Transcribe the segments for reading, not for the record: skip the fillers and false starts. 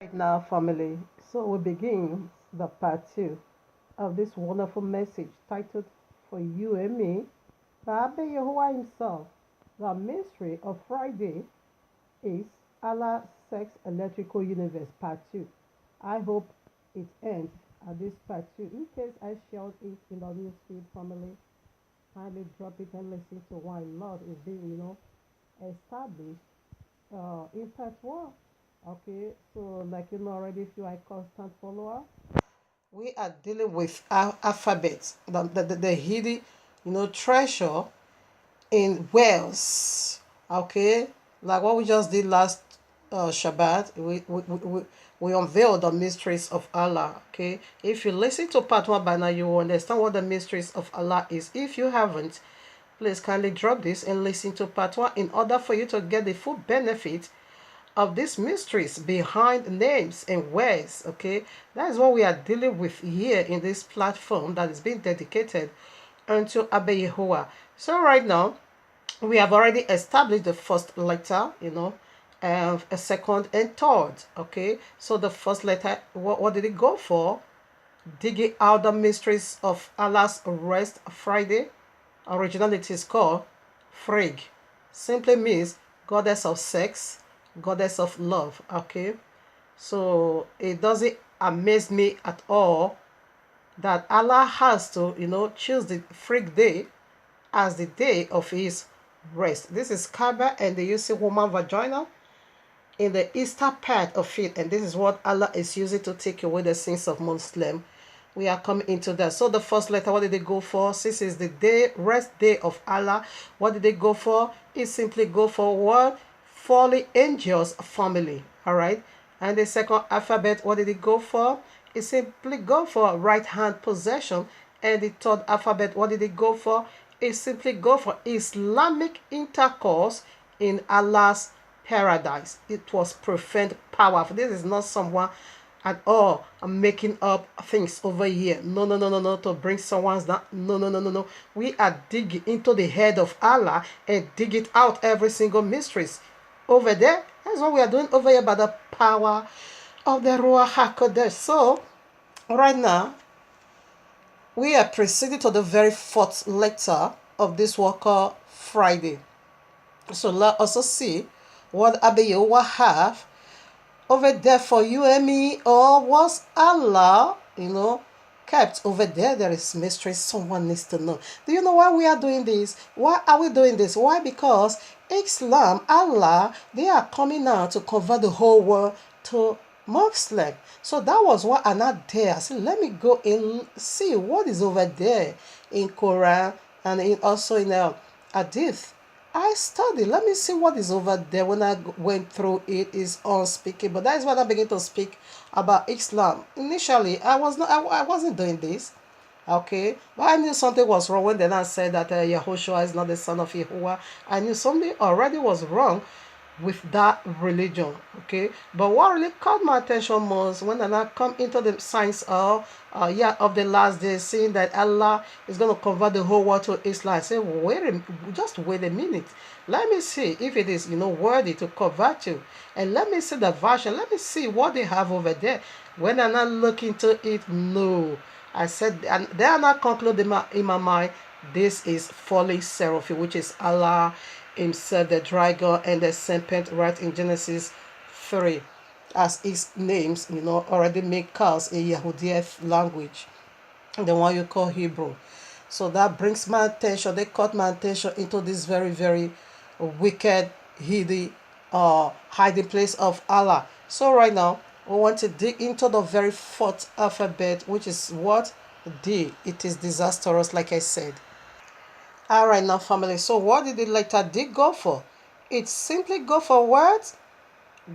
Right now, family. So we begin the part two of this wonderful message titled For You and Me by Abba Yahuwah himself. The mystery of Friday is Allah Sex Electrical Universe part two. I hope it ends at this part two. In case I shared it in the newsfeed, family, kindly drop it and listen to why Lord is being, established in part one. Okay, so like you know already, if you are a constant follower, we are dealing with alphabets, the hidden, treasure in Wales. Okay, like what we just did last Shabbat, we unveiled the mysteries of Allah. Okay, if you listen to part one by now, you will understand what the mysteries of Allah is. If you haven't, please kindly drop this and listen to part one in order for you to get the full benefit of these mysteries behind names and words. Okay, that is what we are dealing with here in this platform that is being dedicated unto Abba Yehovah. So right now we have already established the first letter, and a second and third. Okay, so the first letter, what did it go for? Digging out the mysteries of Allah's rest Friday. Originally it is called Frigg. Simply means goddess of sex, goddess of love. Okay, so it doesn't amaze me at all that Allah has to, choose the Frigg day as the day of his rest. This is Kaaba, and they use a woman vagina in the eastern part of it, and this is what Allah is using to take away the sins of Muslim. We are coming into that. So the first letter, what did they go for? Since it's the day, rest day of Allah, what did they go for? It simply go for what? Fallen angels family. All right. And the second alphabet, what did it go for? It simply go for right hand possession. And the third alphabet, what did it go for? It simply go for Islamic intercourse in Allah's paradise. It was profound, powerful. This is not someone at all making up things over here. No, no, no, no, no, to bring someone's down. No, no, no, no, no. We are digging into the head of Allah and dig it out every single mysteries over there. That's what we are doing over here by the power of the Ruach HaKodesh. So right now we are proceeding to the very fourth letter of this Walker Friday. So let us see what Abba Yehovah have over there for you and me, or was Allah, kept over there? There is mystery someone needs to know. Do you know why we are doing this? Why are we doing this? Why? Because Islam, Allah, they are coming out to convert the whole world to Muslim. So that was what I'm not there. I said, let me go and see what is over there in Quran and also in Hadith. I studied. Let me see what is over there. When I went through it, is unspeakable. That is when I began to speak about Islam. Initially, I wasn't doing this. Okay, but I knew something was wrong when then I said that Yahushua is not the son of Yahuwah. I knew something already was wrong with that religion. Okay, but what really caught my attention was when I come into the science of of the last days, seeing that Allah is going to convert the whole world to Islam. I say, just wait a minute. Let me see if it is worthy to convert you, and let me see the version. Let me see what they have over there. When I not look into it, no. I said, and they are not concluding in my mind, this is falling seraphim, which is Allah himself, the dragon and the serpent, right in Genesis 3, as his names, already make cause in Yehudi language, the one you call Hebrew. So that brings my attention, they caught my attention into this very, very wicked, hidden, hiding place of Allah. So right now, we want to dig into the very fourth alphabet, which is what? D. It is disastrous, like I said. All right, now, family. So what did the letter D go for? It simply go for what?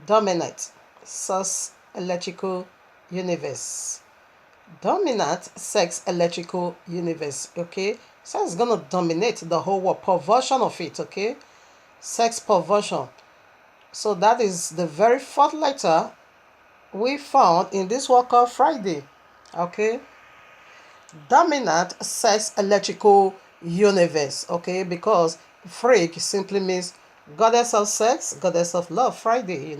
Dominant. Sex electrical universe. Dominant sex electrical universe. Okay. So it's gonna dominate the whole world. Perversion of it. Okay. Sex perversion. So that is the very fourth letter we found in this work of Friday. Okay. Dominant sex electrical universe. Okay, because Frigg simply means goddess of sex, goddess of love. Friday,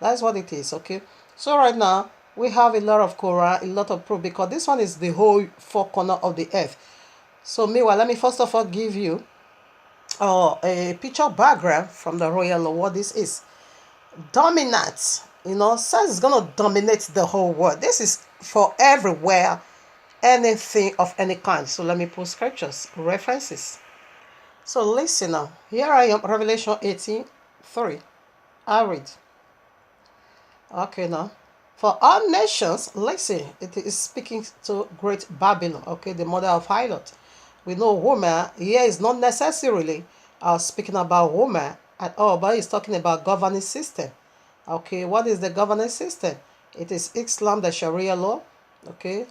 That's what it is, okay? So right now, we have a lot of Quran, a lot of proof, because this one is the whole four corner of the earth. So meanwhile, let me first of all give you a picture background from the royal law, what this is. Dominant, says it's going to dominate the whole world. This is for everywhere, anything of any kind. So let me put scriptures, references. So listen now. Here I am, Revelation 18:3. I read. Okay, now. For all nations, listen, it is speaking to great Babylon, okay, the mother of harlot. We know woman here is not necessarily speaking about woman at all, but it's talking about governing system. Okay, what is the governing system? It is Islam, the Sharia law. Okay,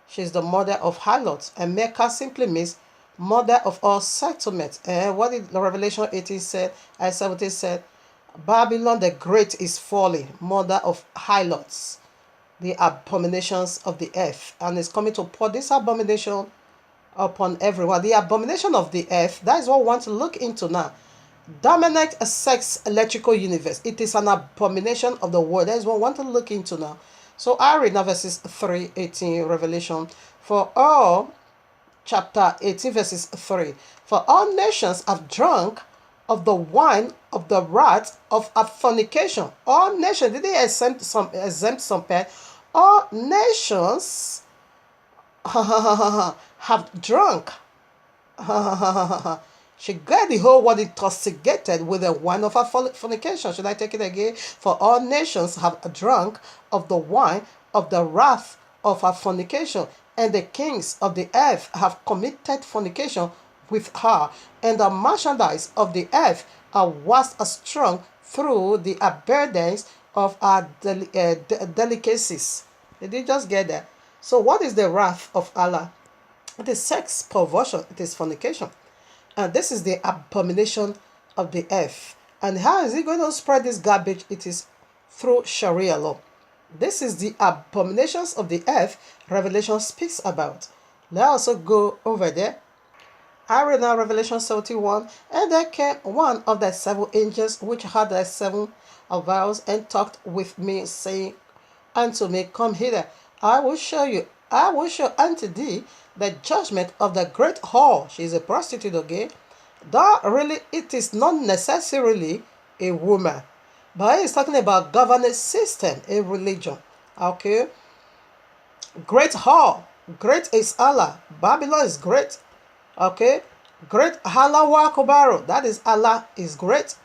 she's the mother of harlots, and Mecca simply means mother of all settlements. And what did the Revelation 18 said? 17 said, Babylon the Great is falling, mother of harlots, the abominations of the earth, and is coming to pour this abomination upon everyone. The abomination of the earth, that is what we want to look into now. Dominate a sex electrical universe. It is an abomination of the world. That is what we want to look into now. So I read now verses 3:18, Revelation. For all, chapter 18, verses 3. For all nations have drunk of the wine of the wrath of a fornication. All nations, did they exempt some part? All nations have drunk. She got the whole world intoxicated with the wine of her fornication. Should I take it again? For all nations have drunk of the wine of the wrath of her fornication, and the kings of the earth have committed fornication with her, and the merchandise of the earth are washed strong through the abundance of our delicacies. Did you just get that? So what is the wrath of Allah? It is sex perversion. It is fornication. And this is the abomination of the earth. And how is he going to spread this garbage? It is through Sharia law. This is the abominations of the earth Revelation speaks about. Let's also go over there. I read now Revelation 71. And there came one of the seven angels which had the seven vials, and talked with me, saying unto me, Come hither, I will show unto thee the judgment of the great whore. She is a prostitute, okay? That really, it is not necessarily a woman, but he's talking about governance system, a religion, okay? Great whore, great is Allah. Babylon is great, okay? Great Allah Akbar, that is Allah is great.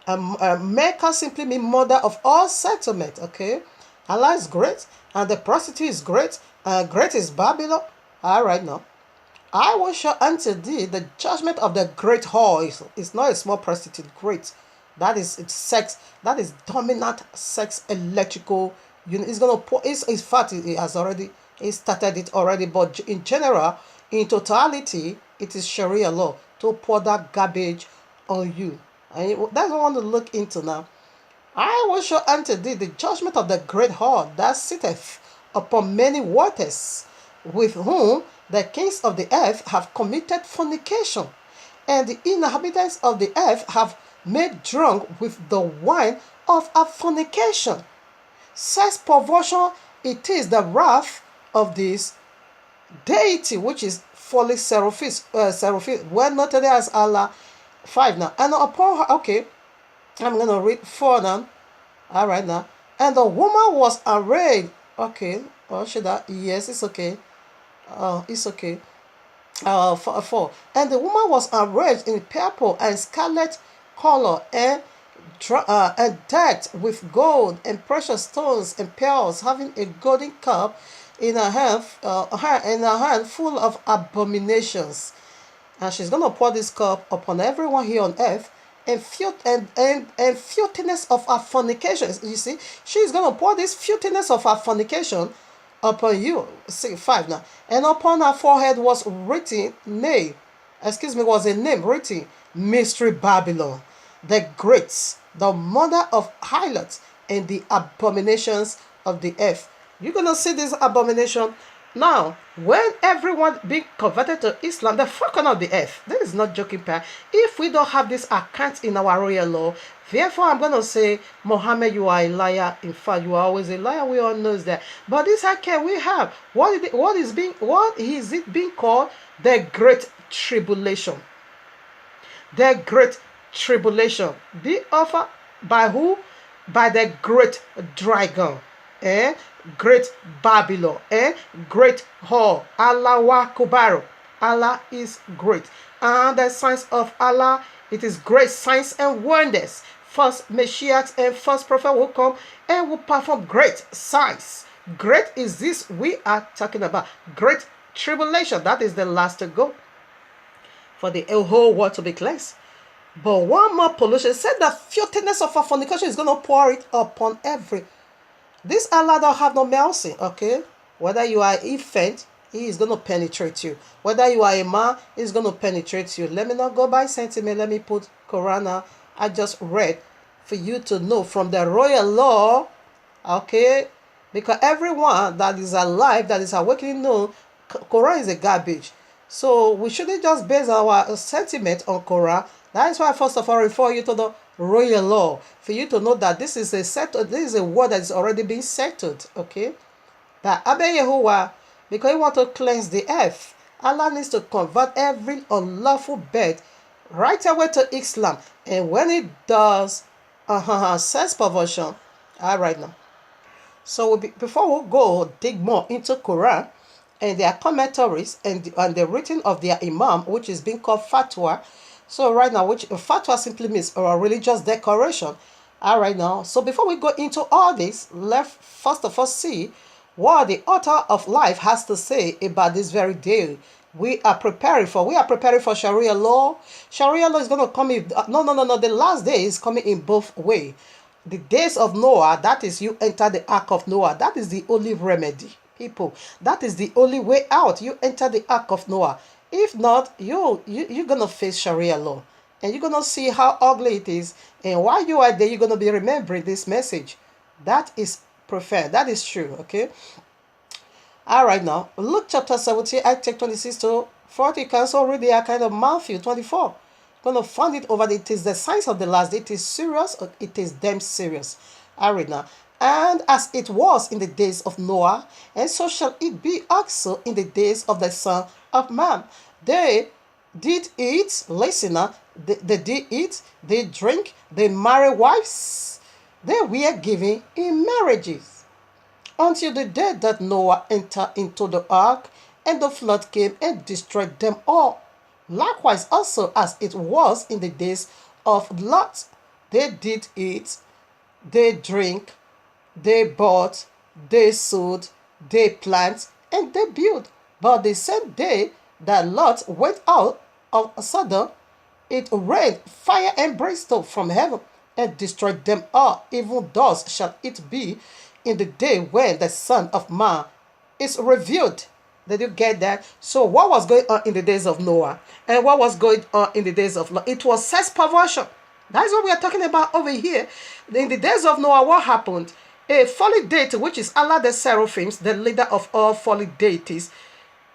Mecca simply means mother of all settlement, okay? Allah is great, and the prostitute is great. Great is Babylon. All right, now. I will show unto thee the judgment of the great whore. It's not a small prostitute, great. That is it's sex. That is dominant sex electrical unit. It's going to pour, in fact, it has already, it started it already, but in general, in totality, it is Sharia law to pour that garbage on you. And that's what I want to look into now. I will show unto thee the judgment of the great whore that sitteth upon many waters, with whom the kings of the earth have committed fornication, and the inhabitants of the earth have made drunk with the wine of her fornication. Sex perversion, it is the wrath of this deity, which is fully seraphim, well noted as Allah 5 now. And upon her, okay, I'm going to read 4 now. All right now. And the woman was arrayed. Okay. Or should I? Yes, it's okay. It's okay. 4. And the woman was arrayed in purple and scarlet color, and decked with gold and precious stones and pearls, having a golden cup in her hand full of abominations. And she's going to pour this cup upon everyone here on earth, and filthiness of her fornication. You see, she's going to pour this filthiness of her fornication upon you. See, 5 now. And upon her forehead was written, was a name written, Mystery Babylon, the Great, the mother of harlots and the abominations of the earth. You're going to see this abomination Now, when everyone being converted to Islam, the four corner of the earth, this is not joking, pa. If we don't have this account in our royal law, therefore I'm going to say, Muhammad, you are a liar. In fact, you are always a liar. We all knows that. But this account we have, what is it being called? The Great Tribulation. The Great Tribulation. Be offered by who? By the great dragon. Eh? Great Babylon. Eh? Great Hall. Allah Kubaru. Allah is great. And the signs of Allah, it is great signs and wonders. First Messiah and first prophet will come and will perform great signs. Great is this we are talking about. Great tribulation. That is the last to go for the whole world to be cleansed. But one more pollution said the filthiness of our fornication is going to pour it upon every. This Allah don't have no mercy, okay? Whether you are infant, he is going to penetrate you. Whether you are a man, he's going to penetrate you. Let me not go by sentiment. Let me put Quran I just read for you to know from the royal law, okay? Because everyone that is alive, that is awakening, know Quran is a garbage. So we shouldn't just base our sentiment on Quran. That is why first of all refer you to the royal law for you to know that this is a word that is already being settled. Okay, that Abba Yehovah, because he want to cleanse the earth, Allah needs to convert every unlawful birth right away to Islam, and when it does, sex perversion. All right now. So before we go dig more into Quran and their commentaries and the written of their Imam, which is being called fatwa. So right now, which fatwa simply means a religious declaration. All right now. So before we go into all this, let's first of all see what the author of life has to say about this very day we are preparing for. We are preparing for Sharia law. Sharia law is going to come in. No. The last day is coming in both ways. The days of Noah, that is you enter the ark of Noah. That is the only remedy, people. That is the only way out. You enter the ark of Noah. If not, you're going to face Sharia law. And you're going to see how ugly it is. And while you are there, you're going to be remembering this message. That is preferred. That is true, okay? All right now, Luke chapter 17, I take 26 to 40. You can also read the kind of Matthew 24. Going to find it over. It is the signs of the last day. It is serious. Or it is damn serious. I read now. And as it was in the days of Noah, and so shall it be also in the days of the Son of Man. They did eat, listen now, they did eat, they drink, they marry wives, they were given in marriages, until the day that Noah entered into the ark, and the flood came and destroyed them all. Likewise also as it was in the days of Lot, they did eat, they drink, they bought, they sowed, they plant, and they built. But the same day that Lot went out of Sodom, it rained fire and brimstone from heaven and destroyed them all. Even thus shall it be in the day when the Son of Man is revealed. Did you get that? So what was going on in the days of Noah and what was going on in the days of Lot? It was sex perversion. That is what we are talking about over here. In the days of Noah, what happened? A fallen deity, which is Allah the Seraphims, the leader of all fallen deities,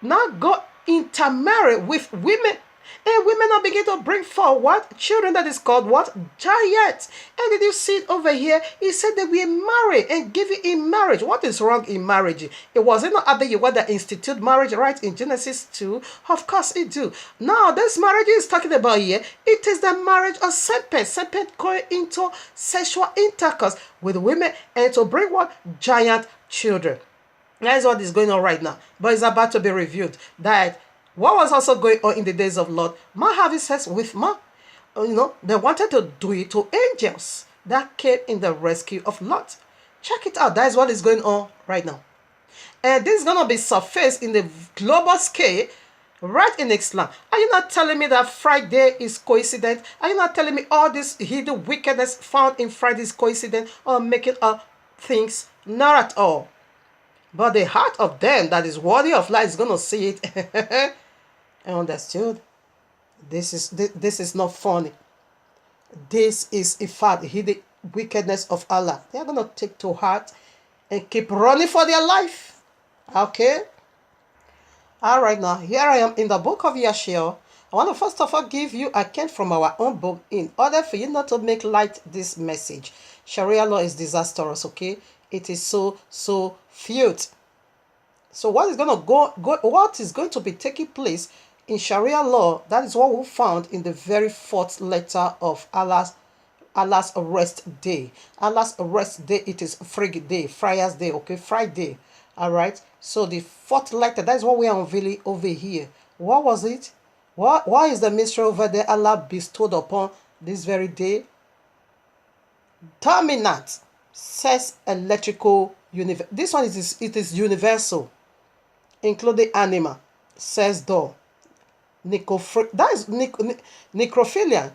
now go intermarry with women. And women now begin to bring forward children that is called what? Giants. And did you see it over here? He said that we marry and give it in marriage. What is wrong in marriage? It wasn't Abba Yehovah that instituted marriage, right? In Genesis 2. Of course it do. Now, this marriage is talking about here, it is the marriage of serpent. Serpent going into sexual intercourse with women and to bring what? Giant children. That is what is going on right now. But it's about to be revealed that what was also going on in the days of Lot, man having sex with man. They wanted to do it to angels that came in the rescue of Lot. Check it out. That is what is going on right now. And this is going to be surfaced in the global scale right in Islam. Are you not telling me that Friday is coincident? Are you not telling me all this hidden wickedness found in Friday is coincident or making up things? Not at all. But the heart of them that is worthy of life is going to see it. I understood. This is not funny. This is a fact. Hidden wickedness of Allah. They are going to take to heart and keep running for their life. Okay? All right, now here I am in the book of Yashiel. I want to first of all give you a account from our own book in order for you not to make light this message. Sharia law is disastrous, okay? It is so feud. So what is going to what is going to be taking place in Sharia law? That is what we found in the very fourth letter of Allah's rest day. Allah's rest day, it is Frig day, Friar's day, okay, Friday. All right. So the fourth letter, that is what we are unveiling over here. What was it? Why is the mystery over there Allah bestowed upon this very day? Terminant says electrical universe. This one it is universal, including animal, says door. That is necrophilia,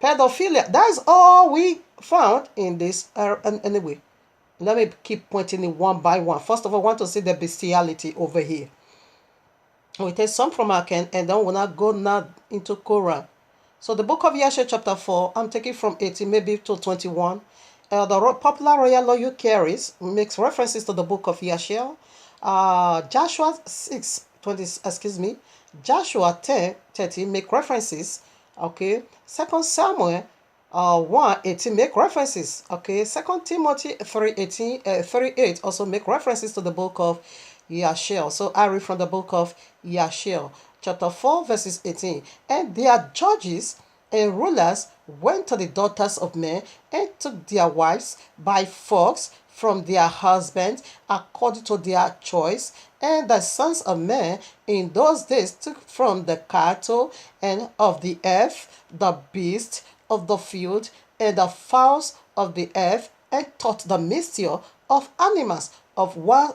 pedophilia. That is all we found in this. Anyway, let me keep pointing it one by one. First of all, I want to see the bestiality over here. We take some from Aken and then we'll not go now into Quran. So the book of Yasha chapter 4, I'm taking from 18 maybe to 21. The popular royal law you carries makes references to the book of Yasha. Joshua 6, 20, excuse me. Joshua 10, 30 make references. Okay. 2 Samuel 1:18 make references. Okay. 2 Timothy 3:18, 38 also make references to the book of Yashiel. So I read from the book of Yashiel, chapter 4, verses 18. And their judges and rulers went to the daughters of men and took their wives by force from their husbands according to their choice. And the sons of men in those days took from the cattle and of the earth, the beasts of the field, and the fowls of the earth, and taught the mystery of animals of one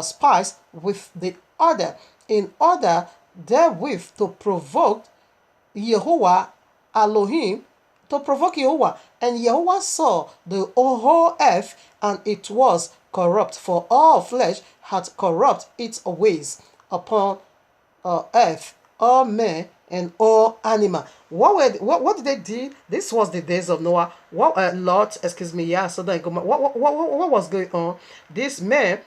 spies with the other, in order therewith to provoke Yehovah Elohim, to provoke Yehovah. And Yehovah saw the whole earth, and it was corrupt, for all flesh had corrupt its ways upon earth, all men and all animal. What did they do? This was the days of Noah. Lot, excuse me, yeah. So then, what was going on? This man,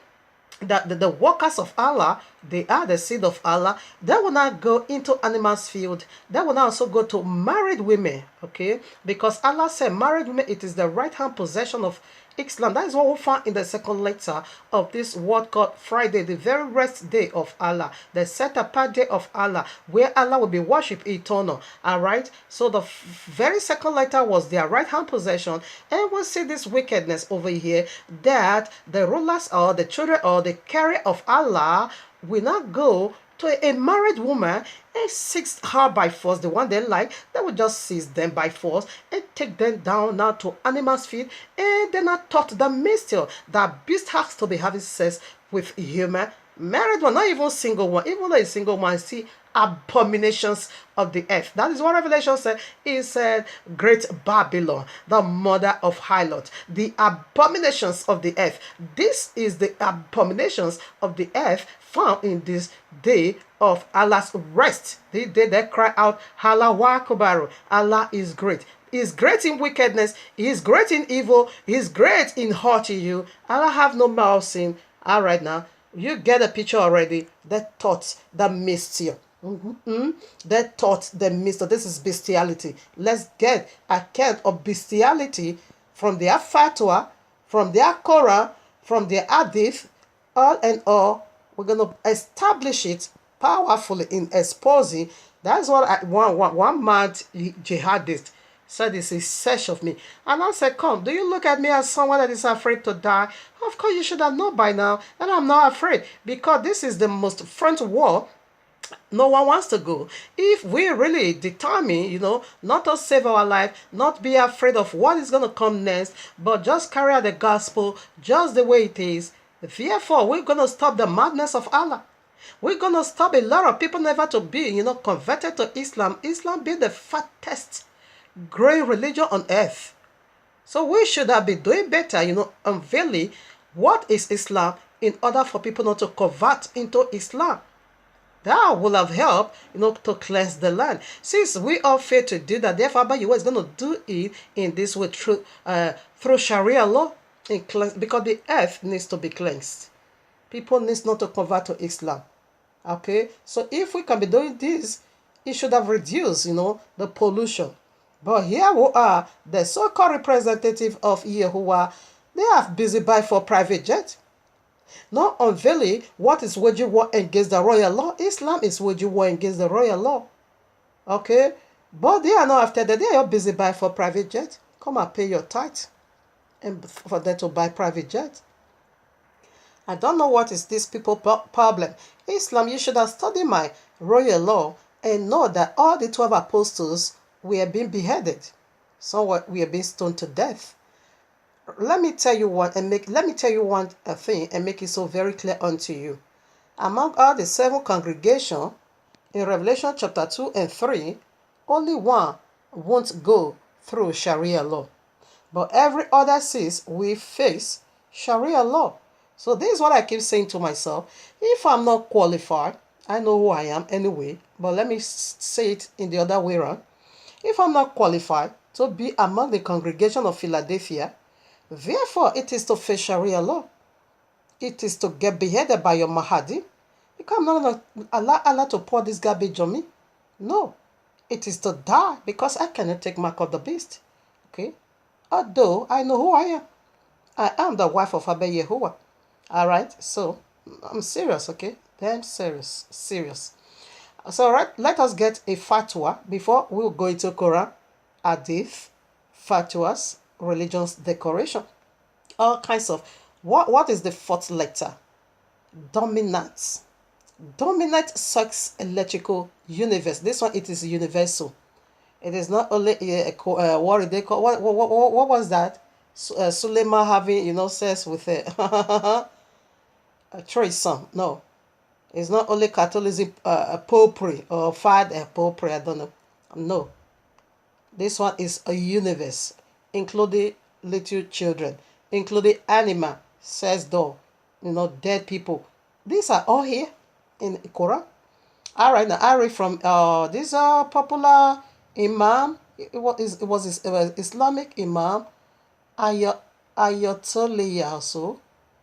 that the workers of Allah, they are the seed of Allah. They will not go into animals' field. They will not also go to married women, okay? Because Allah said married women, it is the right hand possession of Islam. That is what we found in the second letter of this word called Friday, the very rest day of Allah, the set apart day of Allah, where Allah will be worshipped eternal. All right. So the very second letter was their right hand possession, and we'll see this wickedness over here that the rulers or the children or the carrier of Allah will not go to a married woman and seize her by force, the one they like. They will just seize them by force and take them down now to animals' feet, and then are taught the mystery that beast has to be having sex with human. Married one, not even single one. Even though a single one, see abominations of the earth. That is what Revelation said. It said, Great Babylon, the mother of harlot, the abominations of the earth. This is the abominations of the earth found in this day of Allah's rest. The day they cry out, Allah Akbar, Allah is great. He is great in wickedness. He is great in evil. He is great in hurting you. Allah have no mercy. All right, now you get a picture already. That thought, that mystery. That thought, the mystery. This is bestiality. Let's get a account of bestiality from their fatwa, from their Quran, from their hadith, all and all. We're going to establish it powerfully in exposing. That's what one mad jihadist said, is a search of me. And I said, come, do you look at me as someone that is afraid to die? Of course, you should have known by now that I'm not afraid, because this is the most front war no one wants to go. If we really determine, not to save our life, not be afraid of what is going to come next, but just carry out the gospel just the way it is, therefore, we're going to stop the madness of Allah. We're going to stop a lot of people never to be, converted to Islam. Islam being the fattest growing religion on earth. So we should have been doing better, unveiling what is Islam in order for people not to convert into Islam. That will have helped, to cleanse the land. Since we all fail to do that, therefore, Abba Yahweh is going to do it in this way through Sharia law, because the earth needs to be cleansed. People need not to convert to Islam. Okay, so if we can be doing this, it should have reduced, the pollution. But here we are, the so-called representative of Yehovah, they are busy buying for private jet. Not unveiling what is waging war against the royal law. Islam is waging war against the royal law. Okay? But they are not after that. They are busy buying for private jet. Come and pay your tithe and for them to buy private jet. I don't know what is this people problem. Islam, you should have studied my royal law and know that all the 12 apostles were being beheaded. Some were being stoned to death. Let me tell you one thing and make it so very clear unto you. Among all the 7 congregations in Revelation chapter 2 and 3, only one won't go through Sharia law. But every other 6 will face Sharia law. So this is what I keep saying to myself. If I'm not qualified, I know who I am anyway, but let me say it in the other way around. If I'm not qualified to be among the congregation of Philadelphia, therefore it is to face Sharia law. It is to get beheaded by your Mahdi. Because I'm not going to allow Allah to pour this garbage on me. No. It is to die because I cannot take mark of the beast. Okay? Although I know who I am. I am the wife of Abba Yehovah. Alright? So, I'm serious, okay? Damn serious. Serious. So, right, let us get a fatwa before we go into Quran, Hadith, fatwas, religions, decoration. All kinds of. What is the 4th letter? Dominant. Dominant sex electrical universe. This one, it is universal. It is not only what they call what was that? Suleiman having sex with a threesome. No, it's not only Catholicism, popery or father popery. I don't know. No, this one is a universe, including little children, including animal, sex doll, dead people. These are all here in Quran. All right, now I read from this popular Imam. It was Islamic Imam Ayatollah also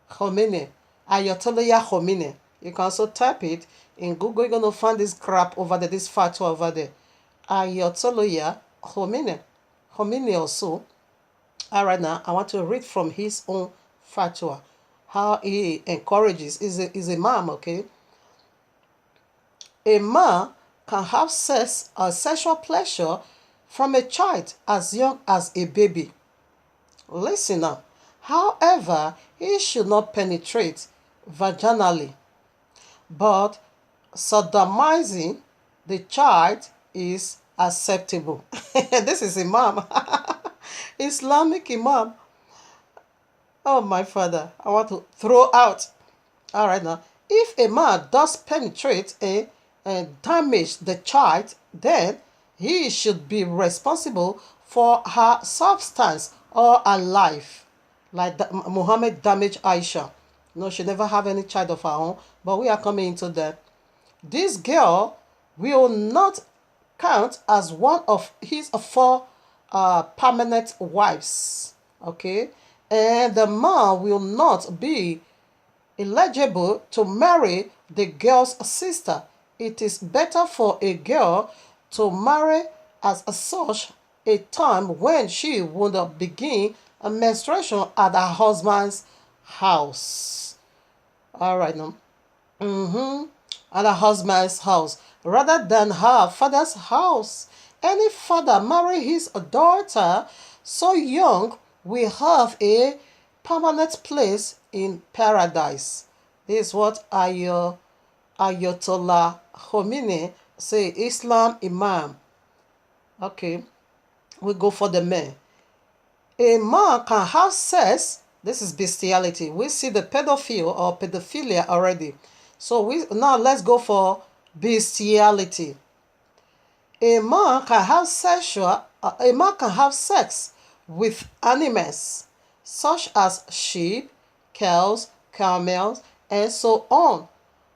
Khomeini. Ayatollah Khomeini. You can also type it in Google. You're gonna find this crap over there, this fatwa over there. Ayatollah Khomeini. Khomeini also. All right, now I want to read from his own fatwa. How he encourages is a Imam, okay? A man can have sex or sexual pleasure from a child as young as a baby. Listen up. However, he should not penetrate vaginally, but sodomizing the child is acceptable. This is Imam. Islamic Imam. Oh, my father, I want to throw out. All right, now, if a man does penetrate and damage the child, then he should be responsible for her substance or her life. Like Muhammad damaged Aisha. No, she never have any child of her own, but we are coming into that. This girl will not count as one of his 4 permanent wives. Okay? And the man will not be eligible to marry the girl's sister. It is better for a girl to marry as such a time when she would begin a menstruation at her husband's house. All right, now. At her husband's house rather than her father's house. Any father marry his daughter so young will have a permanent place in paradise. This is what Ayatollah Khomeini say, Islam Imam. Okay, we go for the men. A man can have sex. This is bestiality. We see the pedophile or pedophilia already. So now let's go for bestiality. A man can have sex with animals such as sheep, cows, camels, and so on.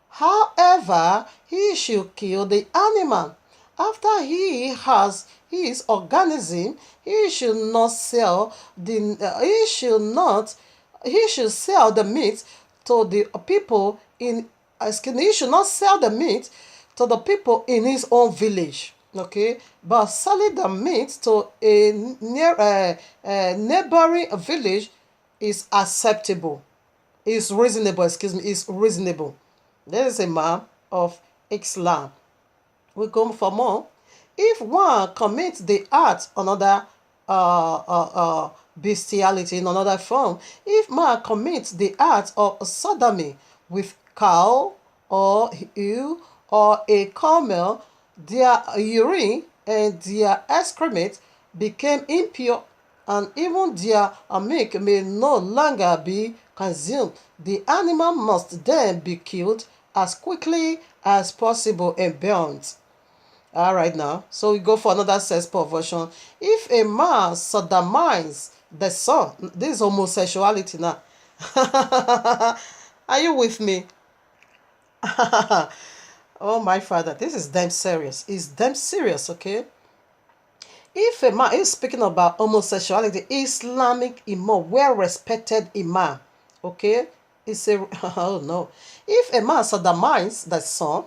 However, he should kill the animal. After he has his organism, he should sell the meat to the people in he should not sell the meat to the people in his own village, okay, but selling the meat to a neighboring village is acceptable, is reasonable, is reasonable. There is a man of Islam. We go for more. If one commits the act, another bestiality in another form, if man commits the act of sodomy with cow or ewe or a camel, their urine and their excrement became impure, and even their milk may no longer be consumed. The animal must then be killed as quickly as possible and burnt. All right, now, so we go for another sex perversion. If a man sodomizes the son, this is homosexuality now. Are you with me? Oh my father, this is damn serious. It's damn serious, okay? If a man is speaking about homosexuality, Islamic imam, well-respected imam, okay? It's a oh no. If a man sodomizes the son,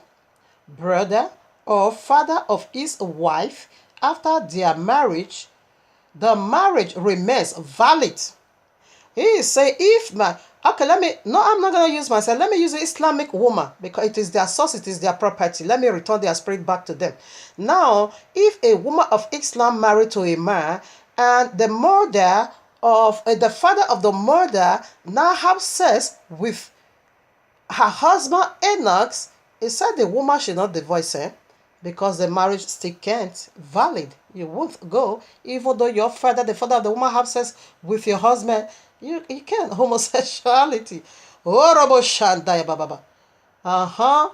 brother, or father of his wife after their marriage, the marriage remains valid. He is saying, if my okay, I'm not gonna use myself. Let me use an Islamic woman because it is their source, it is their property. Let me return their spirit back to them. Now, if a woman of Islam married to a man and the murder of the father of the murder now have sex with her husband Enoch, he said the woman should not divorce him because the marriage still can't valid. You won't go even though your father, the father of the woman, have sex with your husband. You can't. Homosexuality. Horrible shandaya baba. The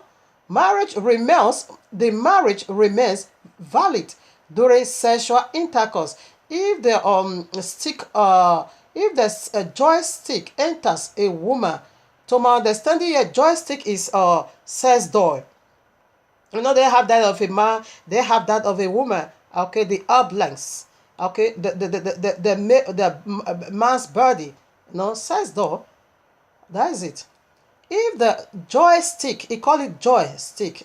marriage remains valid during sexual intercourse. If the joystick enters a woman, to my understanding, a joystick is a sex doll. You know, they have that of a man, they have that of a woman. Okay, the oblongs. Okay, the man's body. No, sex doll. That is it. If the joystick, he call it joystick,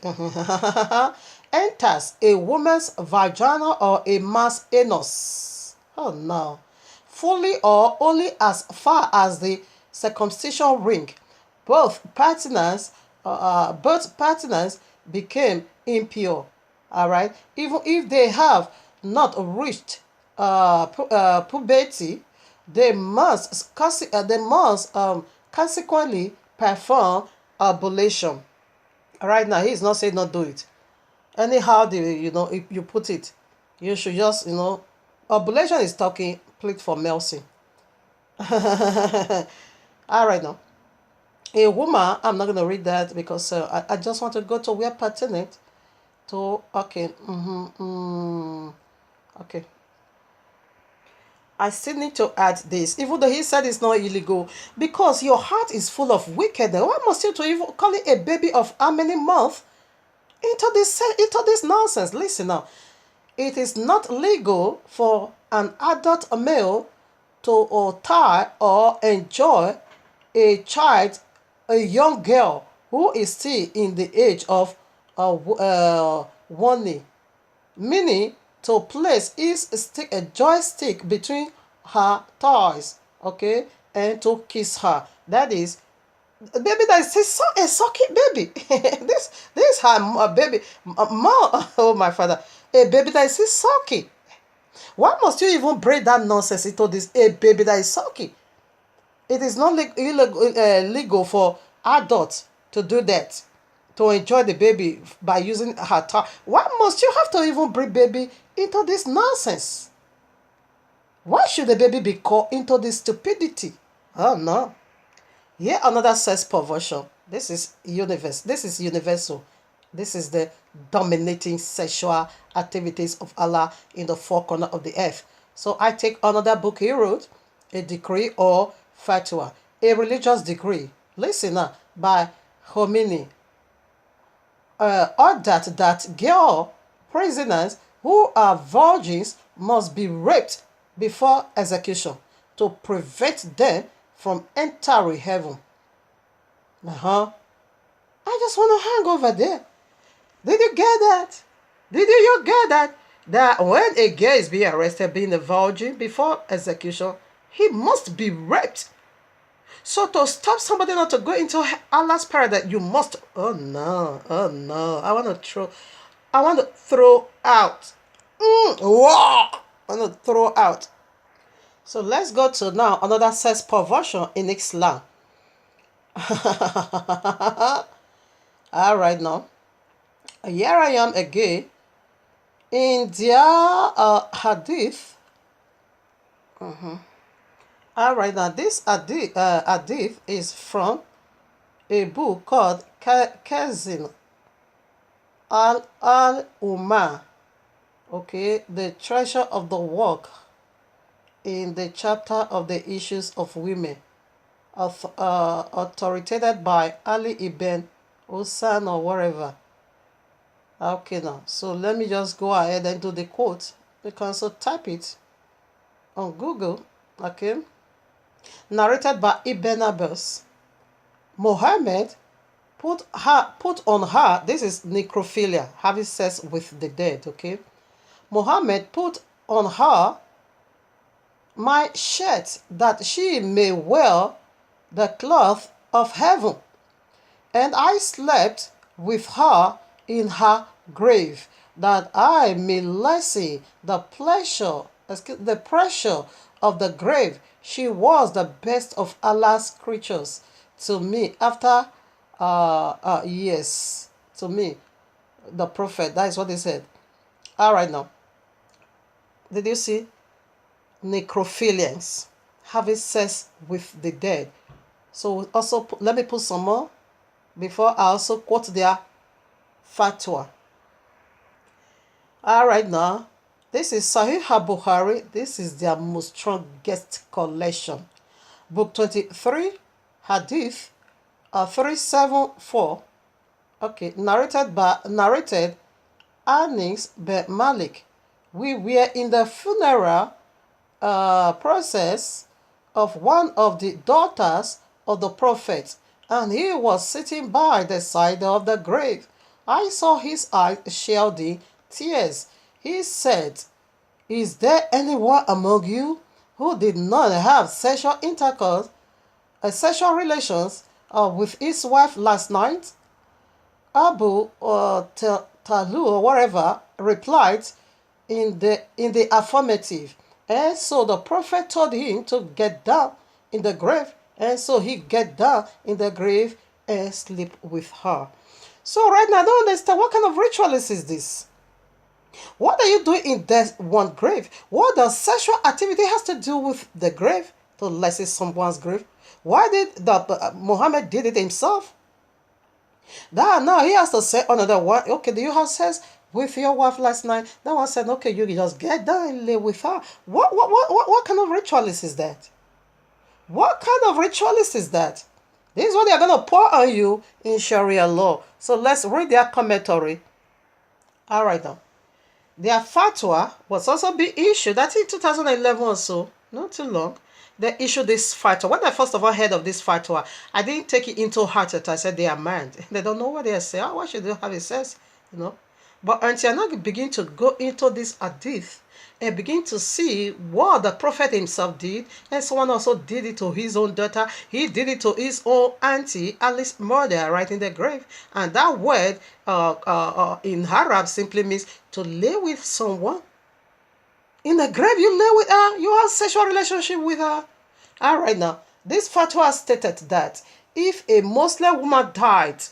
enters a woman's vagina or a man's anus, oh no, fully or only as far as the circumcision ring, both partners became impure. All right, even if they have not reached puberty, they must consequently perform ablution. Right now, he's not saying not do it. Anyhow, if you put it, you should just, ablution is talking plead for mercy. All right now. A woman, I'm not going to read that because I just want to go to where pertinent to, okay, okay. I still need to add this, even though he said it's not illegal, because your heart is full of wickedness. Why must you to even call it a baby of how many months into this nonsense? Listen now, it is not legal for an adult male to tie or enjoy a child, a young girl who is still in the age of warning, meaning to place a joystick between her thighs, okay, and to kiss her. That is, baby that is a sucky baby. this her baby, oh my father, a baby that is sucky. Why must you even break that nonsense into this? A baby that is sucky. It is not legal for adults to do that, to enjoy the baby by using her tongue. Why must you have to even bring baby into this nonsense? Why should the baby be caught into this stupidity? Oh no. Here another sex perversion. This is universal. This is the dominating sexual activities of Allah in the four corners of the earth. So I take another book he wrote, a decree or fatwa, a religious decree. Listen now, by Khomeini. Ordered that girl prisoners who are virgins must be raped before execution to prevent them from entering heaven. I just want to hang over there. Did you get that? Did you get that? That when a girl is being arrested being a virgin before execution, he must be raped. So to stop somebody not to go into Allah's paradise, you must. Oh no, oh no! I want to throw out. Wow! I want to throw out. So let's go to now another sex perversion in Islam. All right now, here I am again in their hadith. All right now, this hadith is from a book called Kazin al-Umar. Okay, the treasure of the work, in the chapter of the issues of women, authoritated by Ali ibn Husayn or whatever. Okay now, so let me just go ahead and do the quote. You can also type it on Google. Okay, narrated by Ibn Abbas. Muhammad put on her, this is necrophilia, having sex with the dead. Okay, Muhammad put on her my shirt that she may wear the cloth of heaven, and I slept with her in her grave, that I may lessen the pressure of the grave. She was the best of Allah's creatures to me after yes, to me, the prophet. That is what they said. All right now, did you see? Necrophilians, having sex with the dead. So also let me put some more before I also quote their fatwa. All right now, this is Sahih al-Bukhari. This is their most strongest collection. Book 23, Hadith 374. Okay, narrated Anis bin Malik. We were in the funeral process of one of the daughters of the prophet, and he was sitting by the side of the grave. I saw his eyes shedding tears. He said, "Is there anyone among you who did not have sexual intercourse, sexual relations with his wife last night?" Abu Talu or whatever replied in the affirmative. And so the prophet told him to get down in the grave. And so he get down in the grave and sleep with her. So right now, I don't understand, what kind of ritual is this? What are you doing in that one grave? What does sexual activity has to do with the grave? To lessen someone's grave? Why did Muhammad did it himself? That now he has to say another one. Okay, do you have sex with your wife last night? That one said, okay, you just get down and live with her. What kind of ritualist is that? What kind of ritualist is that? This is what they're going to pour on you in Sharia law. So let's read their commentary. All right now. Their fatwa was also being issued, that's in 2011 or so, not too long. They issued this fatwa. When I first of all heard of this fatwa, I didn't take it into heart at all. I said they are mad. They don't know what they are saying. Why should they have a sex? You know? But until I now begin to go into this hadith and begin to see what the prophet himself did, and someone also did it to his own daughter. He did it to his own auntie, Alice murder, right in the grave. And that word in Arab simply means to lay with someone. In the grave, you lay with her, you have sexual relationship with her. All right now, this fatwa stated that if a Muslim woman died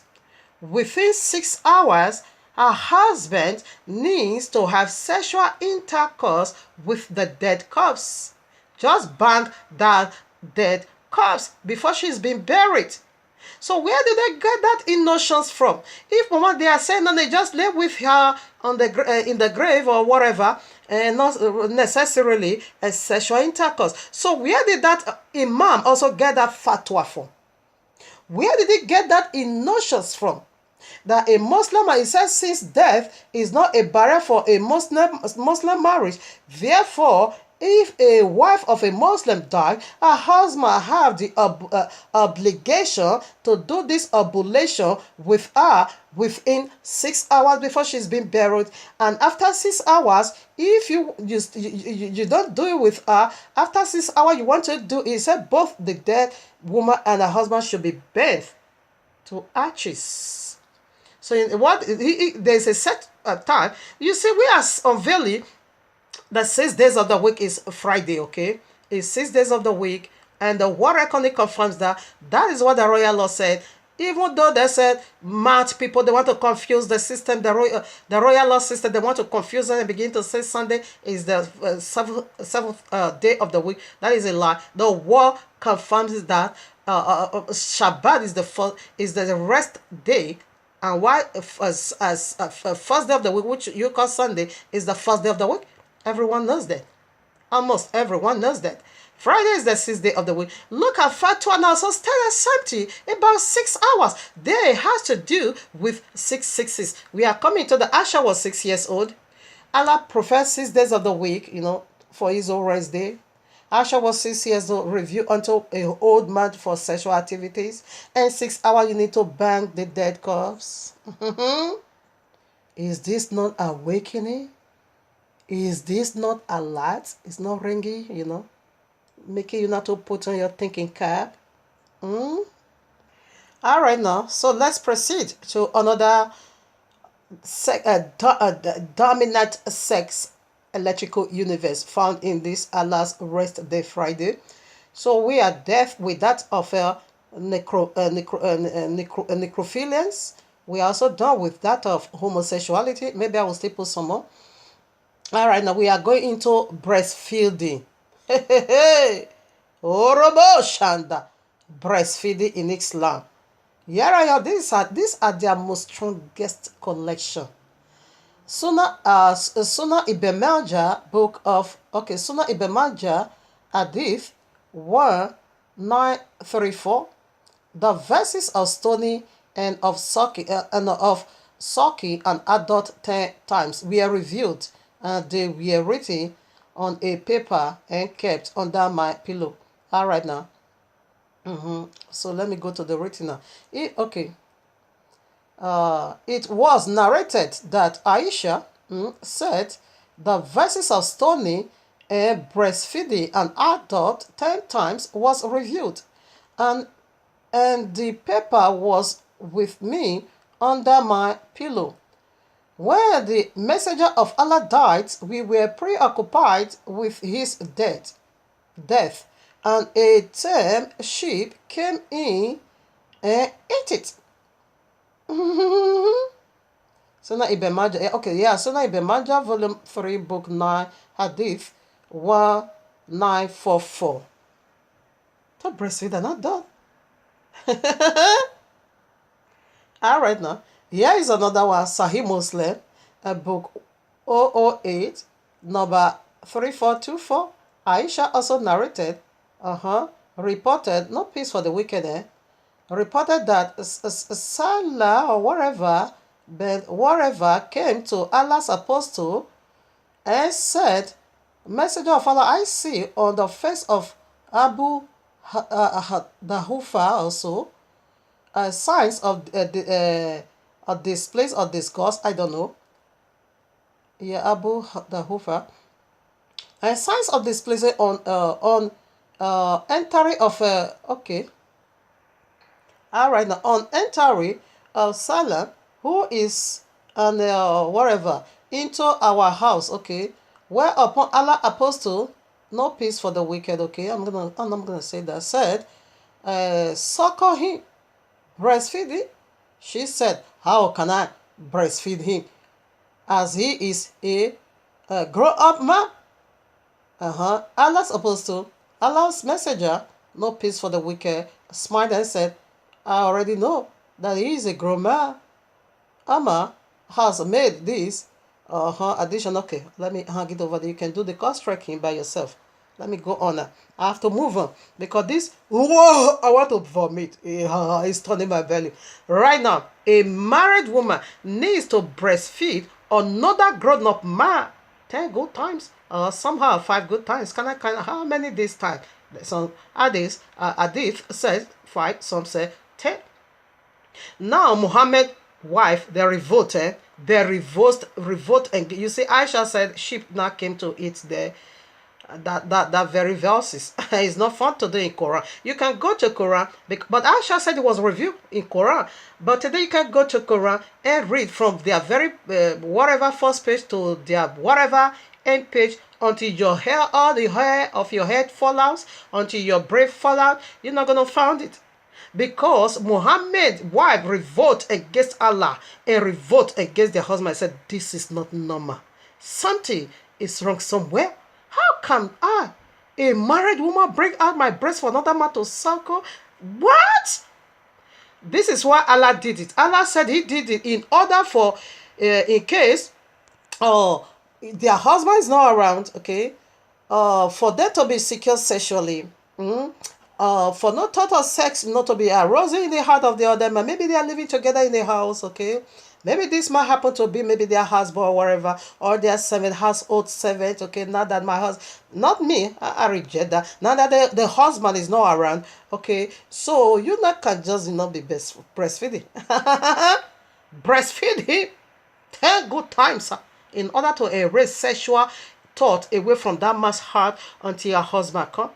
within 6 hours, her husband needs to have sexual intercourse with the dead corpse. Just bang that dead corpse before she's been buried. So where did they get that in notions from? If Mama, they are saying that they just live with her on the in the grave or whatever, and not necessarily a sexual intercourse. So where did that Imam also get that fatwa from? Where did he get that in notions from? That a Muslim, it says, since death is not a barrier for a Muslim marriage, therefore if a wife of a Muslim died, her husband have the obligation to do this oblation with her within 6 hours before she's been buried. And after 6 hours, if you don't do it with her, after 6 hours you want to do it, he said both the dead woman and her husband should be burnt to ashes. So there's a set time. You see, we are unveiling the 6 days of the week is Friday, okay? It's 6 days of the week, and the World Economic confirms that. That is what the royal law said. Even though they said March people, they want to confuse the system, the royal law system, they want to confuse it and begin to say Sunday is the seventh day of the week. That is a lie. The world confirms that Shabbat is the rest day, and why as first day of the week, which you call Sunday, is the first day of the week. Everyone knows that. Almost everyone knows that. Friday is the 6th day of the week. Look at Fatwa now. So still empty about 6 hours. They has to do with 666. We are coming to the Asha was 6 years old. Allah prefers 6 days of the week, for his own rest day. Asha was 6 years old, review until an old man for sexual activities. And 6 hours you need to bang the dead corpse. Is this not awakening? Is this not alert? It's not ringing, making you not to put on your thinking cap. All right now, so let's proceed to another dominant sex electrical universe found in this Allah's rest day Friday. So we are deaf with that of necrophilians. We are also done with that of homosexuality. Maybe I will still put some more. All right, now we are going into breastfeeding. Orobo Shanda. Breastfeeding in Islam. Yeah, these are their most strongest collection. Sunnah Ibn Majah, Sunnah Ibn Majah, Hadith 1934. The verses of stoning and of sucking an adult 10 times were revealed, and they were written on a paper and kept under my pillow. All right now. So let me go to the written now. It was narrated that Aisha said the verses of stoning and breastfeeding an adult 10 times was reviewed, and the paper was with me under my pillow. When the messenger of Allah died, we were preoccupied with his death, and a tame sheep came in and ate it. Sunnah Ibn Majah, Sunnah Ibn Majah, volume 3, book 9, hadith 1944. To breastfeed are not done. All right now. Here is another one, Sahih Muslim, book 008, number 3424. Aisha also narrated, reported, no peace for the wicked, reported that Salah or whatever came to Allah's apostle and said, Messenger of Allah, I see on the face of Abu Dahufa also signs of displays or discourse, I don't know. Yeah, Abu Dahufa. And signs of displays on entry of all right now, on entry of Salah, who is and whatever into our house, whereupon Allah apostle, no peace for the wicked, I'm gonna say that, said, succor him, breastfeed him. She said, how can I breastfeed him as he is a grown-up man? Allah's apostle, Allah's messenger, no peace for the wicked, smiled and said, I already know that he is a grown man. Amma has made this addition. Okay, let me hang it over there. You can do the cost tracking by yourself. Let me go on. I have to move on because this, whoa, I want to vomit. It's turning my belly. Right now, a married woman needs to breastfeed another grown-up man 10 good times, somehow 5 good times. How many this time? Some hadith says 5, some say 10. Now Muhammad wife, they revolted. Revolt, and you see, Aisha said sheep now came to eat there. That very verses. It's not fun to do in Quran. You can go to Quran, but Aisha said it was reviewed in Quran. But today you can go to Quran and read from their very whatever first page to their whatever end page until your hair, all the hair of your head fall out, until your brain fall out. You're not gonna find it. Because Muhammad's wife revolt against Allah and revolt against their husband. I said, this is not normal. Something is wrong somewhere. How can I, a married woman, bring out my breast for another man to suckle? What? This is why Allah did it. Allah said he did it in order for, in case their husband is not around, okay, for them to be secure sexually. For no total sex not to be arousing in the heart of the other man. Maybe they are living together in the house, okay? Maybe this might happen to be maybe their husband or whatever, or their household servant, okay? Not that my husband, not me, I reject that. Now that the husband is not around, okay? So you not can just not be breastfeeding. Breastfeeding, 10 good times in order to erase sexual thought away from that man's heart until your husband comes.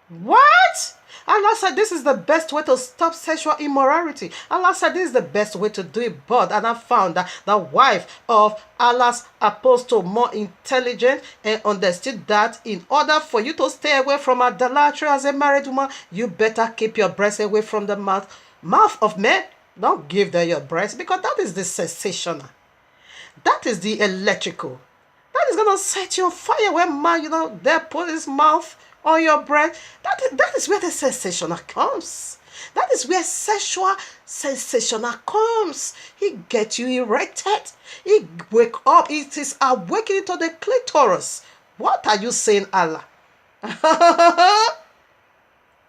What? Allah said this is the best way to stop sexual immorality. Allah said this is the best way to do it. But and I found that the wife of Allah's apostle more intelligent and understood that in order for you to stay away from idolatry as a married woman, you better keep your breast away from the mouth of men. Don't give them your breast, because that is the sensational. That is the electrical. That is gonna set you on fire when man, they put his mouth on your breast. That is where the sensational comes. That is where sexual sensational comes. He gets you erected. He wake up. It is awakening to the clitoris. What are you saying, Allah?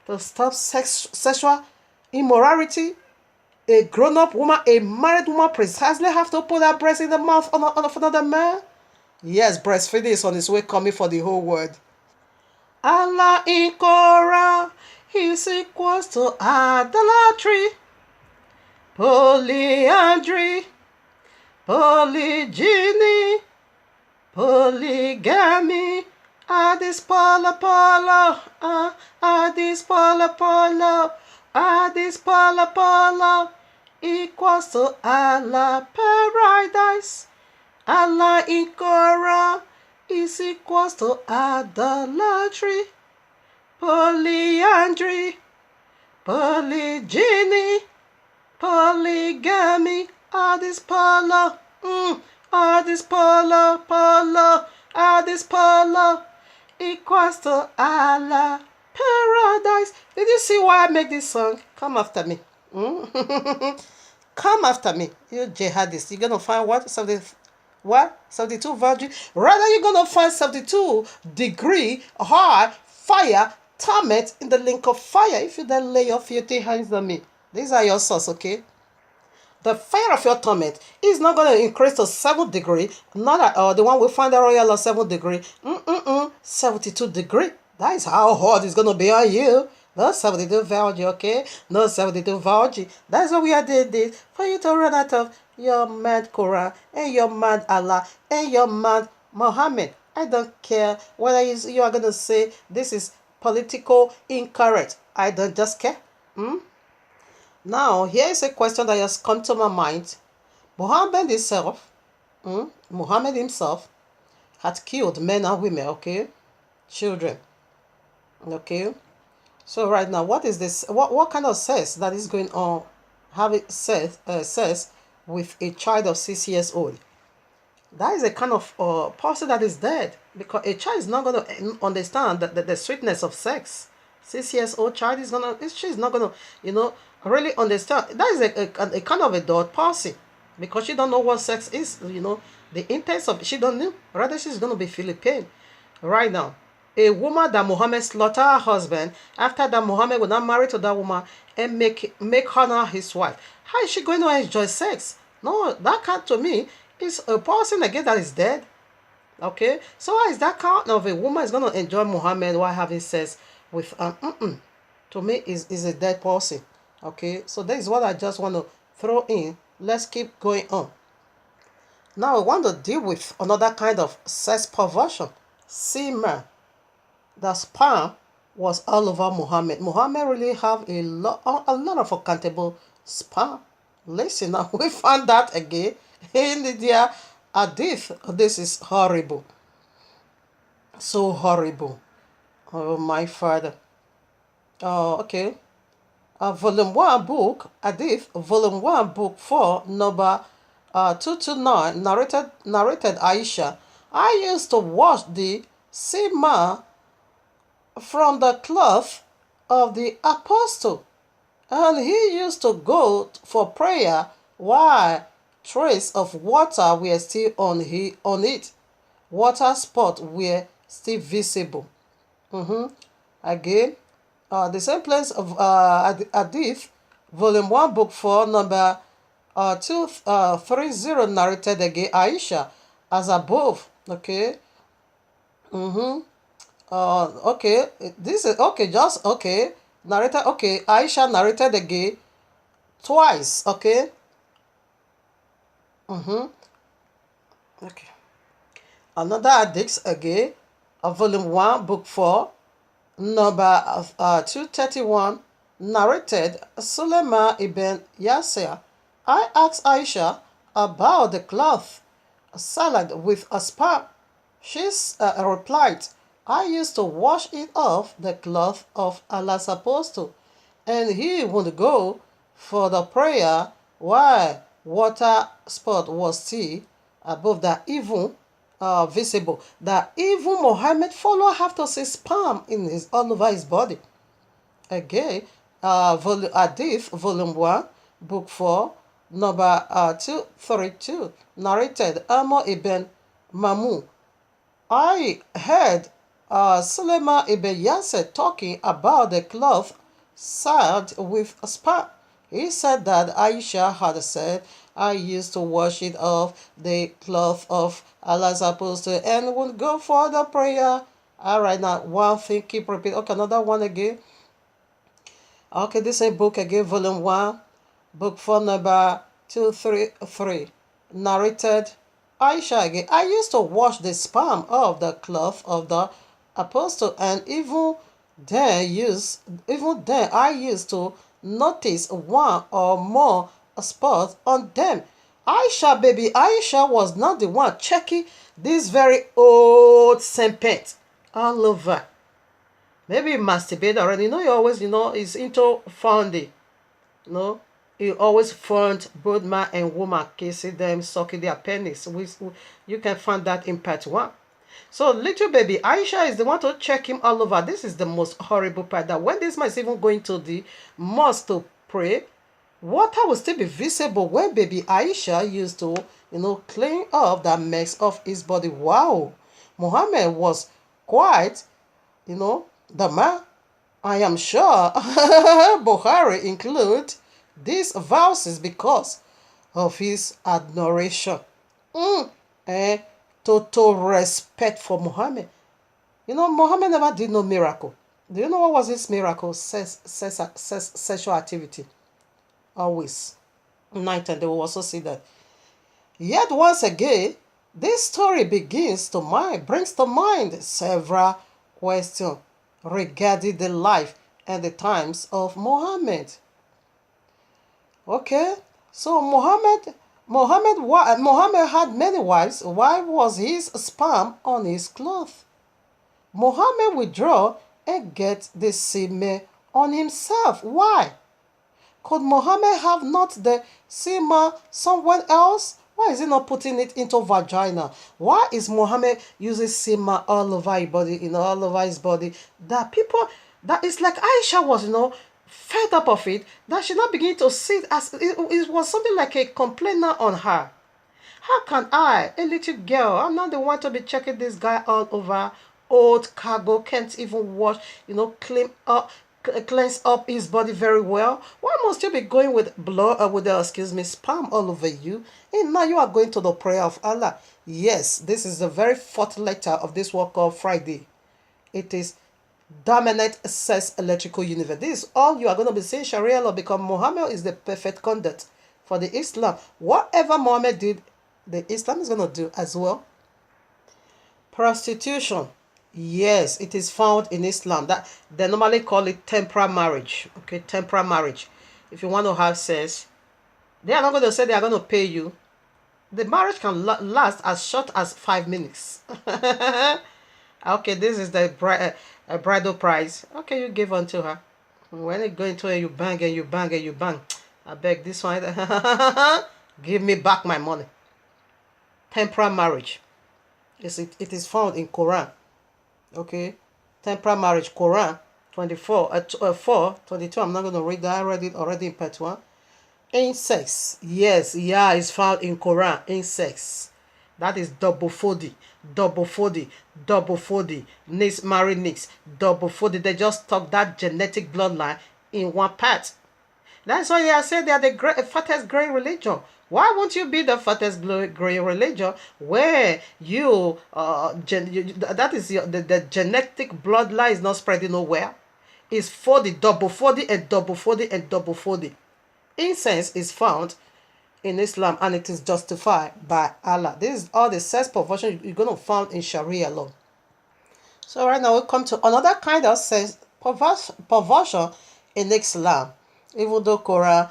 To stop sexual immorality, a grown-up woman, a married woman, precisely have to put her breast in the mouth of another man. Yes, breastfeeding is on its way coming for the whole world. Allah in Quran is equals to idolatry, polyandry, polygyny, polygamy, Addis Polo Polo, Addis Polo Polo, Addis Polo Polo, equals to Allah paradise. Allah in Quran is equals to idolatry, polyandry, polygyny, polygamy, Addis Polo, Addis Polo Polo, Addis Polo, equals to Allah paradise. Did you see why I make this song? Come after me. Come after me. You jihadists. You're gonna find what? 72 virgin. Rather, you're gonna find 72 degree hard fire torment in the link of fire if you then lay your filthy hands on me. These are your source, okay? The fire of your torment is not going to increase to 7 degree. Not at, the one we find the royal of 7 degree. 72 degree. That is how hot it's going to be on you. No 72 virgin, okay? No 72 virgin. That's what we are doing this. For you to run out of your mad Quran and your mad Allah and your mad Muhammad. I don't care whether you are going to say this is political incorrect. I don't just care. Now, here is a question that has come to my mind. Muhammad himself had killed men and women, okay? Children. Okay? So right now, what is this? What kind of sex that is going on? Having sex with a child of 6 years old? That is a kind of person that is dead, because a child is not going to understand the sweetness of sex. 6 years old child she's not gonna, really understand. That is a kind of adult person, because she don't know what sex is. The intents of she don't know. Rather, she's gonna be feeling pain right now. A woman that Muhammad slaughtered her husband, after that Muhammad will not marry to that woman and make her now his wife. How is she going to enjoy sex? No, that can't, to me, is a person again that is dead. Okay, so how is that kind of a woman is going to enjoy Muhammad while having sex with to me is a dead person. Okay, so that is what I just want to throw in. Let's keep going on. Now I want to deal with another kind of sex perversion. Semen. The sperm was all over Muhammad. Muhammad really have a lot of uncountable sperm. Listen, now we found that again in the hadith. This is horrible, so horrible. Oh my father. Oh, okay. Volume 1 book, Hadith, Volume 1 book 4, number 229, narrated Aisha. I used to wash the semen from the cloth of the apostle, and he used to go for prayer while traces of water were still on it. Water spots were still visible. Again, the same place of Hadith, Volume 1, Book 4, number 230, narrated again Aisha, as above. Okay. Okay. This is okay. Just okay. Narrated. Okay. Aisha narrated again twice. Okay. Okay. Another Hadith again, Volume 1, Book 4, number 231, narrated Sulaiman ibn Yasir. I asked Aisha about the cloth salad with a sperm. She replied, I used to wash it off the cloth of Allah's apostle, and he would go for the prayer while water spot was still above the even visible. That even Muhammad follower have to see sperm in his all over his body. Again, Hadith, Volume 1, Book 4, number 232, narrated Amr ibn Mamun. I heard Sulaiman ibn Yasser talking about the cloth served with sperm. He said that Aisha had said, I used to wash it off the cloth of Allah's apostle and would go for the prayer. All right, now one thing, keep repeating. Okay, another one again. Okay, this is a book again, Volume 1, Book 4, number 233. Narrated Aisha again. I used to wash the sperm of the cloth of the apostle, and even then I used to notice one or more spots on them. Aisha, baby, Aisha was not the one checking this very old serpent all over. Maybe he masturbated already. He always, is into fondling. He always found both man and woman kissing them, sucking their penis. You can find that in part 1. So little baby Aisha is the one to check him all over. This is the most horrible part, that when this man is even going to the mosque to pray, water will still be visible when baby Aisha used to, clean up that mess of his body. Wow. Muhammad was quite, the man. I am sure Bukhari include these verses because of his admiration and total respect for Muhammad. Muhammad never did no miracle. Do you know what was his miracle? Sexual activity. Always. Night and they will also see that. Yet once again, this story brings to mind several questions regarding the life and the times of Muhammad. Okay, so Muhammad had many wives. Why was his sperm on his cloth? Muhammad withdraw and get the semen on himself. Why? Could Muhammad have not the semen somewhere else? Why is he not putting it into vagina? Why is Muhammad using semen all over his body, all over his body? That people, that is like Aisha was, fed up of it, that she now begin to see it as it was something like a complainer on her. How can I, a little girl, I'm not the one to be checking this guy all over, old cargo, can't even wash, clean up. cleanse up his body very well? Why must you be going with blood, with sperm all over you? And now you are going to the prayer of Allah. Yes, this is the very fourth letter of this work called Friday. It is dominant sex electrical universe. This is all you are going to be saying Sharia law, because Muhammad is the perfect conduct for the Islam. Whatever Muhammad did, the Islam is going to do as well. Prostitution. Yes, it is found in Islam. That they normally call it temporal marriage. Okay, temporal marriage. If you want to have sex, they are not going to say they are going to pay you. The marriage can last as short as 5 minutes. Okay, this is the bridal price. Okay, you give unto her. When you go into it, you bang and you bang and you bang. I beg this one. Give me back my money. Temporal marriage. It is found in Quran. Okay, temporal marriage, Quran 4:22. I'm not going to read that. I read it already in part 1. Incest. Yes, yeah, it's found in Quran. Incest. That is double 40, double 40, double 40. Nis marry nis, double 40. They just took that genetic bloodline in one part. That's why they are saying they are the fattest growing religion. Why won't you be the fattest growing religion where that is the genetic bloodline is not spreading nowhere? It's 40, double 40 and double 40 and double 40. Incense is found in Islam and it is justified by Allah. This is all the sex perversion you're going to find in Sharia law. So right now we come to another kind of sex perversion in Islam. Even though Quran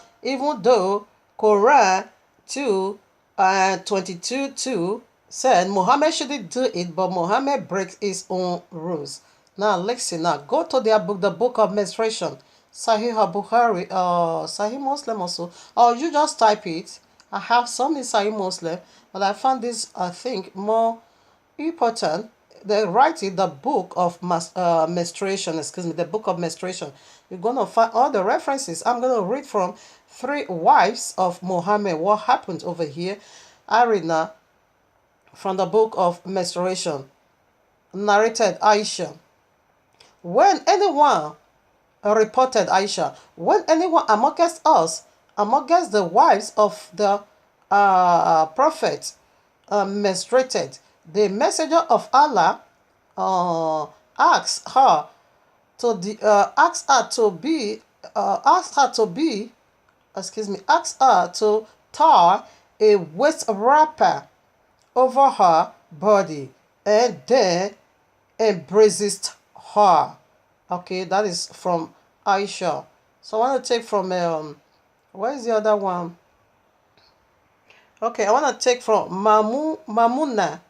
2:22 said Muhammad shouldn't do it, but Muhammad breaks his own rules. Now listen. Now go to their book, the Book of Menstruation, Sahih Bukhari, Sahih Muslim also, or you just type it. I have some in Sahih Muslim, but I found this, I think, more important. They write it, the Book of Menstruation, the Book of Menstruation. You're going to find all the references. I'm going to read from 3 wives of Muhammad. What happened over here? I read now from the Book of Menstruation. Narrated Aisha. When anyone reported Aisha, when anyone amongst us, amongst the wives of the prophet menstruated, the messenger of Allah asked her to tie a waist wrapper over her body and then embraced her. Okay, that is from Aisha. So I want to take from where is the other one? Okay, I want to take from Mamuna,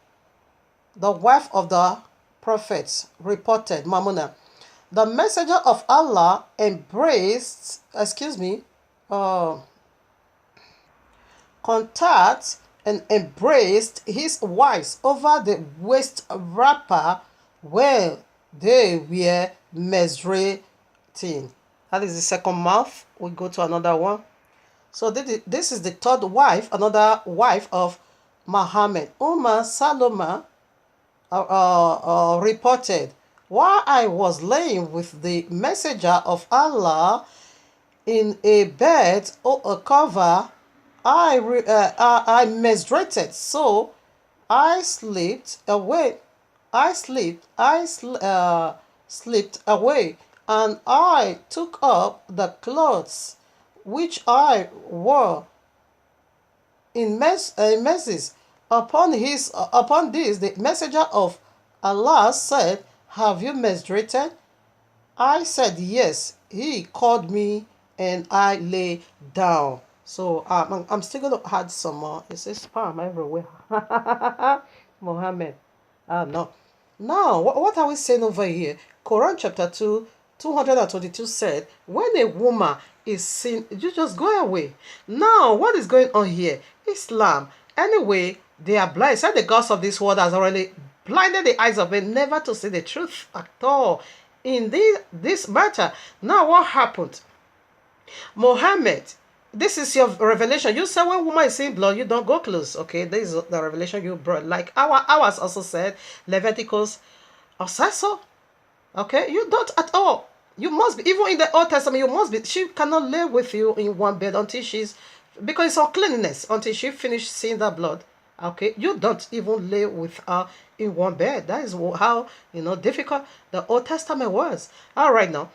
the wife of the prophets, reported, Mamuna. The messenger of Allah contact and embraced his wives over the waist wrapper when they were menstruating. That is the second mouth. We go to another one. So this is the third wife, another wife of Muhammad. Saloma reported, while I was laying with the messenger of Allah in a bed or a cover, I menstruated, so I slipped away. Slipped away, and I took up the clothes which I wore in messes. Upon this, the messenger of Allah said, "Have you menstruated?" I said, "Yes." He called me and I lay down. So I'm still going to add some more. It says sperm everywhere. Muhammad. No. Now, what are we saying over here? Quran chapter 2, 222 said, when a woman is seen, you just go away. Now, what is going on here? Islam. Anyway, they are blind. Said the gods of this world has already blinded the eyes of men never to see the truth at all in this matter. Now, what happened? Muhammad, this is your revelation. You said when woman is seeing blood, you don't go close. Okay, this is the revelation you brought. Like ours also said, Leviticus or said so. Okay, you don't at all. You must be, even in the Old Testament, you must be, she cannot lay with you in one bed until she's, because it's uncleanness, until she finished seeing the blood. Okay, you don't even lay with her in one bed. That is how, difficult the Old Testament was. All right, now,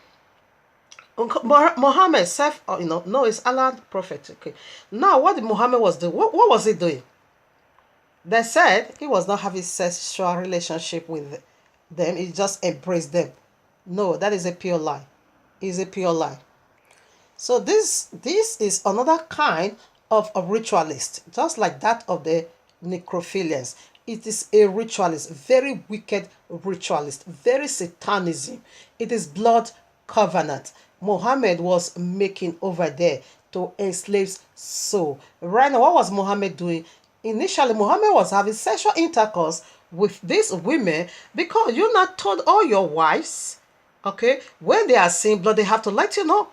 Muhammad self, no, it's Allah prophet. Okay, now what Muhammad was doing, what was he doing? They said he was not having sexual relationship with them. He just embraced them. No, that is a pure lie. It's a pure lie. So this is another kind of a ritualist, just like that of the necrophilians. It is a ritualist, very wicked ritualist, very satanism. It is blood covenant. Muhammad was making over there to enslave soul. Right now, what was Muhammad doing? Initially, Muhammad was having sexual intercourse with these women because you're not told all your wives, okay, when they are seeing blood, they have to let you know.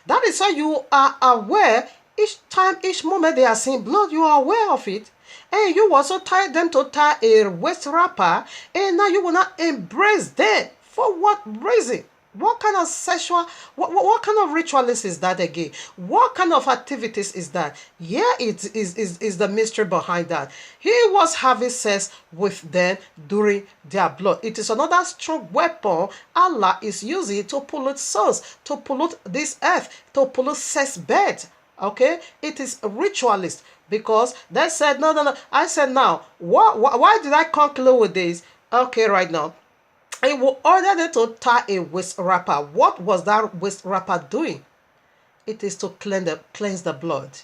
That is why you are aware each time, each moment they are seeing blood, you are aware of it. And you also tie them to tie a waist wrapper, and now you will not embrace them. For what reason? What kind of sexual, what kind of ritualist is that again? What kind of activities is that? Yeah, is the mystery behind that. He was having sex with them during their blood. It is another strong weapon Allah is using to pollute souls, to pollute this earth, to pollute sex bed. Okay, it is a ritualist because they said no, no, no. I said now, why did I conclude with this? Okay, right now. It will order them to tie a waist wrapper. What was that waist wrapper doing? It is to cleanse the blood.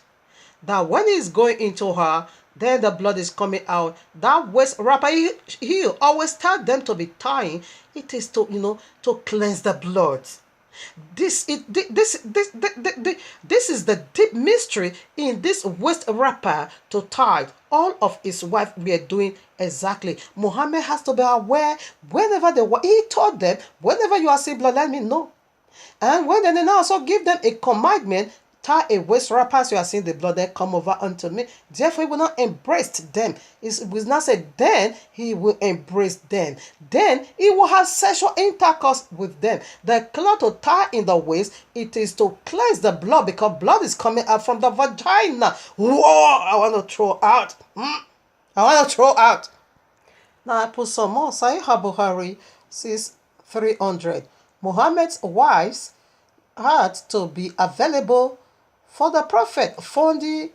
That when he's going into her, then the blood is coming out. That waist wrapper, he always tell them to be tying. It is to, to cleanse the blood. This is the deep mystery in this waist wrapper to tie. All of his wife were doing exactly. Muhammad has to be aware whenever he told them, whenever you are seeing blood, let me know. And when they also give them a commandment, tie a waist wrapper as you are seeing the blood, then come over unto me. Therefore, he will not embrace them. It will not say, then he will embrace them. Then he will have sexual intercourse with them. The cloth to tie in the waist, it is to cleanse the blood because blood is coming out from the vagina. Whoa, I want to throw out. I want to throw out. Now I put some more. Sahih Bukhari says 300. Muhammad's wives had to be available for the prophet Fondi,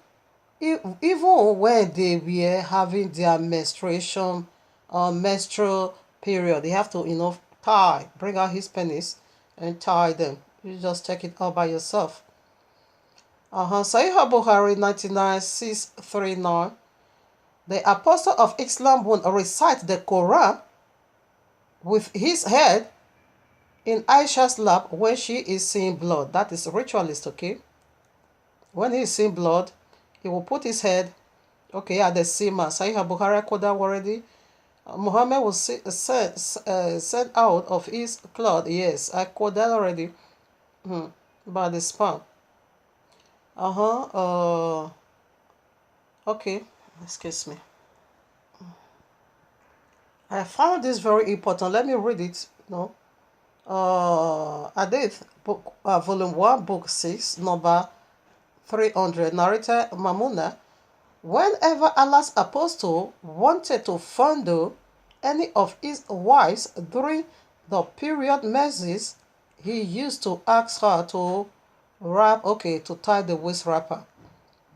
even when they were having their menstruation or menstrual period. They have to, bring out his penis and tie them. You just take it all by yourself. Sahih Bukhari 99639. The apostle of Islam would recite the Quran with his head in Aisha's lap when she is seeing blood. That is ritualist, okay? When he is seeing blood, he will put his head, okay, at the sima. Sahih Bukhari quoted already. Muhammad was sent out of his cloth. Yes, I quoted that already. By the span. Okay, excuse me. I found this very important. Let me read it. Hadith, book, volume 1, book 6, number 300, narrator Mamuna. Whenever Allah's apostle wanted to fondle any of his wives during the period menses, he used to ask her to to tie the waist wrapper.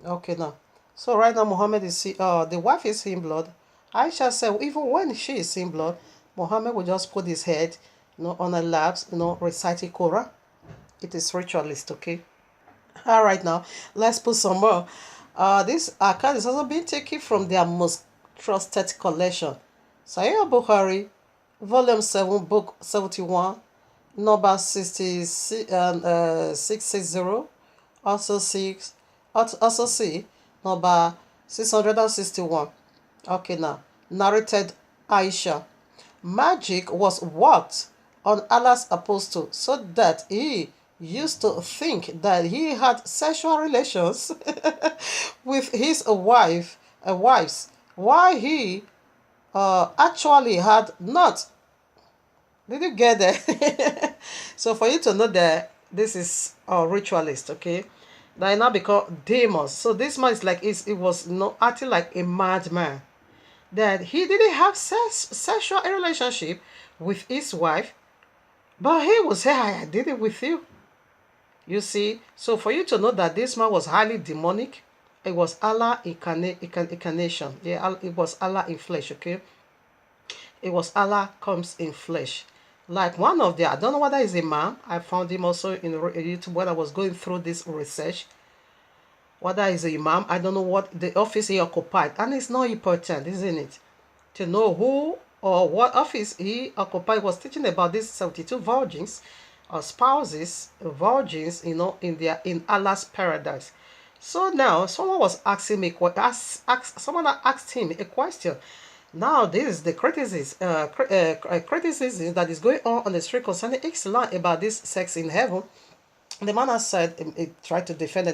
Okay, now. So right now Muhammad is the wife is seeing blood. Aisha said even when she is seeing blood, Muhammad will just put his head, on her laps, reciting Quran. It is ritualist, okay? All right, now let's put some more. This account is also being taken from their most trusted collection. Sahih Bukhari, volume 7, book 71, number 660, also see number 661. Okay, now narrated Aisha. Magic was worked on Allah's apostle so that he used to think that he had sexual relations with his wives, while he actually had not. Did you get there? So for you to know that this is a ritualist, okay? They now become demons. So this man is like it was not acting like a madman. That he didn't have sexual relationship with his wife, but he will say, I did it with you. You see, so for you to know that this man was highly demonic, it was Allah incarnation. Yeah, it was Allah in flesh, okay? It was Allah comes in flesh. Like one of the, I don't know whether it's a man, I found him also in YouTube when I was going through this research. Whether he's a imam, I don't know what the office he occupied. And it's not important, isn't it? To know who or what office he occupied. Was teaching about these 72 virgins or spouses, virgins, in Allah's paradise. So now someone was asking me, someone asked him a question. Now this is the criticism that is going on the street concerning Islam about this sex in heaven. The man has said, he tried to defend.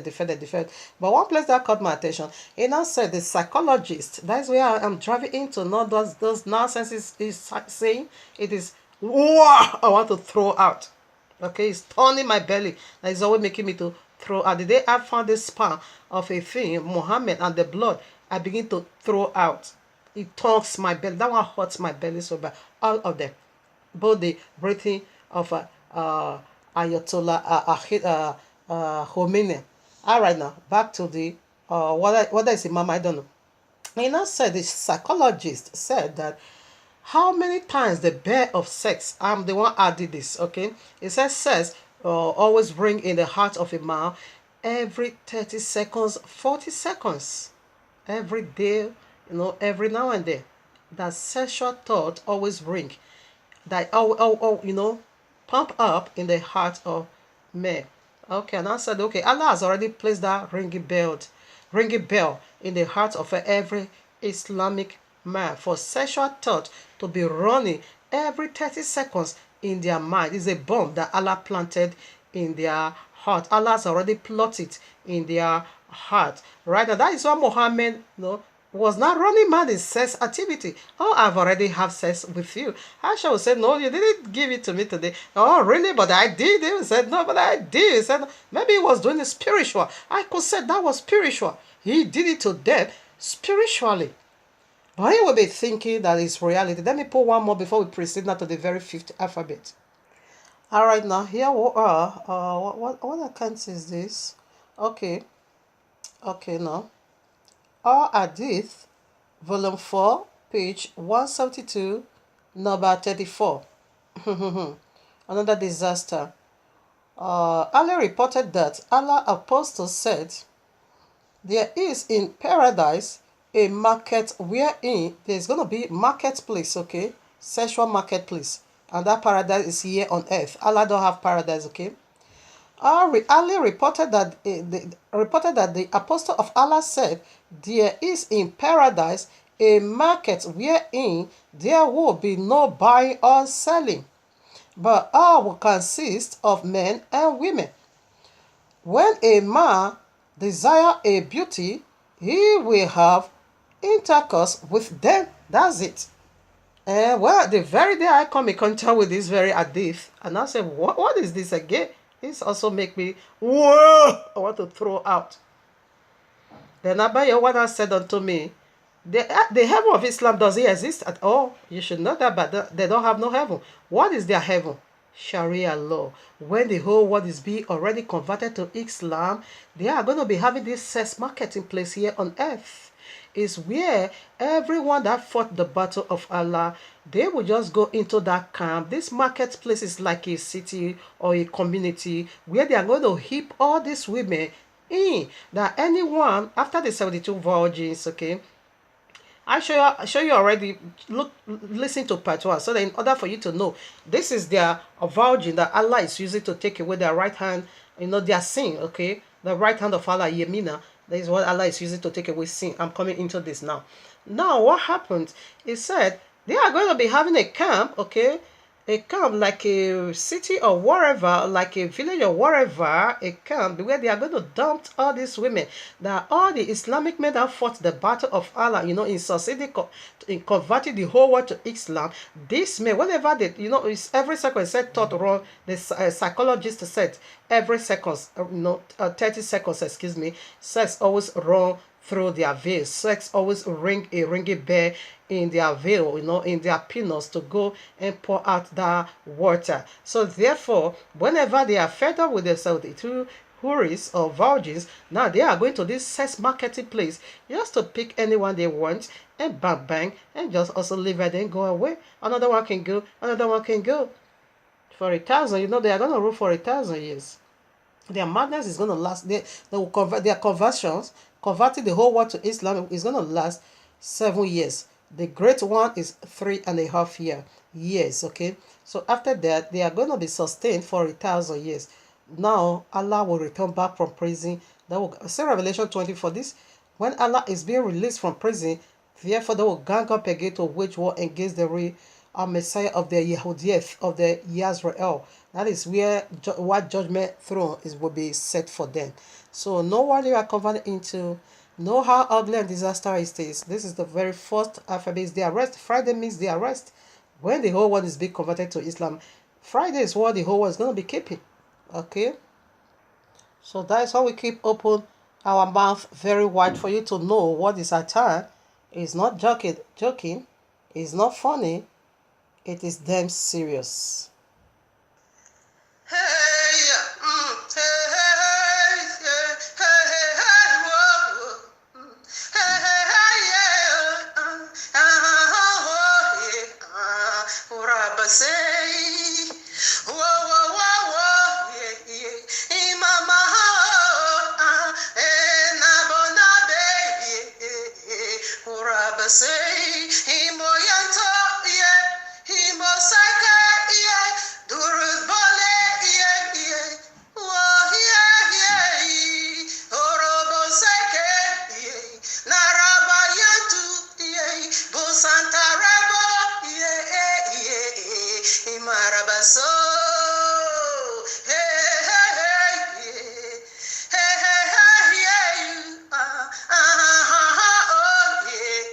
But one place that caught my attention, he now said the psychologist, that's where I'm driving into, not those nonsense is saying. It is, wow, I want to throw out. Okay, it's turning my belly. That is always making me to throw out. The day I found the sperm of a thing, Muhammad, and the blood, I begin to throw out. It turns my belly. That one hurts my belly so bad. All of them. Both the breathing of Ayatollah Khomeini. All right, now back to the what is Imam? I don't know. He now said, the psychologist said that how many times the bear of sex. I'm the one added this. Okay, it says sex always bring in the heart of a man every 30 seconds, 40 seconds, every day. Every now and then. That sexual thought always ring. That pump up in the heart of men. Okay, and I said, okay, Allah has already placed that ringing bell in the heart of every Islamic man for sexual thought to be running every 30 seconds in their mind. It's a bomb that Allah planted in their heart. Allah has already plotted in their heart. Right now, that is what Muhammad, was not running mad in sex activity. Oh, I've already have sex with you. Aisha would say, no, you didn't give it to me today. Oh, really? But I did. He said, no, but I did. He said, maybe he was doing it spiritual. I could say that was spiritual. He did it to them spiritually. But he will be thinking that it's reality. Let me put one more before we proceed now to the very fifth alphabet. All right, now here we are. What account is this? Okay, now. Our Hadith, Volume 4, page 172, number 34. Another disaster. Ali reported that Allah Apostle said, there is in paradise a market wherein there's going to be marketplace, okay? Sexual marketplace. And that paradise is here on earth. Allah don't have paradise, okay? Ali reported that the apostle of Allah said, there is in paradise a market wherein there will be no buying or selling, but all will consist of men and women. When a man desire a beauty, he will have intercourse with them. That's it. And well, the very day I come in contact with this very hadith, and I said, what is this again? This also make me, whoa, I want to throw out. Then Abba Yawana said unto me, the heaven of Islam doesn't exist at all. You should know that, but they don't have no heaven. What is their heaven? Sharia law. When the whole world is being already converted to Islam, they are going to be having this sex market in place here on earth. Is where everyone that fought the battle of Allah, they will just go into that camp. This marketplace is like a city or a community where they are going to heap all these women in. That anyone after the 72 virgins, okay, I show you already. Listen to part 1, so that in order for you to know, this is their virgin that Allah is using to take away their right hand, their sin, okay, the right hand of Allah, Yemina. That is what Allah is using to take away sin. I'm coming into this now. Now, what happened? He said they are going to be having a camp, okay? It come like a city or wherever, like a village or wherever, it come where they are going to dump all these women. That all the Islamic men that fought the battle of Allah, in succeeding in converting the whole world to Islam. These men, whenever they, it's every second said thought wrong. The psychologist said every seconds, 30 seconds, excuse me, sex always run through their veins. Sex always ring a ringy bell in their veil, in their penis to go and pour out that water. So therefore, whenever they are fed up with themselves, the two houris or virgins, now they are going to this sex marketing place just to pick anyone they want and bang bang and just also leave it and go away. Another one can go, another one can go. For 1,000, they are going to rule for 1,000 years. Their madness is going to last. They will convert their conversions, converting the whole world to Islam is going to last 7 years. The great one is 3.5 years. Okay, so after that, they are going to be sustained for 1,000 years. Now Allah will return back from prison. That will say Revelation 20 for this. When Allah is being released from prison, therefore they will gang up again to wage war against the real Messiah of the Yehudiyah of the Yisrael. That is where what judgment throne will be set for them. So know what you are converted into. Know how ugly and disastrous it is. This is the very first alphabet. Is the arrest. Friday means the arrest. When the whole world is being converted to Islam, Friday is what the whole world is going to be keeping. Okay? So that is how we keep open our mouth very wide for you to know what is our time. It's not joking. It's not funny. It is damn serious. Hey, hey, hey, hey, hey, hey, whoa, hey, hey, hey, yeah, Rabba say, whoa, whoa, whoa, whoa, yeah, yeah, Imama, Rabba say, Imoyanto, yeah, Imosaka, yeah, Durubole, yeah, yeah, oh, yeah, yeah, Orobo Seke, yeah, Narabayantu, yeah, Busanta Rabo, yeah, yeah, Imarabaso, hey, hey, hey, yeah. Hey, hey, hey, yeah, oh, yeah.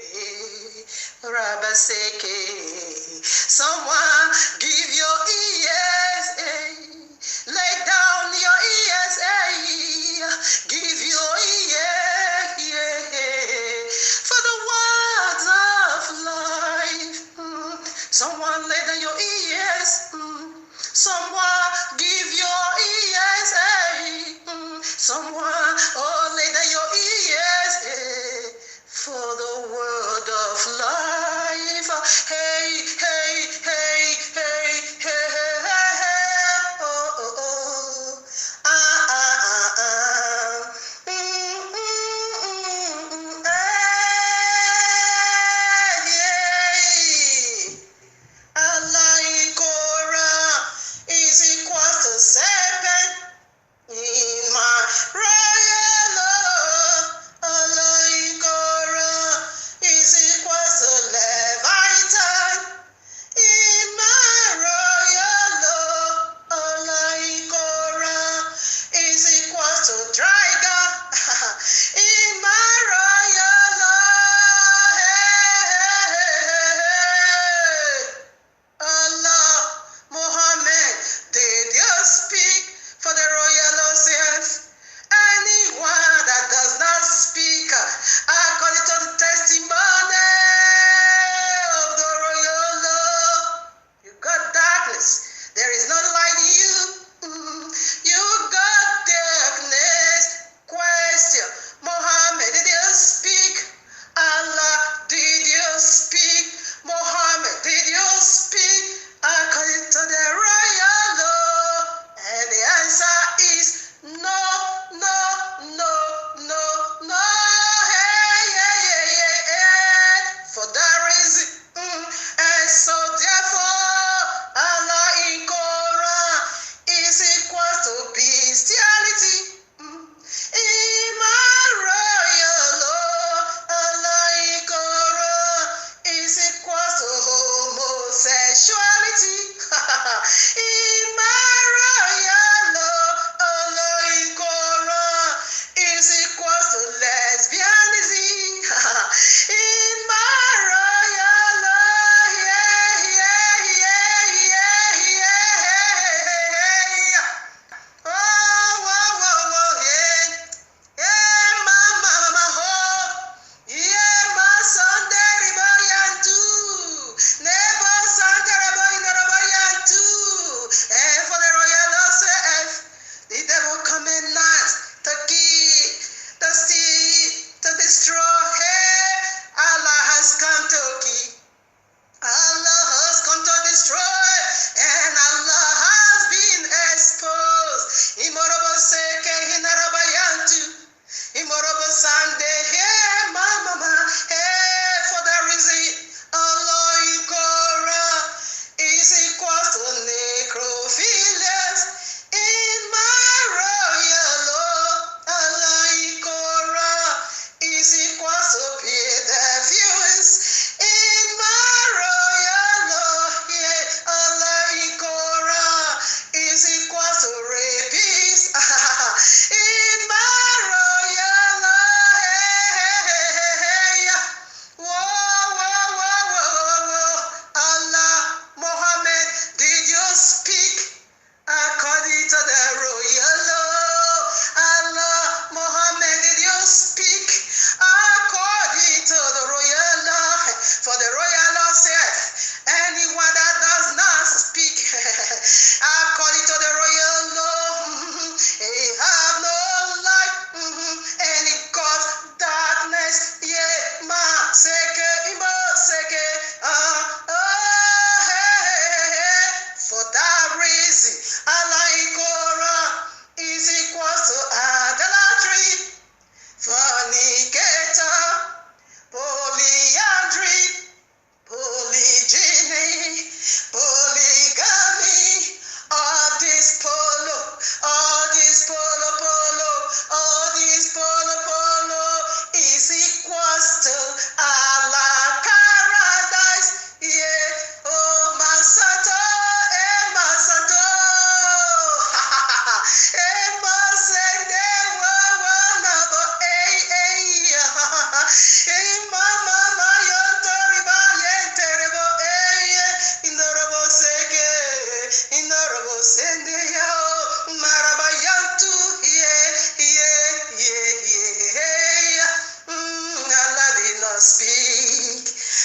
speak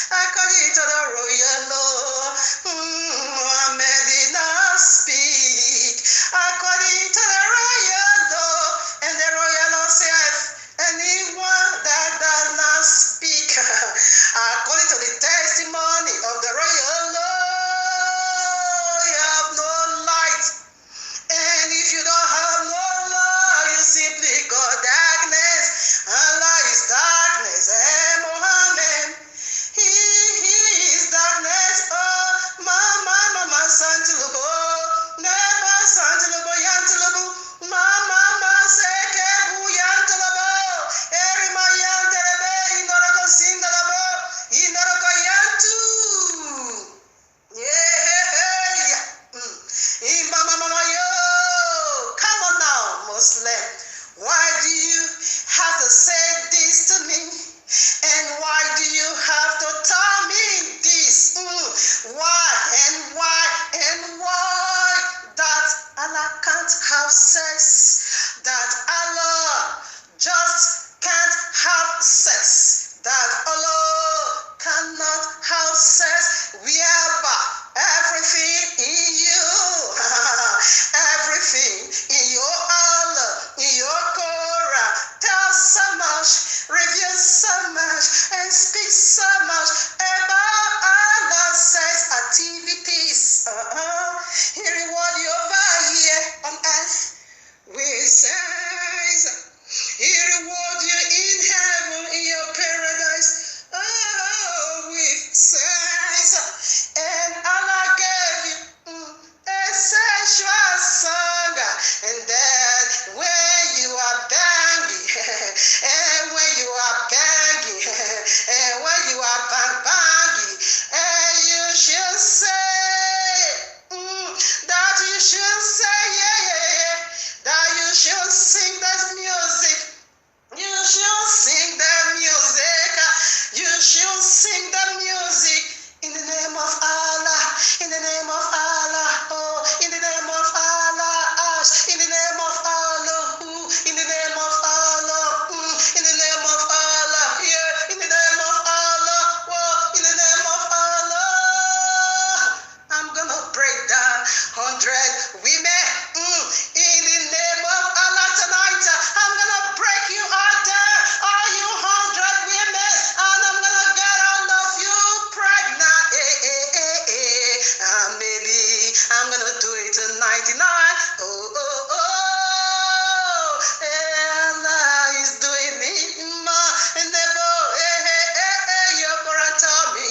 according to the royal law. Muhammad did not speak according to the royal law, and the royal law saith, anyone that does not speak according to the testimony of the royal law, you have no light. And if you don't have no law, you simply call darkness. Allah is darkness. Muhammad, he is darkness. Oh, mama, santulubo, neba santulubo, yantulubo, mama, sekebu, yantulubo, erima yantelebe, inoroko sindalabo, inoroko yantu. Yeah. Mama, yo. Come on now, Muslim. Why do you have to say this to me? And why do you have to tell me this? Why and why and why that Allah can't have sex? That Allah just can't have sex? That Allah cannot have sex? Wherever everything in you, everything in your Allah, in your Korah, tells so much, reveals so much, and speaks so much about Allah's sex activities. He reward you over here on earth with sex. He reward you in heaven, in your paradise, with sex. And Allah gave you a sexual song, and then when you are banging, and when you are banging, and when you are banging, and you should say that you should say yeah, that you should sing that music. You should sing the music. You should sing the music in the name of Allah. In the name of Allah. Oh, in the name of Allah. Ash. In the name of Allah. In the name of Allah. In the name of Allah. Yeah. In the name of Allah. Oh, in the name of Allah. I'm gonna break down 100 women. In the name of Allah tonight. I'm gonna break you out there, all you 100 women, and I'm gonna get all of you pregnant. Maybe I'm gonna do it to 99. Allah is doing it, and you're gonna tell me.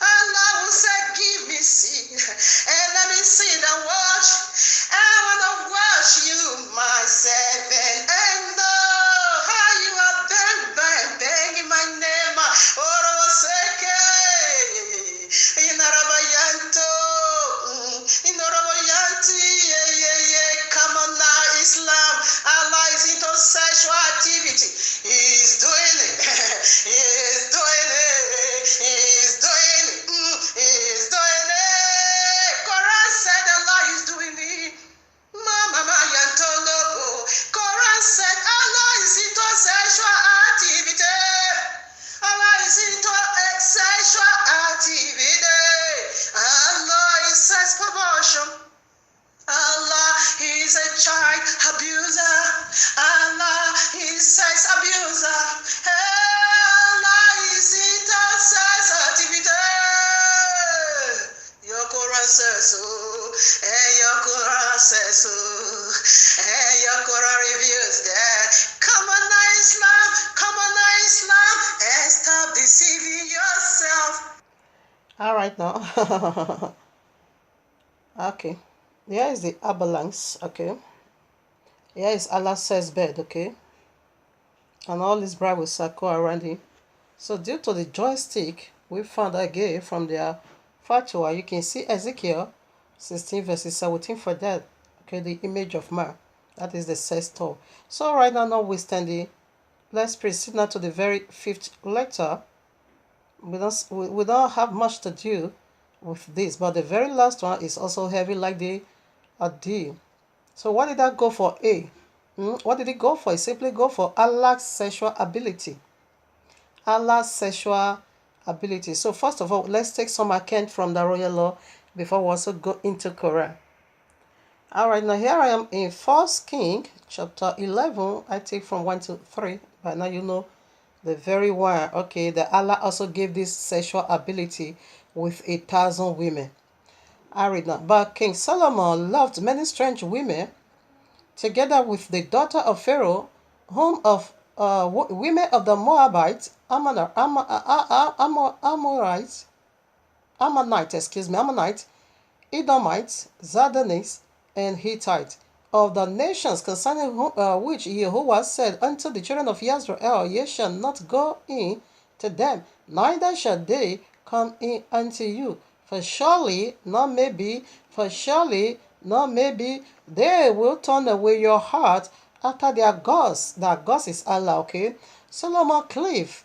Allah will say, give me seed, and let me sit and watch. I wanna watch you, myself, and know how you are banging my name. Oroseke, Inarabayanto, Inarabayanti, yeah. Come on now, Islam. Allah is into sexual activity. He's doing it. He's doing it. He's doing it. He's doing it. Quran said Allah is doing it. Mama Yantolobo. Quran said Allah is into sexual activity. Allah is into sexual activity. Allah is sex perversion. Allah is a child abuser. Allah is sex abuser. Allah is into sex activity. Your Quran says so, and your Quran says so, and your Quran reveals that. Come on now, Islam, and stop deceiving yourself. All right now. Okay. Here is the ambulance, okay. Here is Allah says bed, okay. And all this bride will circle around him. So due to the joystick we found again from their fatwa, you can see Ezekiel 16 verses 17 for that. Okay, the image of man. That is the sex tool. So right now, notwithstanding, let's proceed now to the very 5th lecture. We don't have much to do with this, but the very last one is also heavy like the D. So what did that go for? A. What did it go for? It simply go for Allah's sexual ability. Allah's sexual ability. So first of all, let's take some account from the royal law before we also go into Quran. Alright, now here I am in 1 King chapter 11. I take from 1 to 3. But now you know the very one. Okay, that Allah also gave this sexual ability with 1,000 women. I read now. But King Solomon loved many strange women, together with the daughter of Pharaoh, whom of women of the Moabites, Ammonites, Edomites, Zidonians, and Hittites, of the nations concerning which Jehovah said unto the children of Israel, Ye shall not go in to them, neither shall they come in unto you. For surely, not maybe, they will turn away your heart after their gods. Their gods is Allah, okay? Solomon cleave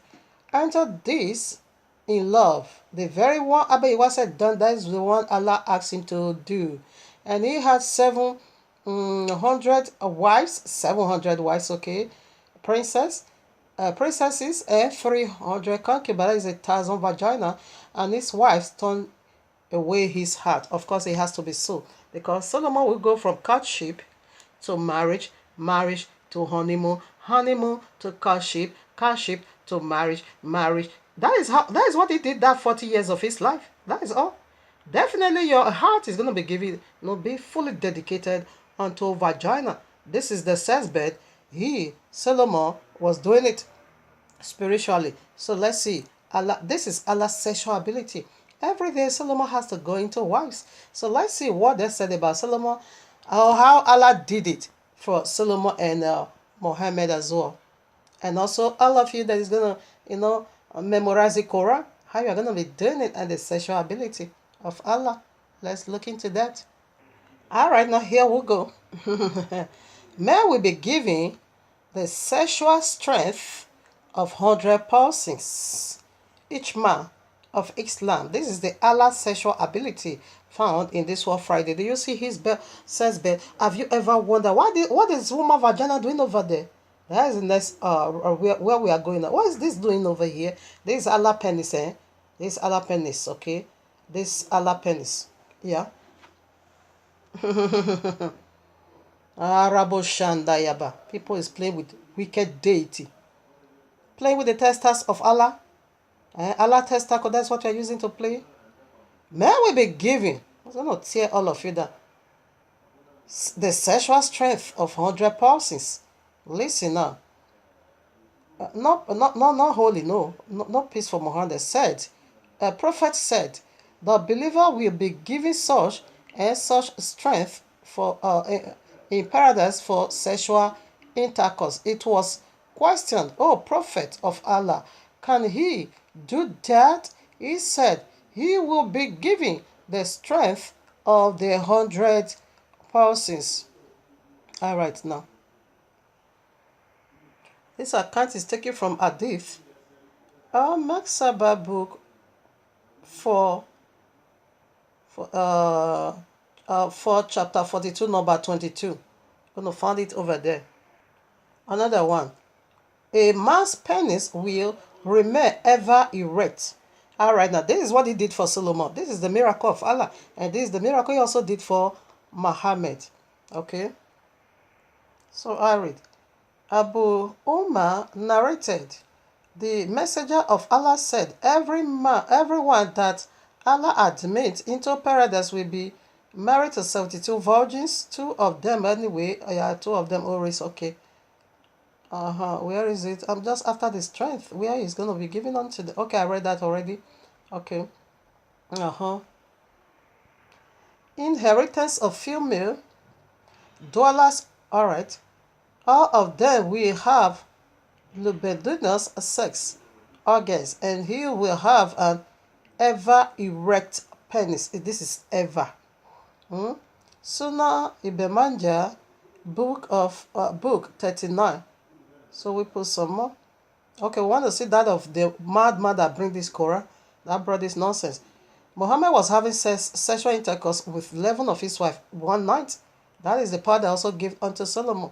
unto this in love. The very one Abba said done, that is the one Allah asked him to do. And he had 700 wives, okay, princesses, and 300 concubines, that is 1,000 vagina, and his wives turned away his heart. Of course, it has to be so, because Solomon will go from courtship to marriage, marriage to honeymoon, honeymoon to courtship, courtship to marriage, marriage. That is what he did that 40 years of his life. That is all. Definitely your heart is going to be given, be fully dedicated unto vagina. This is the sex bed. Solomon, was doing it spiritually. So let's see. Allah, this is Allah's sexual ability. Every day Solomon has to go into wives. So let's see what they said about Solomon, or how Allah did it for Solomon and Muhammad as well. And also all of you that is going to, memorize the Quran, how you're going to be doing it, and the sexual ability of Allah. Let's look into that. All right, now here we go. Men will be given the sexual strength of 100 persons. Each man of Islam. This is the Allah's sexual ability found in this World Friday. Do you see his bed, says bed? Have you ever wondered what is woman vagina doing over there? That is the next where we are going now. What is this doing over here? This is Allah penis, eh? This is Allah penis, okay? This Allah penis. Yeah. Arabo Shandayaba. People is playing with wicked deity. Playing with the testas of Allah. Allah testacle, that's what you're using to play. Men will be given. I'm going to tear all of you down. The sexual strength of 100 persons. Listen now. Not holy, not peaceful. Muhammad said. A prophet said, the believer will be given such and such strength for in paradise for sexual intercourse. It was questioned, oh prophet of Allah, can he do that? He said, he will be given the strength of the 100 persons. All right, now. This account is taken from Hadith, Maksaba book 4, chapter 42, number 22. I'm going to find it over there. Another one. A man's penis will remain ever erect. All right, now this is what he did for Solomon. This is the miracle of Allah. And this is the miracle he also did for Muhammad. Okay. So I read. Abu Umar narrated, the messenger of Allah said, everyone that Allah admits into paradise will be married to 72 virgins, 2 of them anyway. Yeah, 2 of them always okay. Where is it? I'm just after the strength. Where is going to be given unto the... Okay, I read that already. Okay. Inheritance of female dwellers. All right. All of them will have libidinous sex organs, and he will have an ever erect penis. This is ever. Sunnah Ibn Majah, book 39. So we put some more. Okay, we want to see that of the madman that bring this Quran, that brought this nonsense. Muhammad was having sexual intercourse with 11 of his wives one night. That is the part that also gave unto Solomon.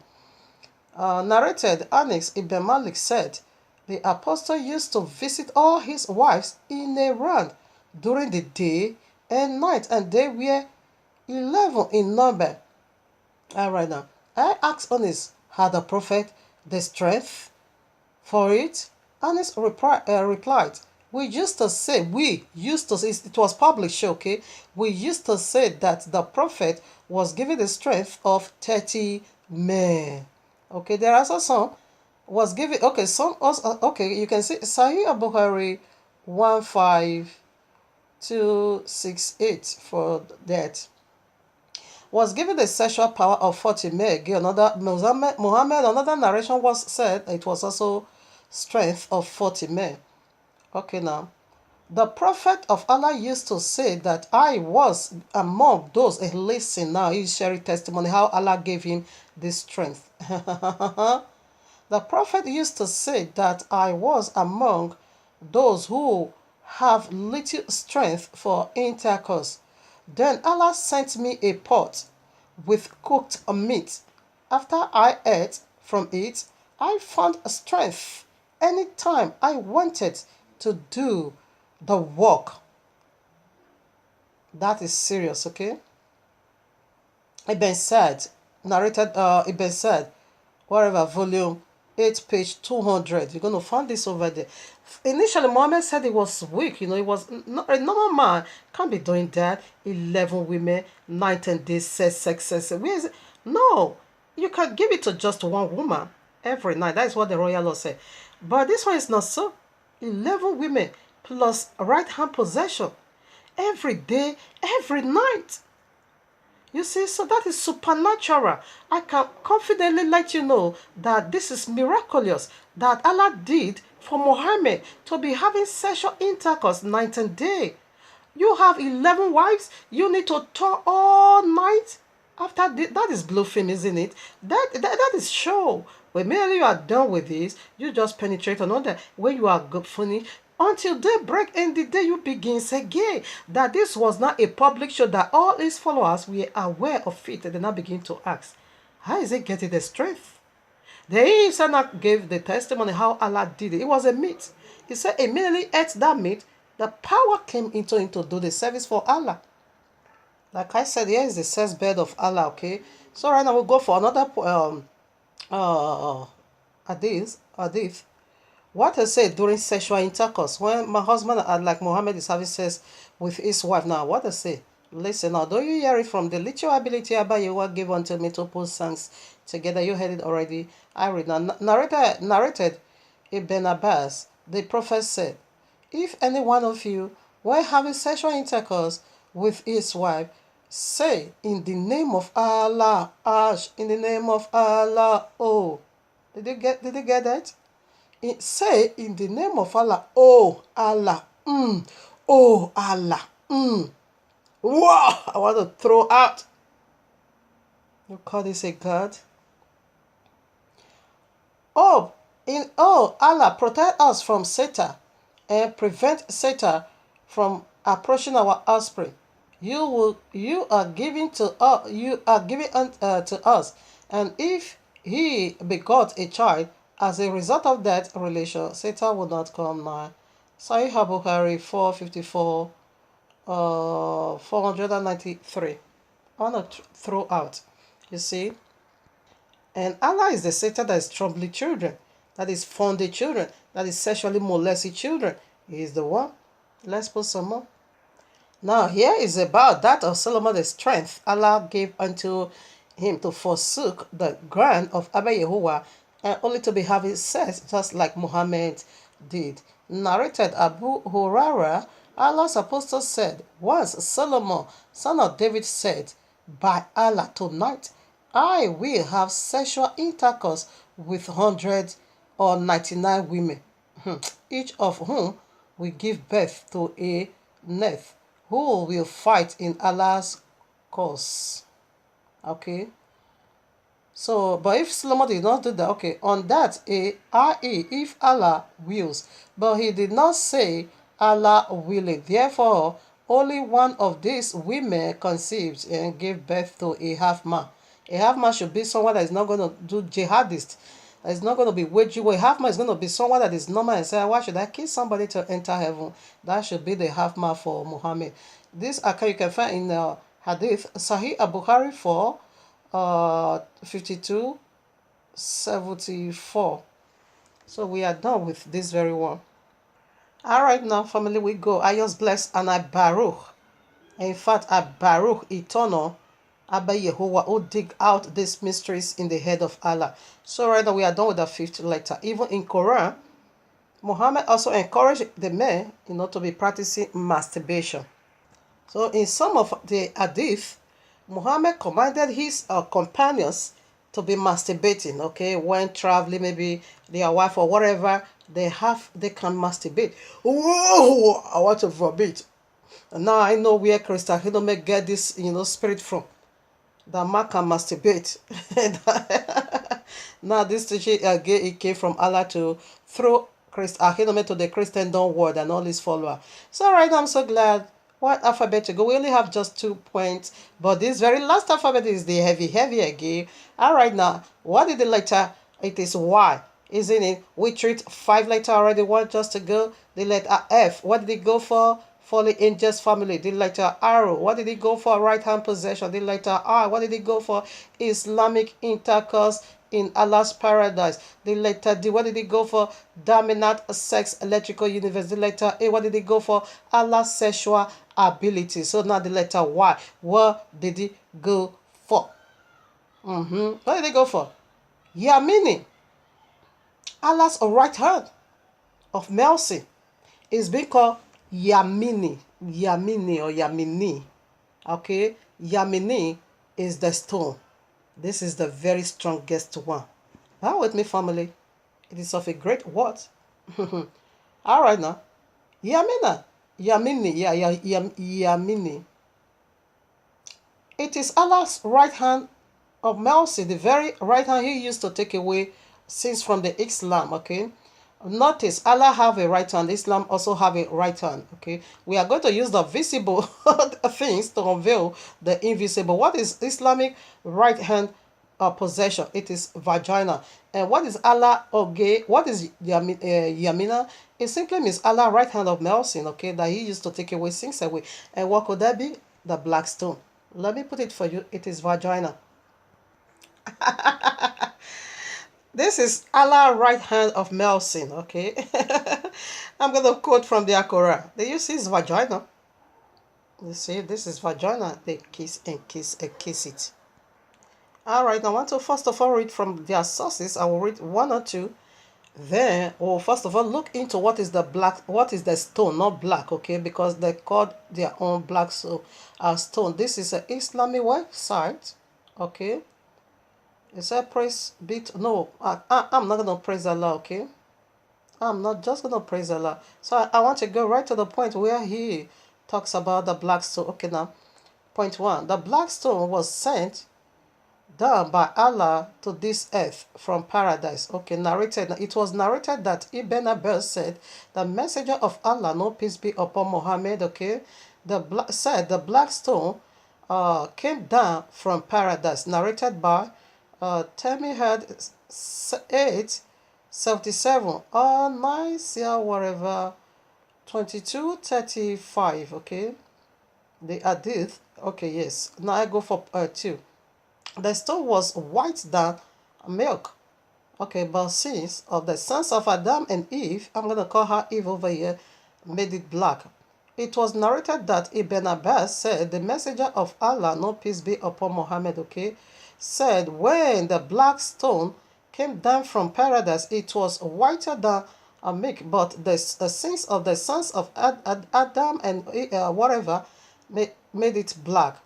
Narrated, Anas ibn Malik said, The apostle used to visit all his wives in a round during the day and night, and they were 11 in number. All right now, I asked Onis, had the prophet the strength for it? Onis replied, we used to say, it was published, okay? We used to say that the prophet was given the strength of 30 men. Okay, there are also some was given, okay, some also, okay, you can see Sahih Bukhari 15268 for that was given the sexual power of 40 men. Again, another Muhammad, another narration was said it was also strength of 40 men. Okay, now the prophet of Allah used to say that I was among those. Listen now, he's sharing testimony how Allah gave him this strength. The prophet used to say that I was among those who have little strength for intercourse. Then Allah sent me a pot with cooked meat. After I ate from it, I found strength anytime I wanted to do the work. That is serious, okay? Ibn Sa'd narrated, Ibn Sa'd, whatever, volume 8, page 200. You're going to find this over there. Initially, Muhammad said he was weak. He was not a normal man. Can't be doing that. 11 women, 19 days, sex. Where is it? No, you can give it to just one woman every night. That is what the royal law said. But this one is not so. 11 women plus right hand possession every day, every night. You see, so that is supernatural. I can confidently let you know that this is miraculous that Allah did for Muhammad to be having sexual intercourse 19 days. You have 11 wives, you need to talk all night. After that is bluffing, isn't it? That is show. When merely you are done with this, you just penetrate another. When you are good funny, until daybreak and the day you begin again. That this was not a public show, that all his followers were aware of it, and they now begin to ask, how is it getting the strength? The Sana gave the testimony how Allah did it. It was a meat. He said immediately ate that meat, the power came into him to do the service for Allah. Like I said, here is the sex bed of Allah, okay? So right now we'll go for another hadith. What I said during sexual intercourse, when my husband, like Muhammad, is having sex with his wife. Now, what I say? Listen, now, don't you hear it from the little ability Abba Yehovah gave unto me to put songs together? You heard it already. I read now. Narrated Ibn Abbas, the prophet said, if any one of you, while having sexual intercourse with his wife, say, in the name of Allah, Ash, in the name of Allah, oh. Did you get that? Say in the name of Allah, oh Allah, oh Allah, Wow, I want to throw out. You call this a God? Oh, Allah, protect us from Satan and prevent Satan from approaching our offspring. You are giving to us. To us, and if he begot a child, as a result of that relation, Satan will not come nigh. Sahih Bukhari 454, 493. I want to throw out. You see? And Allah is the Satan that is troubling children, that is founded children, that is sexually molested children. He is the one. Let's put some more. Now, here is about that of Solomon, the strength Allah gave unto him to forsook the ground of Abba Yehovah and only to be having sex, just like Muhammad did. Narrated Abu Hurairah, Allah's apostle said, once Solomon, son of David, said, by Allah, tonight I will have sexual intercourse with 100 or 99 women, each of whom will give birth to a neph, who will fight in Allah's cause. Okay. So, but if Solomon did not do that, okay, on that, i.e., if Allah wills, but he did not say Allah willing. Therefore, only one of these women conceived and gave birth to a half man. A half man should be someone that is not going to do jihadist. It's not going to be waging war. Half man is going to be someone that is normal and say, why should I kill somebody to enter heaven? That should be the half man for Muhammad. This account you can find in Hadith Sahih Bukhari 4, 5274. So we are done with this very one. All right, now, family, we go. I just bless and I Baruch. In fact, I Baruch eternal Abba Yehovah who dig out these mysteries in the head of Allah. So right now we are done with the fifth letter. Even in Quran, Muhammad also encouraged the men, to be practicing masturbation. So in some of the hadith, Muhammad commanded his companions to be masturbating, okay, when traveling, maybe their wife or whatever they can masturbate. Whoa, I want to vomit. And now I know where Crystal Hidome get this, spirit from. That man can masturbate. Now this teaching it came from Allah to throw Hidome to the Christendom world and all his followers. So right now I'm so glad. What alphabet to go? We only have just 2 points, but this very last alphabet is the heavy again. All right, now what is the letter? It is Y, isn't it? We treat 5 letters already. One just to go. The letter F. What did it go for? For the angels family. The letter R. What did it go for? Right hand possession. The letter I. What did it go for? Islamic intercourse in Allah's paradise. The letter D. What did it go for? Dominant sex electrical universe. The letter A. What did it go for? Allah's sexual ability. So now the letter Y. What did it go for? What did it go for? Yamini. Allah's right hand of mercy is being called Yamini. Yamini or Yamini. Okay? Yamini is the stone. This is the very strongest one. Bear with me, family. It is of a great word. All right now. Yamina. Yamini. Yamini. It is Allah's right hand of mercy. The very right hand he used to take away sins from the Islam. Okay? Notice Allah have a right hand, Islam also have a right hand. Okay, we are going to use the visible things to unveil the invisible. What is Islamic right hand possession? It is vagina. And what is Allah? Okay, what is Yamina? It simply means Allah right hand of mercy. Okay, that he used to take away sins away. And what could that be? The black stone. Let me put it for you. It is vagina. This is Allah's right hand of mercy, okay? I'm going to quote from the Quran. Do you see his vagina? You see, this is vagina. They kiss and kiss and kiss it. All right, I want to first of all read from their sources. I will read 1 or 2. Then, first of all, look into what is the stone, not black, okay? Because they called their own black stone. This is an Islamic website, okay? It said praise beat. No, I'm not gonna praise Allah, okay? I'm not just gonna praise Allah. So I want to go right to the point where he talks about the black stone. Okay, now, point 1. The black stone was sent down by Allah to this earth from paradise. Okay, narrated. It was narrated that Ibn Abbas said, the messenger of Allah, no peace be upon Muhammad, okay, the black stone came down from paradise. Narrated by Temihad 877 or 9 whatever 2235. Okay, the hadith. Okay, yes. Now I go for 2. The stone was white than milk. Okay, but since of the sons of Adam and Eve, I'm gonna call her Eve over here, made it black. It was narrated that Ibn Abbas said, the messenger of Allah, no peace be upon Muhammad, okay, said when the black stone came down from paradise, it was whiter than milk, but the sins of the sons of Adam and whatever made it black.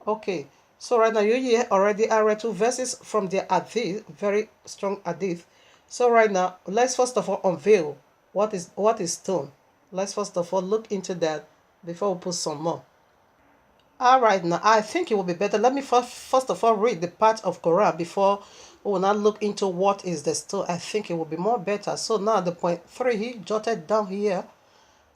Okay, so right now you hear already I read 2 verses from the hadith, very strong hadith. So right now, let's first of all unveil what is stone. Let's first of all look into that before we put some more. All right, now I think it will be better. Let me first of all read the part of Quran before we will not look into what is the stone. I think it will be more better. So now the point 3 he jotted down here.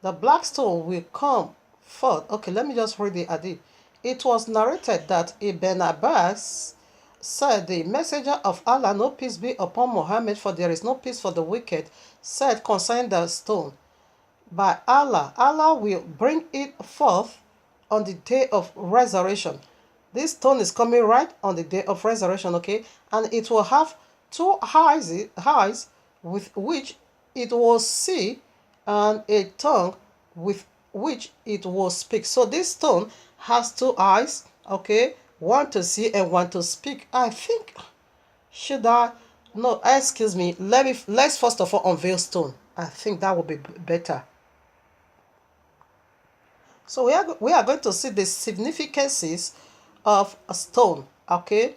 The black stone will come forth. Okay, let me just read the hadith. It was narrated that Ibn Abbas said, the messenger of Allah, no peace be upon Muhammad, for there is no peace for the wicked, said concerning the stone, by Allah, Allah will bring it forth on the day of resurrection. This stone is coming right on the day of resurrection, okay? And it will have two eyes with which it will see, and a tongue with which it will speak. So this stone has two eyes, okay? One to see and one to speak. I think, should I? No, excuse me. Let's first of all unveil stone. I think that would be better. So we are going to see the significances of a stone, okay,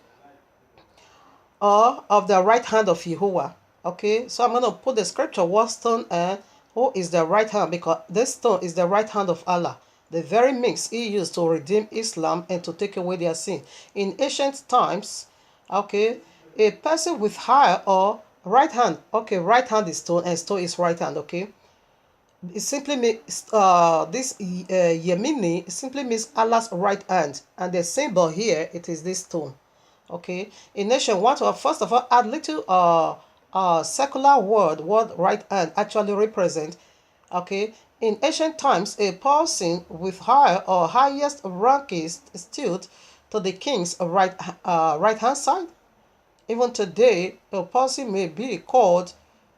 or of the right hand of Yahuwah. Okay, so I'm going to put the scripture, what stone and who is the right hand, because this stone is the right hand of Allah, the very means he used to redeem Islam and to take away their sin. In ancient times, okay, a person with higher or right hand, okay, right hand is stone and stone is right hand, okay. It simply means this Yemini simply means Allah's right hand, and the symbol here, it is this stone. Okay, in nation want to first of all add little secular word right hand actually represent. Okay, in ancient times a person with higher or highest rank is stood to the king's right hand side. Even today a person may be called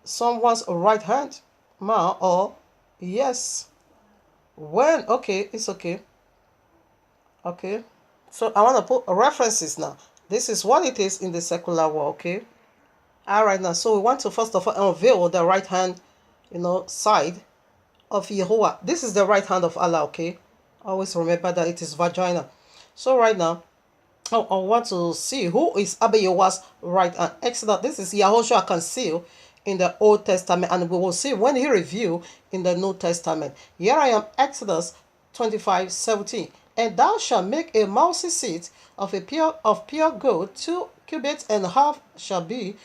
someone's right hand man, or yes, when, okay, it's okay. Okay, so I want to put references now. This is what it is in the secular world, okay? All right, now, so we want to first of all unveil the right hand, side of Yahuwah. This is the right hand of Allah, okay? Always remember that it is vagina. So right now, I want to see who is Abba Yahuwah's right hand. Exodus, this is Yahushua concealed in the Old Testament, and we will see when he revealed in the New Testament. Here I am, Exodus 25:17. And thou shalt make a mousy seat of pure gold, 2 cubits and a half shall be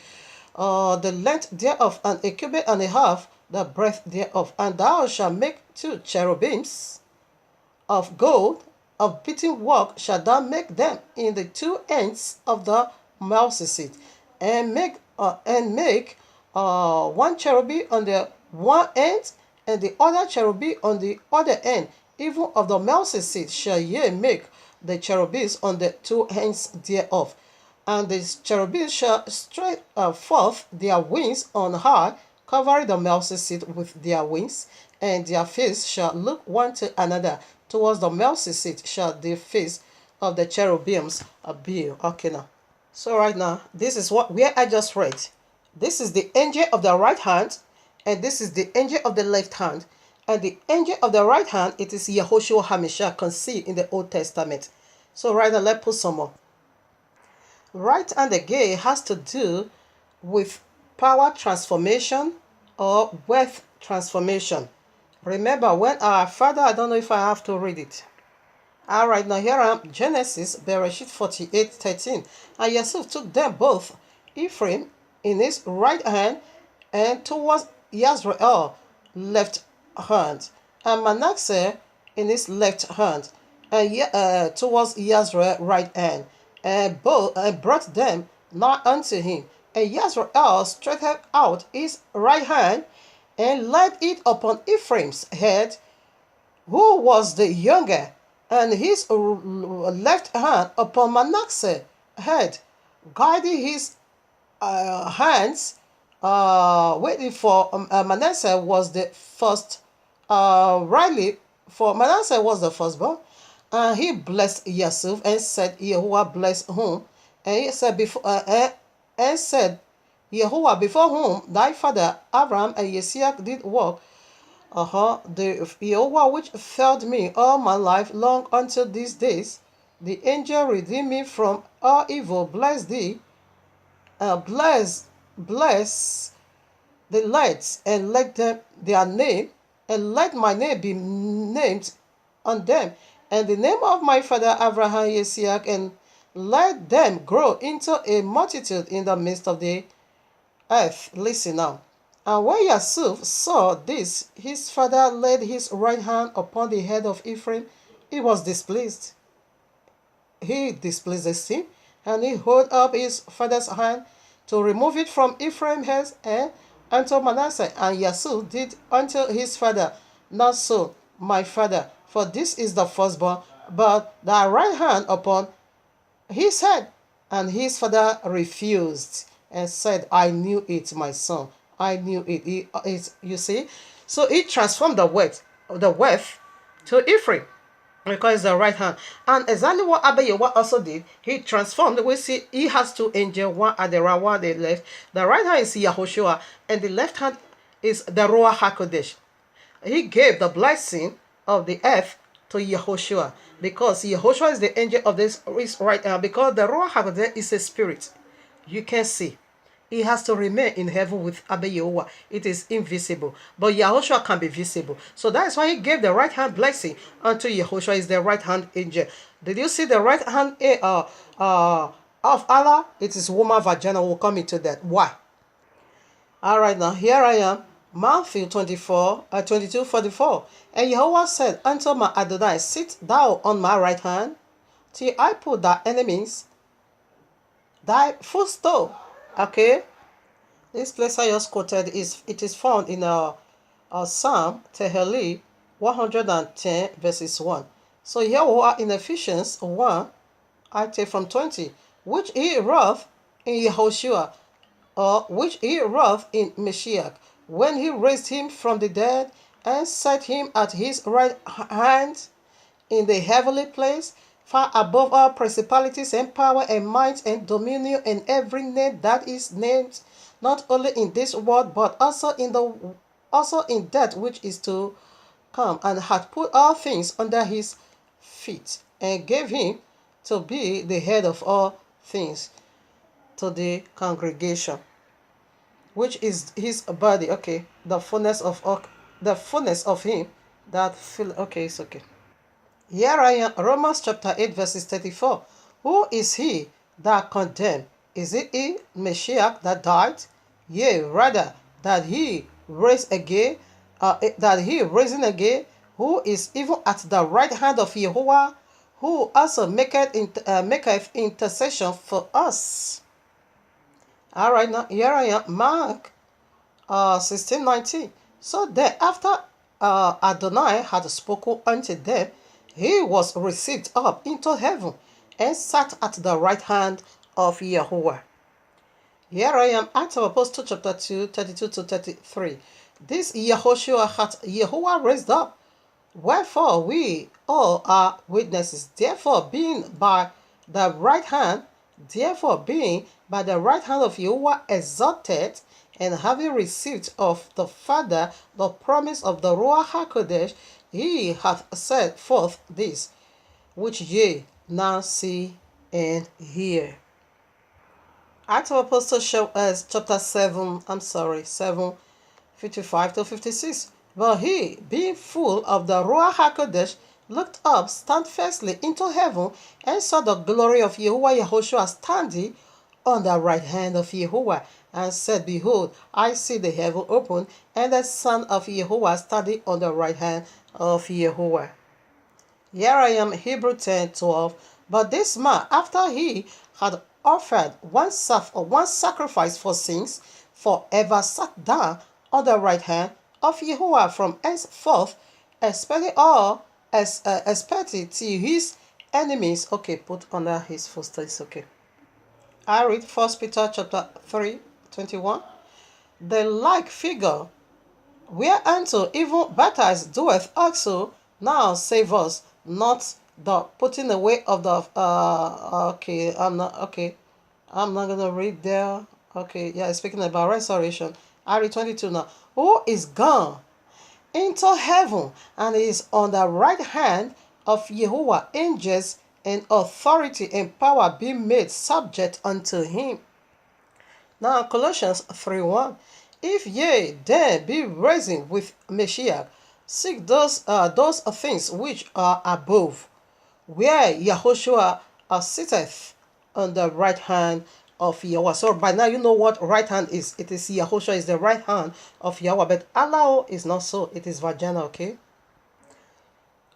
the length thereof, and a cubit and a half the breadth thereof. And thou shalt make 2 cherubims of gold, of beaten work shalt thou make them in the 2 ends of the mousy seat, and make 1 cherubim on the one end, and the other cherubim on the other end. Even of the mousy seat shall ye make the cherubims on the 2 ends thereof. And the cherubims shall stretch forth their wings on high, covering the mousy seat with their wings, and their face shall look one to another. Towards the mousy seat shall the face of the cherubims be. Okay, now. So right now, this is where I just read. This is the angel of the right hand, and this is the angel of the left hand. And the angel of the right hand, it is Yehoshua HaMashiach, conceived in the Old Testament. So right now, let's put some more. Right hand again has to do with power transformation or wealth transformation. Remember when our father, I don't know if I have to read it. All right, now here I am, Genesis, Bereshit 48:13. And Yosef took them both, Ephraim in his right hand, and towards Yisrael left hand, and Manasseh in his left hand, and towards Yisrael right hand, and brought them nigh unto him. And Yisrael stretched out his right hand, and laid it upon Ephraim's head, who was the younger, and his left hand upon Manasseh's head, guiding his hands, waiting for Manasseh was the first, rightly, for Manasseh was the firstborn, and he blessed Yosef and said, Yahuwah bless whom, and he said and said, Yahuwah before whom thy father Abraham and Yisaac did walk, the Yahuwah which fed me all my life long until these days, the angel redeemed me from all evil. Bless thee, bless the lads, and let them their name, and let my name be named on them, and the name of my father Abraham, Yisaac, and let them grow into a multitude in the midst of the earth. Listen now. And when Yosef saw this, his father laid his right hand upon the head of Ephraim. He was displeased. He displeased him, And he held up his father's hand to remove it from Ephraim's head and unto Manasseh. And Yasub did unto his father. Not so, my father, for this is the firstborn, but thy right hand upon his head. And his father refused and said, I knew it, my son. I knew it. You see? So he transformed the wealth to Ephraim because the right hand. And exactly what Abayewa also did, he transformed. We see he has two angels, one at the right, one at the left. The right hand is Yahushua, and the left hand is the Ruach HaKodesh. He gave the blessing of the earth to Yehoshua because Yehoshua is the angel of this right hand. Because the Ruach HaKodesh is a spirit you can see. He has to remain in heaven with Abba Yehovah. It is invisible. But Yahushua can be visible. So that's why he gave the right hand blessing unto Yahushua is the right hand angel. Did you see the right hand of Allah? It is woman vagina. We'll come into that. Why? All right, now here I am. Matthew 22:44. And Jehovah said unto my Adonai, sit thou on my right hand, till I put thy enemies thy footstool. Okay, this place I just quoted is found in Psalm Tehillim 110 verses 1. So here we are in Ephesians 1, I take from 20, which he wrought in Yehoshua, or which he wrought in Mashiach, when he raised him from the dead and set him at his right hand in the heavenly place, far above all principalities and power and might and dominion and every name that is named, not only in this world but also in that which is to come, and hath put all things under his feet, and gave him to be the head of all things to the congregation, which is his body. Okay, the fullness of him that fill. Okay, it's okay. Here I am, Romans chapter 8, verses 34. Who is he that condemned? Is it he, Mashiach, that died? Yea, rather, that he raised again, who is even at the right hand of Yehovah, who also maketh intercession for us. All right, now here I am, Mark 16:19. So that after Adonai had spoken unto them, he was received up into heaven and sat at the right hand of Yahuwah. Here I am, Acts of Apostles chapter 2, 32-33. This Yehoshua hath Yahuwah raised up, wherefore we all are witnesses. Therefore being by the right hand of Yahuwah exalted, and having received of the Father the promise of the Ruach HaKodesh, he hath set forth this, which ye now see and hear. Acts of Apostles show us chapter 7:55-56. But he, being full of the Ruach HaKodesh, looked up steadfastly into heaven, and saw the glory of Yahuwah Yehoshua standing on the right hand of Yahuwah, and said, Behold, I see the heaven open, and the Son of Yahuwah standing on the right hand of Yahuwah. Here I am, Hebrew 10:12. But this man, after he had offered one sacrifice for sins, forever sat down on the right hand of Yahuwah from henceforth, expecting till his enemies. Okay, put under his footstool. Okay. I read 1 Peter chapter 3:21. The like figure whereunto even baptized doeth also now save us, not the putting away of the I'm not gonna read there. Okay, yeah, speaking about restoration. I read 22 now. Who is gone into heaven and is on the right hand of Yahuwah, angels and authority and power being made subject unto him. Now Colossians 3:1. If ye then be risen with Mashiach, seek those things which are above, where Yahushua sitteth on the right hand of Yahweh. So by now you know what right hand is. It is Yahushua is the right hand of Yahweh, but Allah is not so. It is vagina, okay?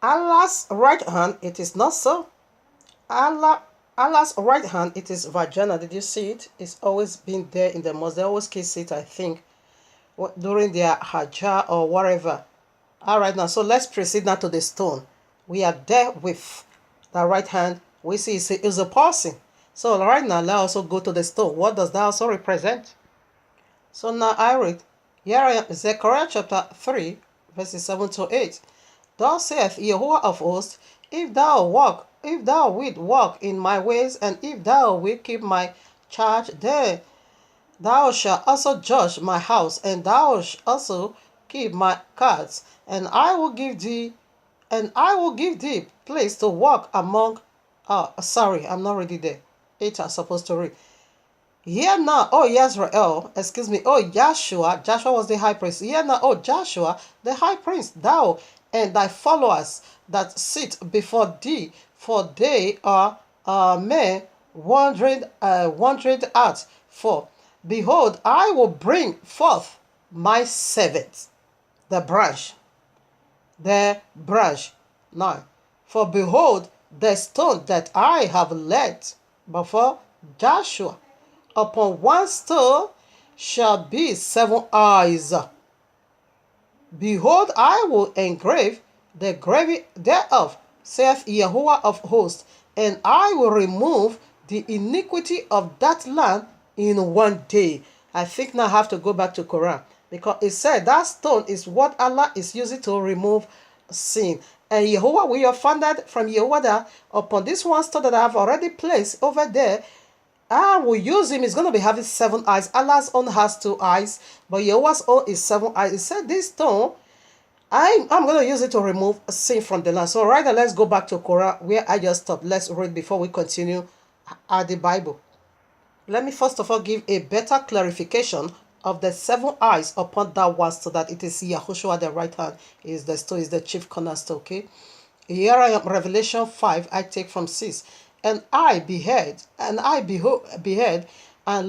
Allah's right hand, it is not so. Allah's right hand, it is vagina. Did you see it? It's always been there in the mosque. They always kiss it, I think, during their hajjah or whatever. All right, now, so let's proceed now to the stone. We are there with the right hand. We see it's a person. So right now, let's also go to the stone. What does that also represent? So now I read, here I am, Zechariah chapter 3, verses 7 to 8. Thus saith Jehovah of hosts, if thou wilt walk in my ways, and if thou wilt keep my charge, then thou shalt also judge my house, and thou shalt also keep my courts, and I will give thee place to walk among. Sorry, I'm not ready there. 8 I'm supposed to read. Hear now, O Yasrael, O Joshua, Joshua was the high priest. Hear now, O Joshua, the high priest, thou and thy followers that sit before thee, for they are men wandering out. For behold, I will bring forth my servant, the branch. Now, for behold, the stone that I have laid before Joshua, upon one stone shall be 7 eyes. Behold, I will engrave the graving thereof, saith Jehovah of hosts, and I will remove the iniquity of that land in one day. I think now I have to go back to Quran, because it said that stone is what Allah is using to remove sin. And Jehovah, we have found that from Jehovah that upon this one stone that I have already placed over there, I will use him. He's going to be having 7 eyes. Allah's own has 2 eyes, but Jehovah's own is 7 eyes. He said this stone, I'm going to use it to remove sin from the land. So right now, let's go back to Quran where I just stopped. Let's read before we continue at the Bible. Let me first of all give a better clarification of the 7 eyes upon that one, so that it is Yahushua at the right hand is the stone, is the chief cornerstone. Okay, here I am, Revelation 5. I take from 6. And I beheld, and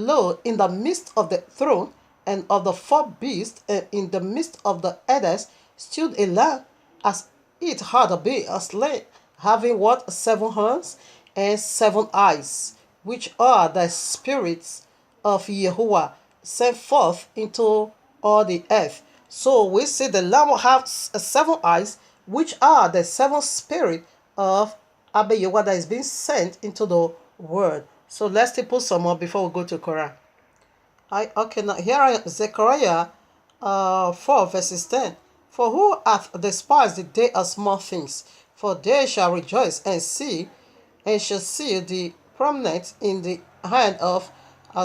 lo, in the midst of the throne and of the 4 beasts, and in the midst of the elders, stood a lamb, as it had been a slain, having what? 7 horns and 7 eyes, which are the spirits of Yahuwah sent forth into all the earth. So we see the lamb will have 7 eyes, which are the 7 spirits of Abba Yahuwah that is being sent into the world. So let's put some more before we go to Quran. Okay, now here I am, Zechariah 4 verses 10. For who hath despised the day of small things? For they shall rejoice and shall see the prominence in the hand of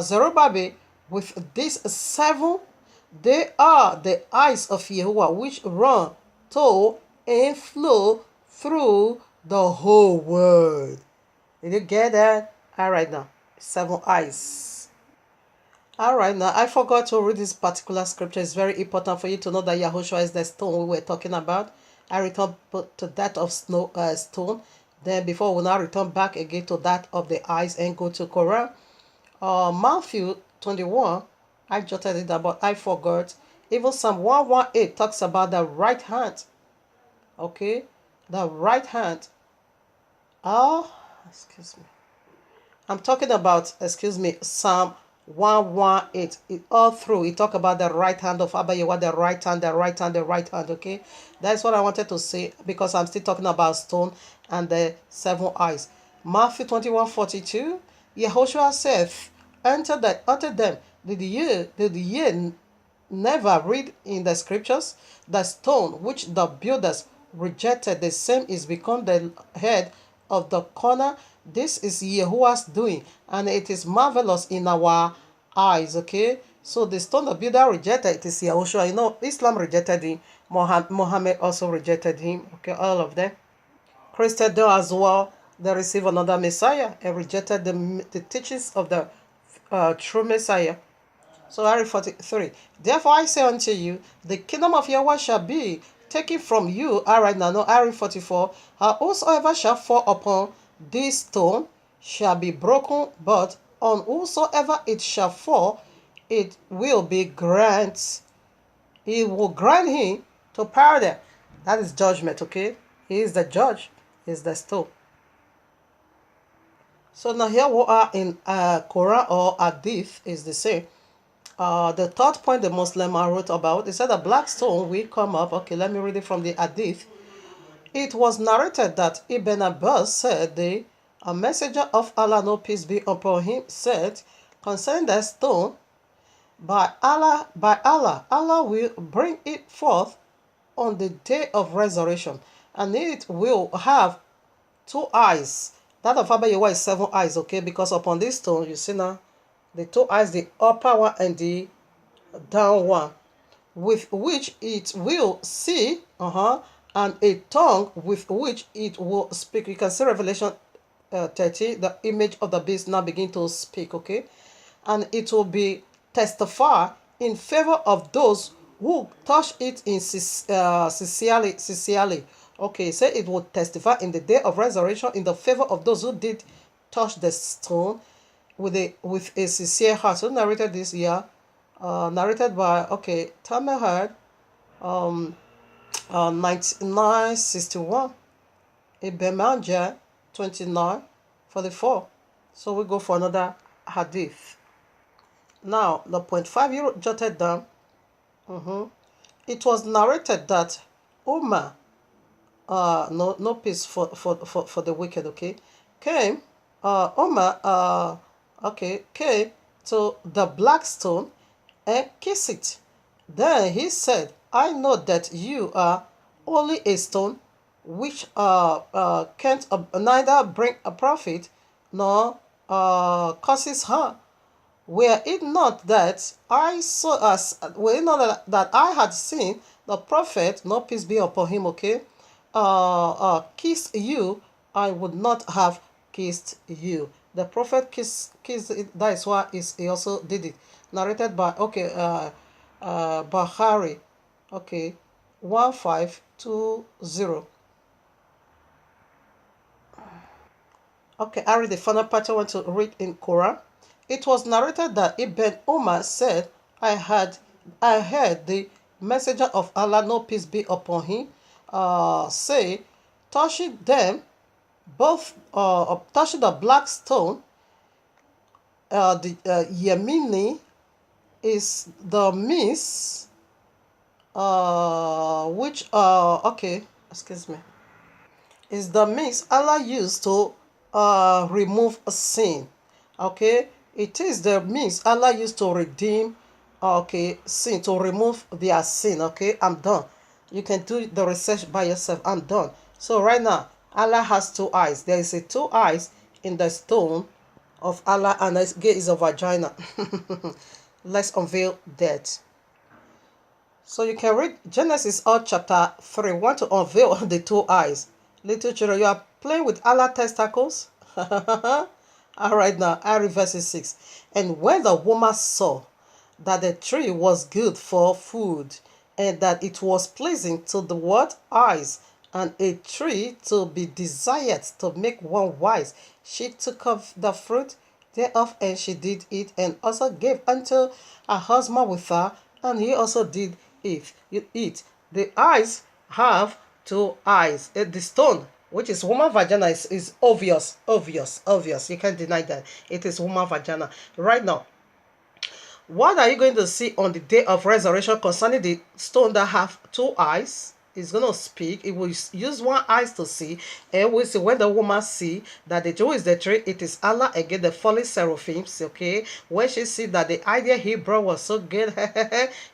Zerubbabel with these 7. They are the eyes of Yahuwah, which run to and flow through the whole world. Did you get that? All right, now 7 eyes. All right, now I forgot to read this particular scripture. It's very important for you to know that Yahushua is the stone we were talking about. I return to that of stone. Then before we now return back again to that of the eyes and go to Quran. Matthew 21. I jotted it down, but I forgot. Even Psalm 118 talks about the right hand. Okay, the right hand. Excuse me. I'm talking about, Psalm 118. All through, it talk about the right hand of Abba Yahuwah, the right hand, okay? That's what I wanted to say, because I'm still talking about stone and the 7 eyes. Matthew 21:42, Yehoshua saith, unto them, did ye never read in the scriptures? The stone which the builders rejected, the same is become the head of the corner. This is Yahuwah's doing, and it is marvelous in our eyes. Okay, so the stone the builder rejected, it is Yahushua. You know, Islam rejected him. Muhammad also rejected him. Okay, all of them. Christians as well, they receive another Messiah and rejected the teachings of the true Messiah. So Ari 43. Therefore I say unto you, the kingdom of Yahweh shall be taken from you. All right, now, no, Ari 44. Whosoever shall fall upon this stone shall be broken, but on whosoever it shall fall, it will be grant. He will grant him to paradise. That is judgment, okay? He is the judge. He is the stone. So now here we are in Quran or Hadith is the same. The third point the Muslim wrote about, it said a black stone will come up. Okay, let me read it from the Hadith. It was narrated that Ibn Abbas said, a messenger of Allah, no peace be upon him, said concerning that stone, Allah will bring it forth on the day of resurrection, and it will have two eyes. That of Abba Yewa is seven eyes, okay? Because upon this stone, you see now, the two eyes, the upper one and the down one, with which it will see, and a tongue with which it will speak. You can see Revelation 30, the image of the beast now begin to speak, okay? And it will be testify in favor of those who touch it in sincerely. Okay, say it will testify in the day of resurrection in the favor of those who did touch the stone with a sincere heart. So narrated this year, narrated by Tamahad, 1961, Ibn Majah 29:44. So we go for another hadith. Now the point 5 you jotted down. It was narrated that Umar, no peace for the wicked, okay, came, Umar, came to the black stone and kissed it. Then he said, I know that you are only a stone which can't neither bring a profit nor causes harm. Were it not that I had seen the prophet, no peace be upon him, okay, kiss you, I would not have kissed you. The prophet kissed it, that is why he also did it. Narrated by Bahari, 1520. Okay, I read the final part I want to read in Quran. It was narrated that Ibn Umar said, I heard the messenger of Allah, no peace be upon him, say, touching them, touching the black stone, the Yemini is the means, is the means Allah used to remove a sin. Okay, it is the means Allah used to redeem sin, to remove their sin. Okay, I'm done. You can do the research by yourself. I'm done. So right now, Allah has two eyes. There is a two eyes in the stone of Allah, and its gate is a vagina. Let's unveil that. So you can read Genesis chapter 3. Want to unveil the two eyes. Little children, you are playing with Allah testicles. All right, now I read verse 6. And when the woman saw that the tree was good for food, and that it was pleasing to the what? Eyes, and a tree to be desired to make one wise, she took of the fruit thereof, and she did eat, and also gave unto her husband with her, and he also did eat. The eyes have two eyes. The stone, which is woman vagina, is obvious. You can't deny that. It is woman vagina. Right now, what are you going to see on the day of resurrection concerning the stone that have two eyes? It's going to speak. It will use one eye to see. And we see when the woman see that the Jew is the tree, it is Allah again, the fallen seraphims, okay? When she see that the idea he brought was so good,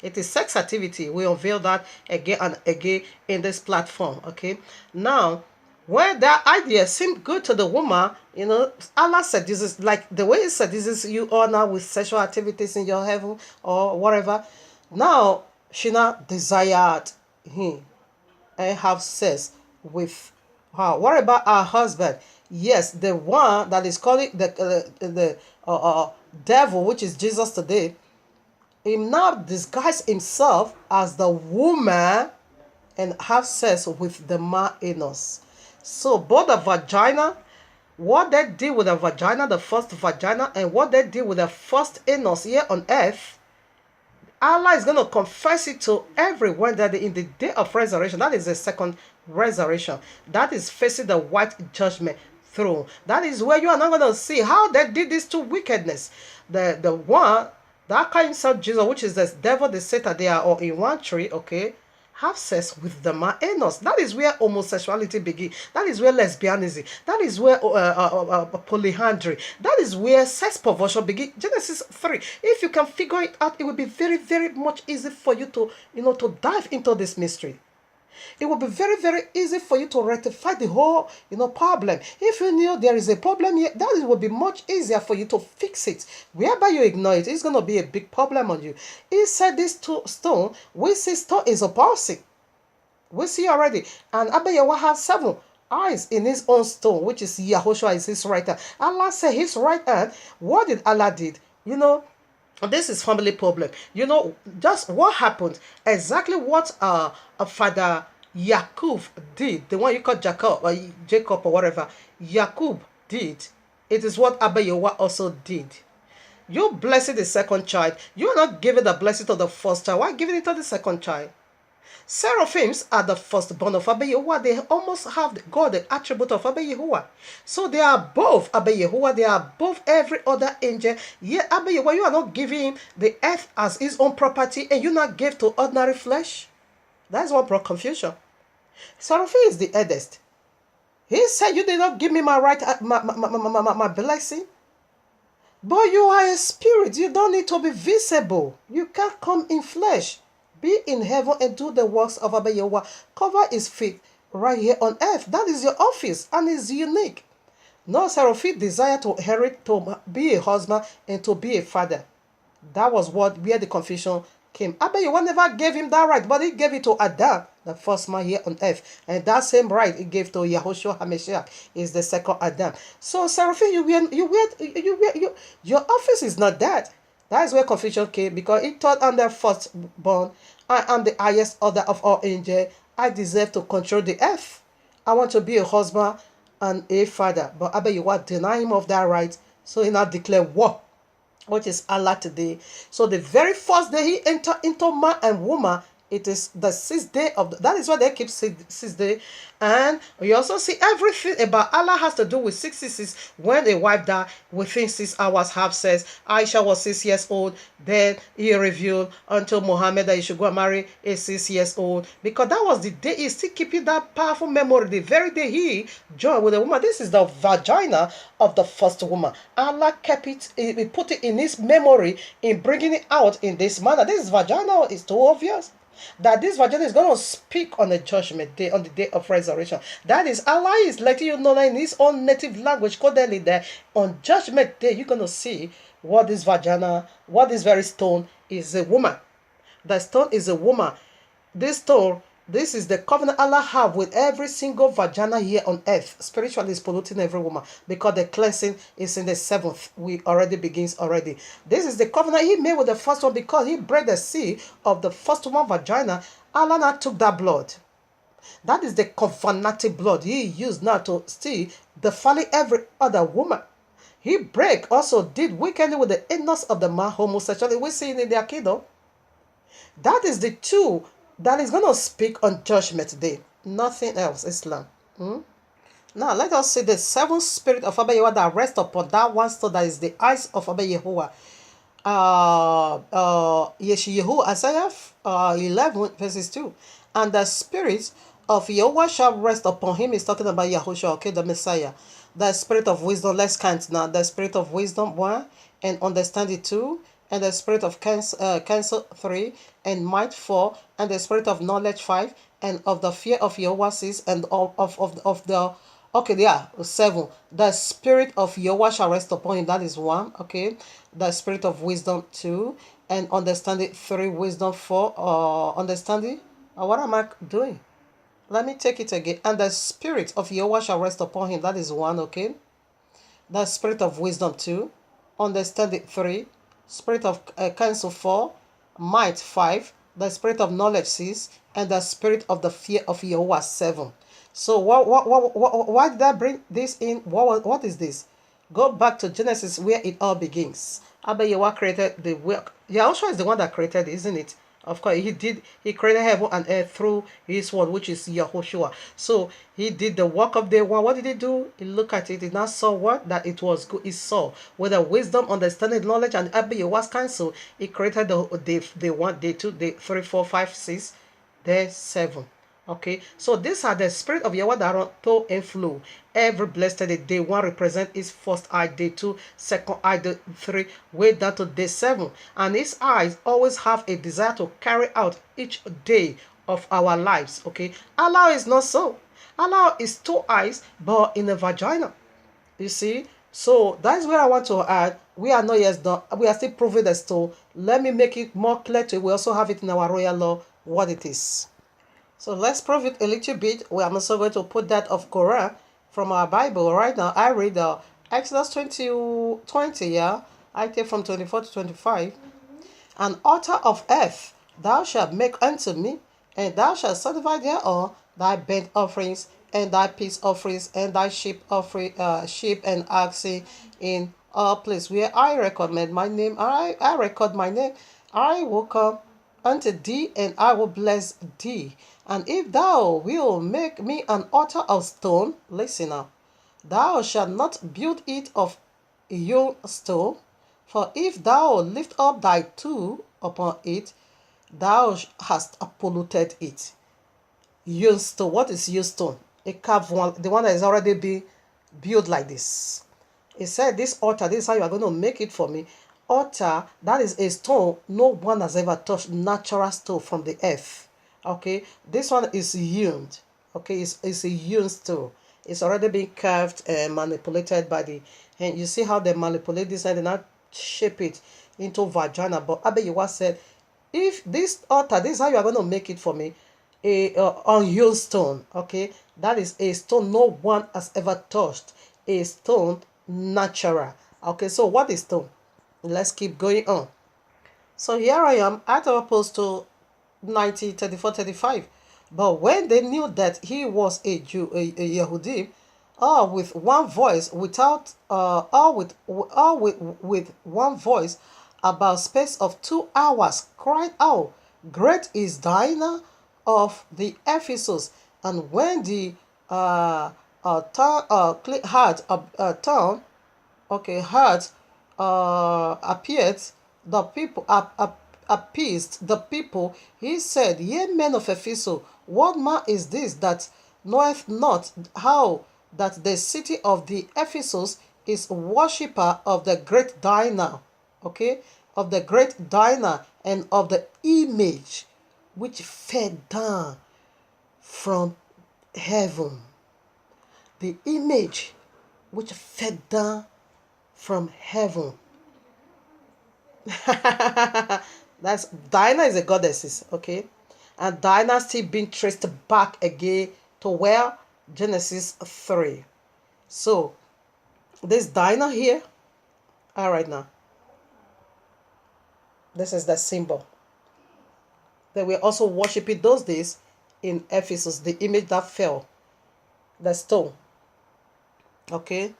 it is sex activity. We unveil that again and again in this platform, okay? Now, when that idea seemed good to the woman, Allah said this is like the way He said this is you are now with sexual activities in your heaven or whatever. Now she now desired him and have sex with her. What about her husband? Yes, the one that is calling the devil, which is Jesus today. He now disguised himself as the woman and have sex with the man anus. So both the vagina, what they did with the vagina, the first vagina, and what they did with the first anus here on earth, Allah is going to confess it to everyone that in the day of resurrection, that is the second resurrection, that is facing the white judgment, throne. That is where you are not going to see how they did this to wickedness. The one that kind of Jesus, which is the devil, the Satan, they are all in one tree, okay? Have sex with the man Enos. That is where homosexuality begins. That is where lesbianism. That is where polyandry. That is where sex perversion begins. Genesis 3. If you can figure it out, it will be very, very much easy for you to, to dive into this mystery. It will be very, very easy for you to rectify the whole, problem. If you knew there is a problem here, that will be much easier for you to fix it. Whereby you ignore it, it's going to be a big problem on you. He said this stone, we see stone is opposing. We see already. And Abayawa has 7 eyes in his own stone, which is Yahushua is his right hand. Allah said his right hand. What did Allah did? This is family problem. Just what happened, exactly what Father Yakub did, the one you call Jacob or Jacob or whatever, Yakub did, it is what Abayawa also did. You blessed the second child. You are not giving the blessing to the first child. Why giving it to the second child? Seraphims are the firstborn of Abba Yehowa. They almost have the attribute of Abba Yehowa. So they are both Abba Yehowa. They are both every other angel. Yet Abba Yehowa, you are not giving him the earth as his own property, and you not give to ordinary flesh. That's what brought confusion. Seraphim is the eldest. He said, you did not give me my right, my blessing. But you are a spirit. You don't need to be visible. You can't come in flesh. Be in heaven and do the works of Abba Yehowa. Cover his feet right here on earth. That is your office and it's unique. No seraphim desire to inherit, to be a husband and to be a father. That was where the confusion came. Abba Yehowa never gave him that right, but he gave it to Adam, the first man here on earth. And that same right he gave to Yahushua HaMashiach, is the second Adam. So seraphim, your office is not that. That is where confusion came, because he thought I'm the firstborn. I am the highest order of all angels. I deserve to control the earth. I want to be a husband and a father. But Abba Yehowa deny him of that right. So he now declared war, which is Allah today. So the very first day he entered into man and woman, it is the 6th day of that is why they keep 6th day. And we also see everything about Allah has to do with 66. When a wife died, within 6 hours have sex. Aisha was 6 years old. Then he revealed unto Muhammad that he should go and marry a 6 years old. Because that was the day he's still keeping that powerful memory. The very day he joined with a woman. This is the vagina of the first woman. Allah kept it, he put it in his memory in bringing it out in this manner. This vagina is too obvious. That this vagina is going to speak on the judgment day, on the day of resurrection. That is, Allah is letting you know that in his own native language, codedly there, on judgment day, you're going to see what this vagina, what this very stone is a woman. The stone is a woman. This stone, this is the covenant Allah have with every single vagina here on earth. Spiritually is polluting every woman because the cleansing is in the 7th. We already begins already. This is the covenant he made with the first one because he bred the seed of the first one vagina. Allah now took that blood. That is the covenanted blood he used now to still defiling every other woman. He also did wickedly with the innocence of the man homosexuality. We see it in the Akido. That is the two that is going to speak on judgment day. Nothing else, Islam. Now, let us see the 7th spirit of Abba Yehowa that rests upon that one stone that is the eyes of Abba Yehowa. Yeshayahu, Isaiah 11 verses 2. And the spirit of Yehowa shall rest upon him. He's talking about Yahushua, okay, the Messiah. The spirit of wisdom, let's count now. The spirit of wisdom, 1, and understanding, 2. And the spirit of counsel 3, and might 4, and the spirit of knowledge 5, and of the fear of Yehovah 6, and of the 7. The spirit of Yehovah shall rest upon him. That is 1. Okay. The spirit of wisdom 2, and understanding 3, wisdom 4. Understanding. What am I doing? Let me take it again. And the spirit of Yehovah shall rest upon him. That is 1. Okay. The spirit of wisdom 2, understanding 3. Spirit of counsel 4, might 5, the spirit of knowledge 6, and the spirit of the fear of Yehovah 7. So why did I bring this in? What is this? Go back to Genesis where it all begins. Abba Yehowa created the work. Yahushua is the one that created it, isn't it? Of course, he created heaven and earth through his word, which is Yahushua. So he did the work of day one. What did he do? He looked at it, he now saw what? That it was good. He saw with the wisdom, understanding, knowledge, and Abba was counsel. He created day one, day two, day three, four, five, six, day seven. Okay, so these are the spirit of Yahweh that are to inflow. Every blessed day one represent his first eye, day two, second eye, day three, way down to day seven. And his eyes always have a desire to carry out each day of our lives. Okay, Allah is not so. Allah is two eyes, but in a vagina. You see? So that's where I want to add. We are not yet done. We are still proving the story. Let me make it more clear to you. We also have it in our royal law what it is. So let's prove it a little bit. We are also going to put that of Quran from our Bible. Right now, I read Exodus 20, yeah. I take from 24 to 25. An altar of earth thou shalt make unto me, and thou shalt sanctify thereon thy burnt offerings, and thy peace offerings, and thy sheep and oxen in all place where I recommend my name. I record my name. I will come unto thee, and I will bless thee. And if thou wilt make me an altar of stone, listen now, thou shalt not build it of hewn stone, for if thou lift up thy tool upon it, thou hast polluted it. Hewn stone. What is hewn stone? A carved one, the one that is already been built like this. He said, this altar, this is how you are going to make it for me. Altar, that is a stone no one has ever touched, natural stone from the earth. Okay, this one is hewn. Okay, it's a hewn stone. It's already been carved and manipulated by the hand. You see how they manipulate this and they not shape it into vagina. But Abba Yewa said, if this altar, this is how you are going to make it for me, a unhewn stone. Okay, that is a stone no one has ever touched. A stone natural. Okay, so what is stone? Let's keep going on. So here I am at our Apostle 90, 34, 35. But when they knew that he was a Jew, a Yehudi, all with one voice, with one voice, about space of 2 hours, cried out, "Great is Dinah of the Ephesus!" And when the heart appeared, the people appeased the people. He said, "Ye men of Ephesus, what man is this that knoweth not how that the city of the Ephesus is worshipper of the great Dinah?" Okay, of the great Dinah, and of the image which fell down from heaven. The image which fell down from heaven. That's Dinah is a goddess, okay? And Dinah still being traced back again to where? Genesis 3. So this Dinah here, all right now. This is the symbol. They were also worshiping those days in Ephesus, the image that fell, the stone. Okay,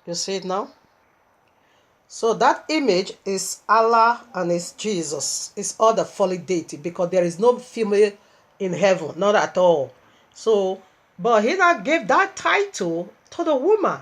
you see it now? So that image is Allah and is Jesus. It's all the folly deity because there is no female in heaven, not at all. So, but he now gave that title to the woman,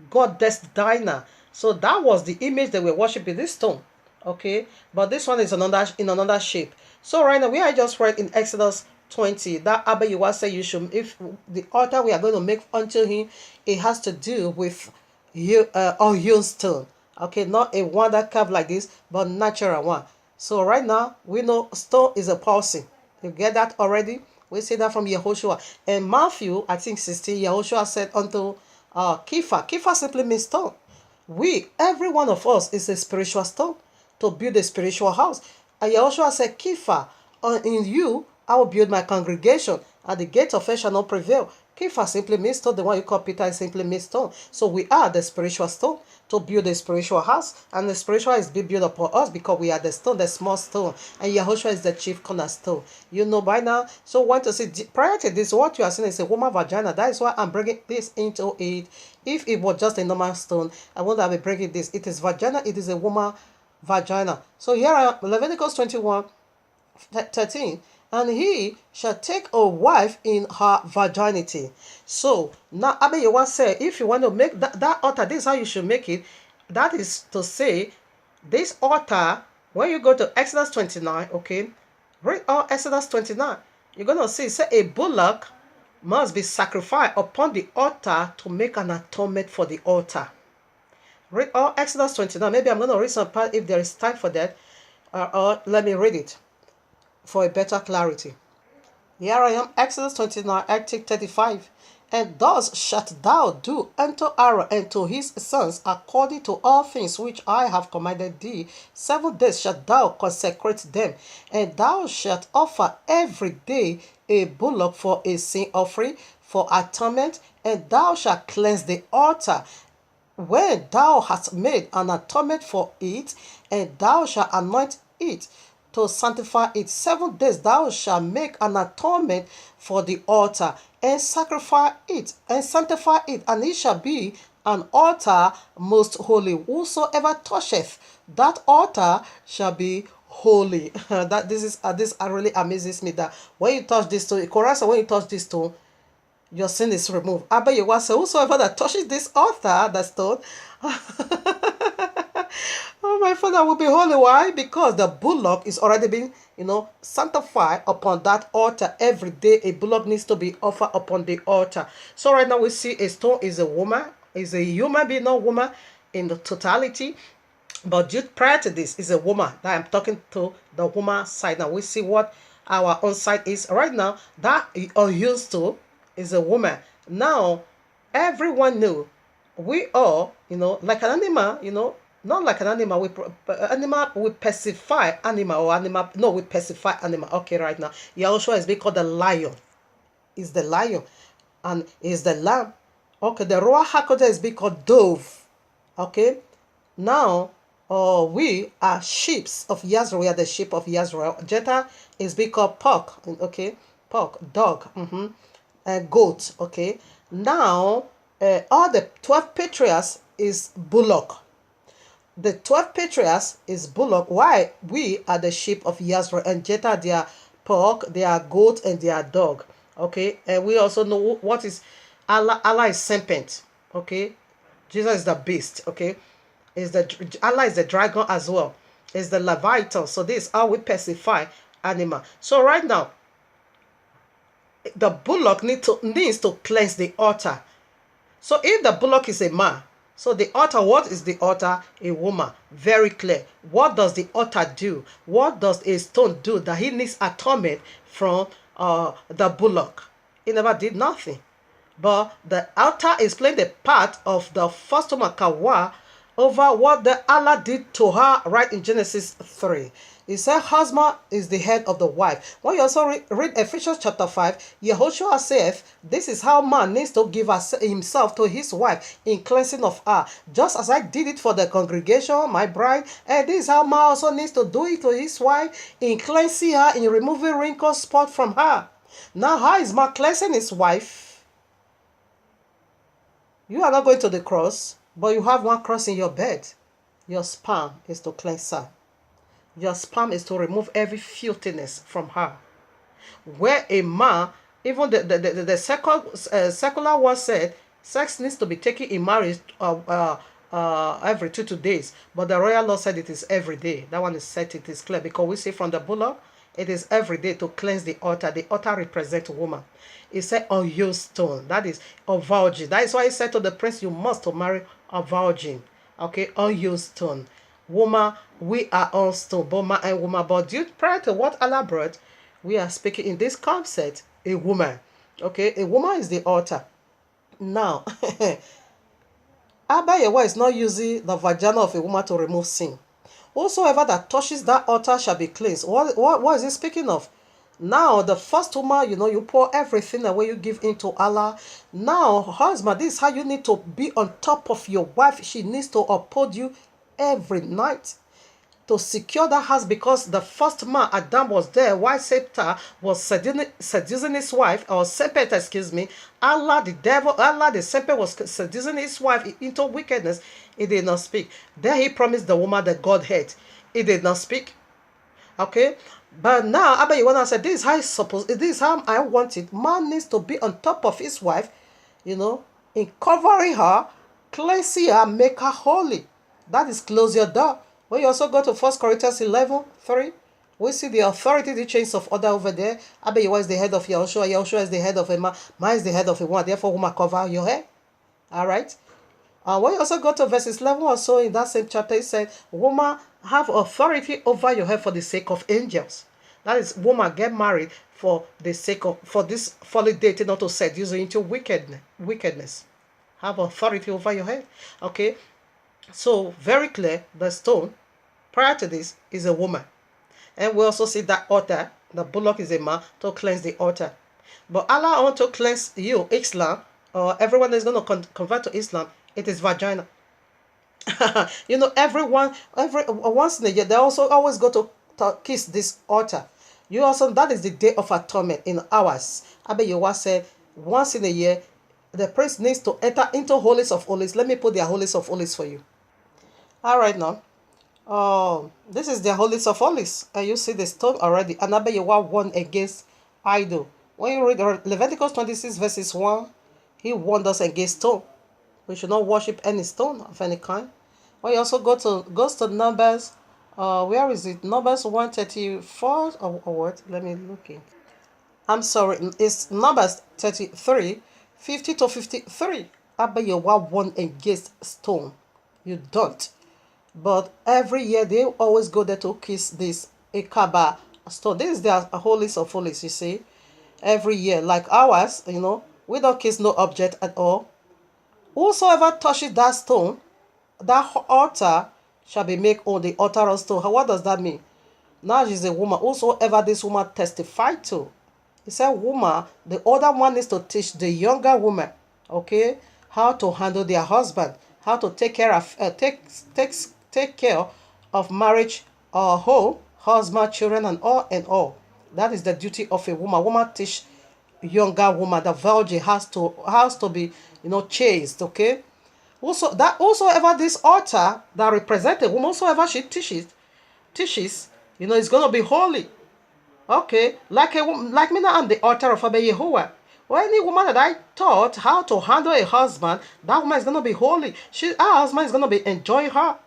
goddess Dinah. So that was the image they were worshiping, this stone. Okay, but this one is in another shape. So right now we are just read in Exodus 20 that Abba Yewa said you should, if the altar we are going to make unto him, it has to do with unhewn stone. Okay, not a one that carved like this, but natural one. So right now we know stone is a person. You get that already? We see that from Yehoshua. And Matthew, I think 16, Yehoshua said unto Kepha. Kepha simply means stone. Every one of us is a spiritual stone to build a spiritual house. And Yehoshua said, Kepha, in you I will build my congregation, and the gate of hell shall not prevail. Kepha simply means stone. The one you call Peter simply means stone. So we are the spiritual stone to build a spiritual house, and the spiritual is being built upon us because we are the stone, the small stone, and Yahushua is the chief cornerstone. You know by now. So want to see prior to this, what you are seeing is a woman vagina. That is why I'm bringing this into it. If it was just a normal stone, I wouldn't have been bringing this. It is vagina. It is a woman vagina. So here I am, Leviticus 21. 13, and he shall take a wife in her virginity. So now Abeyewa said, if you want to make that altar, this is how you should make it. That is to say, this altar, when you go to Exodus 29, okay, read all Exodus 29, you're going to see, say, a bullock must be sacrificed upon the altar to make an atonement for the altar. Read all Exodus 29. Maybe I'm going to read some part if there is time for that. Or let me read it for a better clarity. Here I am, Exodus 29, Article 35. And thus shalt thou do unto Aaron and to his sons according to all things which I have commanded thee. 7 days shalt thou consecrate them, and thou shalt offer every day a bullock for a sin offering, for atonement, and thou shalt cleanse the altar when thou hast made an atonement for it, and thou shalt anoint it to sanctify it. 7 days thou shalt make an atonement for the altar, and sanctify it, and it shall be an altar most holy. Whosoever toucheth that altar shall be holy. That this really amazes me, that when you touch this stone, when you touch this stone, your sin is removed. Abeyewa said, whosoever that touches this altar, that stone, oh, my father will be holy. Why? Because the bullock is already being, sanctified upon that altar. Every day a bullock needs to be offered upon the altar. So right now we see a stone is a woman, is a human being, not woman in the totality. But just prior to this is a woman. That I'm talking to the woman side. Now we see what our own side is. Right now, that unused to is a woman. Now, everyone knew we all, like an animal, not like an animal. We pacify animal or animal. No, we pacify animal. Okay, right now, Yahushua is being called the lion. Is the lion, and is the lamb. Okay, the Ruach HaKodesh is being called dove. Okay, now, we are sheep of Yahweh. We are the sheep of Yahweh. Jetta is being called pork. Okay, pork, dog. Goat. Okay, now all the 12 patriarchs is bullock. The 12 patriarchs is bullock. Why? We are the sheep of Yahweh, and Jetta, they are pork, they are goat, and they are dog. Okay, and we also know what is Allah. Allah is serpent. Okay, Jesus is the beast. Okay, Allah is the dragon as well. Is the Leviathan. So this is how we pacify animal. So right now, the bullock needs to cleanse the altar. So if the bullock is a man, so the altar, what is the altar? A woman. Very clear. What does the altar do? What does a stone do that he needs atonement from the bullock? He never did nothing. But the altar is playing the part of the first woman, Kawa, over what the Allah did to her right in Genesis 3. He said husband is the head of the wife. When you also read Ephesians chapter 5, Yehoshua saith, this is how man needs to give himself to his wife in cleansing of her. Just as I did it for the congregation, my bride, and this is how man also needs to do it to his wife in cleansing her, in removing wrinkles, spot from her. Now, how is man cleansing his wife? You are not going to the cross, but you have one cross in your bed. Your sperm is to cleanse her. Your sperm is to remove every filthiness from her. Where a man, even the secular one said, sex needs to be taken in marriage every 2 days. But the royal law said it is every day. That one is set, it is clear. Because we see from the bullock, it is every day to cleanse the altar. The altar represents a woman. It said unused stone. That is a virgin. That is why he said to the prince, you must to marry a virgin. Okay, unused stone. Woman, we are all stone, both man and woman. But due prior to what Allah brought, we are speaking in this concept, a woman. Okay, a woman is the altar. Now, Abayewa is not using the vagina of a woman to remove sin. Whosoever that touches that altar shall be cleansed. What is he speaking of? Now, the first woman, you pour everything away, you give into Allah. Now, husband, this is how you need to be on top of your wife. She needs to uphold you every night to secure that house, because the first man, Adam, was there while Satan was seducing his wife, or serpent, excuse me. Allah, the devil, Allah, the serpent, was seducing his wife into wickedness. He did not speak. Then he promised the woman the Godhead. He did not speak. Okay. But now, Abba Yawana said, this is how it's supposed, this is how I want it. Man needs to be on top of his wife, you know, in covering her, cleansing her, make her holy. That is close your door. When you also go to 1 Corinthians 11:3, we see the authority, the chains of order over there. Abba Yawana is the head of Yahushua. Yahushua is the head of a man. Man is the head of a woman. Therefore, woman, cover your head. All right. When you also go to verses 11 or so in that same chapter, it said, woman have authority over your head for the sake of angels. That is, woman get married for the sake of, for this folly dating, not to seduce you into wickedness. Have authority over your head. Okay, so very clear, the stone prior to this is a woman. And we also see that altar, the bullock is a man to cleanse the altar. But Allah want to cleanse you, Islam, or everyone is going to convert to Islam, it is vagina. You know, everyone, once in a year, they also always go to kiss this altar. You also, that is the day of atonement in ours. Abba Yewa said, once in a year, the priest needs to enter into holies of holies. Let me put their holies of holies for you. All right now. This is the holies of holies. And you see the stone already. And Abba Yewa warned against idol. When you read Leviticus 26 verses 1, he warned us against stone. We should not worship any stone of any kind. When you also goes to Numbers, where is it? Numbers 134 or what? Let me look in. I'm sorry, it's Numbers 33, 50 to 53. Abba Yewa warned against stone. You don't. But every year they always go there to kiss this Akaba stone. This is their holies of holies, you see. Every year, like ours, you know, we don't kiss no object at all. Whosoever touches that stone, that altar shall be made on the altar of stone. What does that mean? Now she's a woman. Whosoever this woman testified to. He said, woman, the older one is to teach the younger woman, okay, how to handle their husband, how to take care of take care of marriage, home, husband, children, and all. That is the duty of a woman. Woman teach younger woman, the virgin has to be, you know, chaste, okay. Also, that whosoever this altar that represents a woman, whosoever she teaches, you know, it's gonna be holy. Okay, like a woman, like me now, I'm the altar of Abba Yehovah. Or any woman that I taught how to handle a husband, that woman is gonna be holy. Her husband is gonna be enjoying her.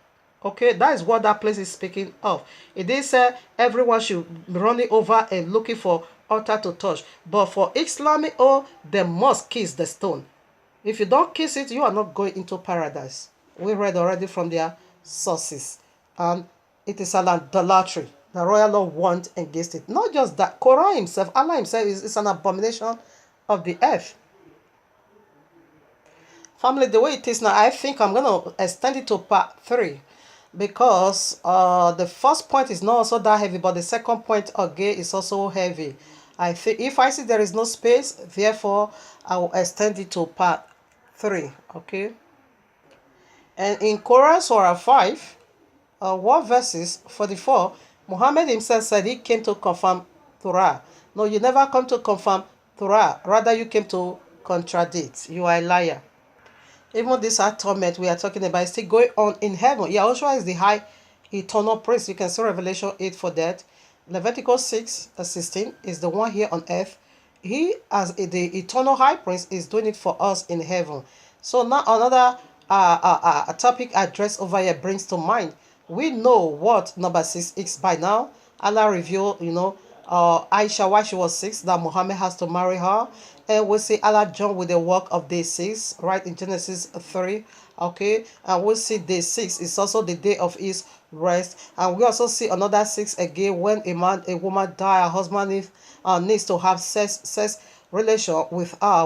Okay, that is what that place is speaking of. It is everyone should be running over and looking for altar to touch. But for Islamic, they must kiss the stone. If you don't kiss it, you are not going into paradise. We read already from their sources. And it is an idolatry. The royal law warned against it. Not just that, Quran himself, Allah himself is an abomination of the earth. Family, the way it is now, I think I'm going to extend it to part 3. Because the first point is not also that heavy, but the second point again is also heavy. I think if I see there is no space, therefore I will extend it to part 3. Okay. And in Quran Surah 5, what verses 44, Muhammad himself said he came to confirm Torah. No, you never come to confirm Torah. Rather, you came to contradict. You are a liar. Even this atonement we are talking about is still going on in heaven. Yahushua is the high eternal priest. You can see Revelation 8 for that. Leviticus 6:16 is the one here on earth. He, as the eternal high priest, is doing it for us in heaven. So now another topic addressed over here brings to mind. We know what number 6 is by now. Allah revealed, you know, Aisha while she was 6, that Muhammad has to marry her. And we see Allah joined with the work of day 6, right, in Genesis 3. Okay, and we see day 6 is also the day of his rest. And we also see another 6 again when a woman die, her husband needs to have sex relation with her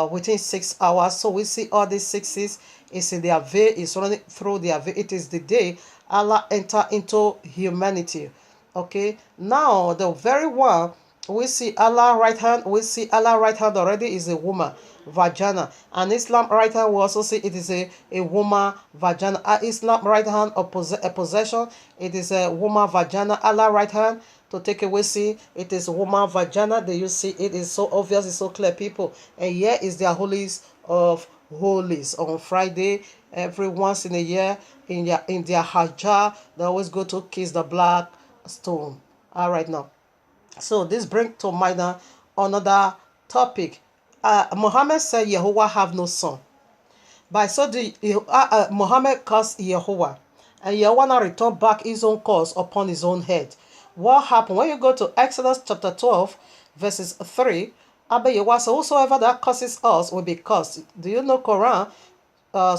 within 6 hours. So we see all these 6s is in their veil, is running through their veil. It is the day Allah enter into humanity. Okay, now the very one we see Allah right hand, already is a woman, vagina. And Islam right hand, we also see it is a woman, vagina. Islam right hand, a possession, it is a woman, vagina. Allah right hand, to take away sin, it is woman, vagina. Do you see? It is so obvious, it's so clear, people. And here is their holies of holies. On Friday, every once in a year, in their hajjah, they always go to kiss the black stone. All right now. So this brings to mind another topic. Muhammad said Yehovah have no son. By so the Muhammad cursed Yehovah, and Yehovah now returned back his own curse upon his own head. What happened when you go to Exodus chapter 12, verses 3? Abba Yehovah said, whosoever that curses us will be cursed. Do you know Quran?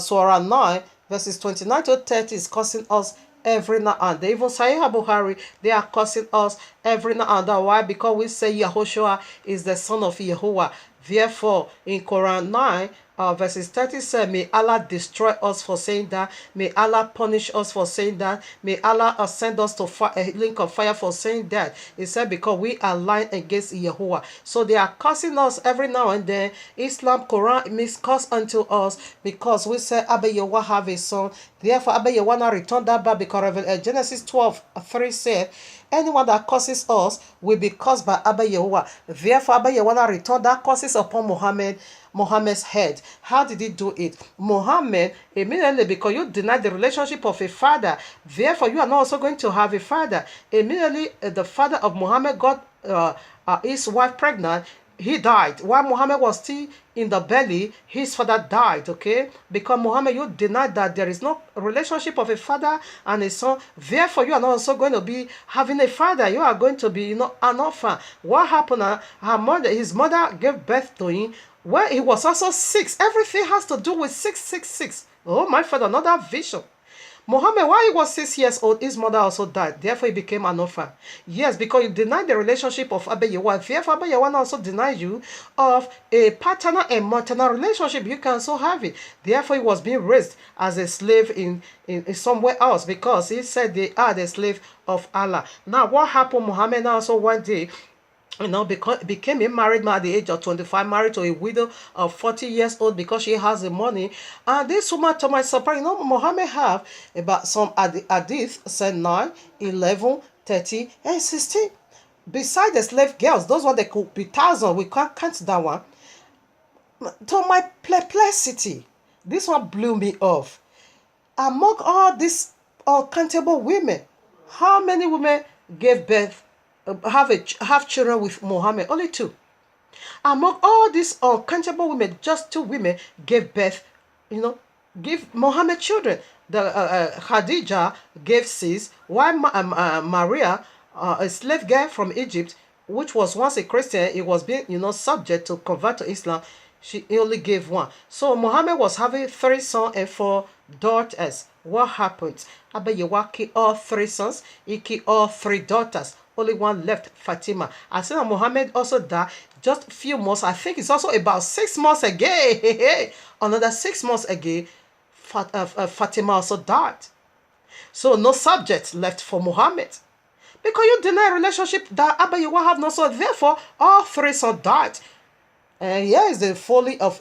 Surah 9, verses 29 to 30 is cursing us every now and then. Even Sahih Buhari, they are cursing us every now and then. Why? Because we say Yahushua is the son of Yehovah. Therefore, in Quran 9, verses 30 said, may Allah destroy us for saying that. May Allah punish us for saying that. May Allah send us to a link of fire for saying that. He said, because we are lying against Yahuwah. So they are cursing us every now and then. Islam, Quran means curse unto us because we say Abba Yahuwah have a son. Therefore, Abba Yahuwah now return that back because Genesis 12:3 said, anyone that curses us will be cursed by Abba Yahuwah. Therefore, Abba Yahuwah now return that curses upon Muhammad's head. How did he do it? Muhammad, immediately, because you denied the relationship of a father, therefore you are not also going to have a father. Immediately, the father of Muhammad got his wife pregnant. He died. While Muhammad was still in the belly, his father died, okay? Because Muhammad, you denied that there is no relationship of a father and a son. Therefore, you are not also going to be having a father. You are going to be, an orphan. What happened? His mother gave birth to him when he was also 6. Everything has to do with 666. Oh, my father, another vision. Muhammad, while he was 6 years old, his mother also died. Therefore, he became an orphan. Yes, because you denied the relationship of Abba Yahuwah. Therefore, Abba Yahuwah also denied you of a paternal and maternal relationship. You can also have it. Therefore, he was being raised as a slave in somewhere else because he said they are the slave of Allah. Now, what happened? Muhammad also one day became a married man at the age of 25, married to a widow of 40 years old because she has the money. And this woman, to my surprise, Muhammad have about some hadith, said 9, 11, 30, and 16. Besides the slave girls, those ones, they could be thousands. We can't count that one. To my perplexity, this one blew me off. Among all these uncountable women, how many women gave birth have children with Muhammad? Only 2. Among all these uncountable women, just 2 women gave birth, give Muhammad children. The Khadija gave 6, while Maria, a slave girl from Egypt, which was once a Christian, it was being, subject to convert to Islam. She only gave 1. So Muhammad was having 3 sons and 4 daughters. What happened? Abba Yahuwah killed all 3 sons. He killed all 3 daughters. Only 1 left, Fatima. As soon as Muhammad also died, just a few months, I think it's also about 6 months again. Another 6 months again, Fatima also died. So no subject left for Muhammad. Because you deny relationship that Abba Yahuwah have no son. Therefore, all 3 sons died. And here is the folly of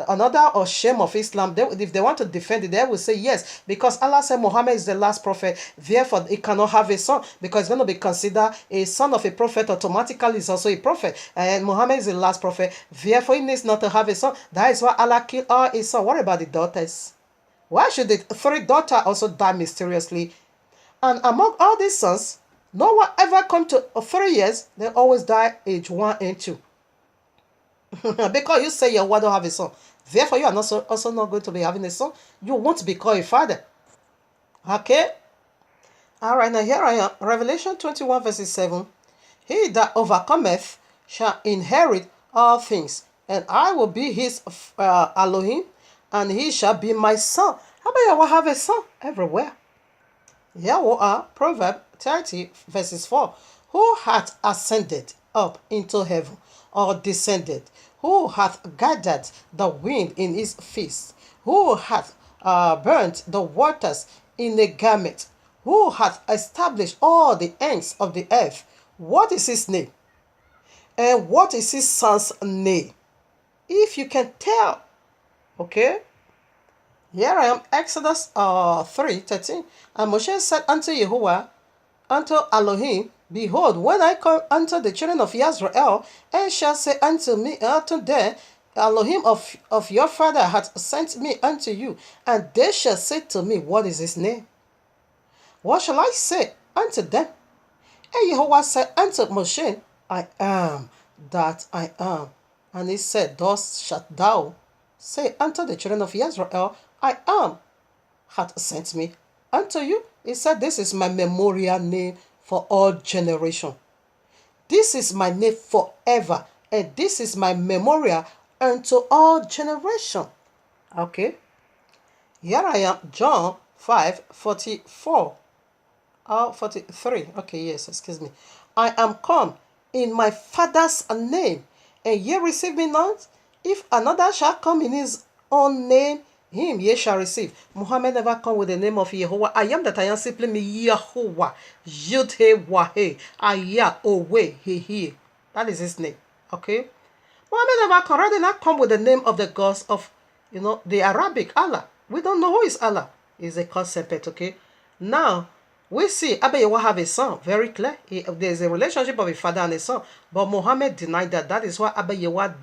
another or shame of Islam. If they want to defend it, they will say yes, because Allah said Muhammad is the last prophet. Therefore, he cannot have a son because it's going to be considered a son of a prophet. Automatically, is also a prophet. And Muhammad is the last prophet. Therefore, he needs not to have a son. That is why Allah killed all his sons. What about the daughters? Why should the 3 daughters also die mysteriously? And among all these sons, no one ever come to 3 years. They always die age 1 and 2. Because you say your wife don't have a son. Therefore, you are also not going to be having a son. You won't be called a father. Okay? Alright, now here I am. Revelation 21 verses 7. He that overcometh shall inherit all things, and I will be his Elohim, and he shall be my son. How about you will have a son everywhere? Here we are. Proverbs 30 verses 4. Who hath ascended up into heaven, or descended? Who hath gathered the wind in his fist? Who hath burnt the waters in a garment? Who hath established all the ends of the earth? What is his name? And what is his son's name? If you can tell. Okay? Here I am, Exodus 3:13. And Moshe said unto Yahuwah, unto Elohim, behold, when I come unto the children of Israel, and shall say unto me, unto them, Elohim of your father hath sent me unto you, and they shall say to me, what is his name? What shall I say unto them? And Jehovah said unto Moshe, I am that I am. And he said, thus shalt thou say unto the children of Israel, I am hath sent me unto you. He said, this is my memorial name for all generation. This is my name forever, and this is my memorial unto all generation. Okay. Here I am, John 5:44. 43. Okay, yes, excuse me. I am come in my Father's name, and ye receive me not. If another shall come in his own name, him ye shall receive. Muhammad never come with the name of Yehovah. I am that I am simply me Yehovah. Yud he wahe. Ayah owe he. That is his name. Okay. Muhammad never come. Rather not come with the name of the gods of, the Arabic Allah. We don't know who is Allah. Is a concept. Okay. Now we see Abba Yewa have a son, very clear. There's a relationship of a father and a son. But Muhammad denied that. That is why Abba Yewa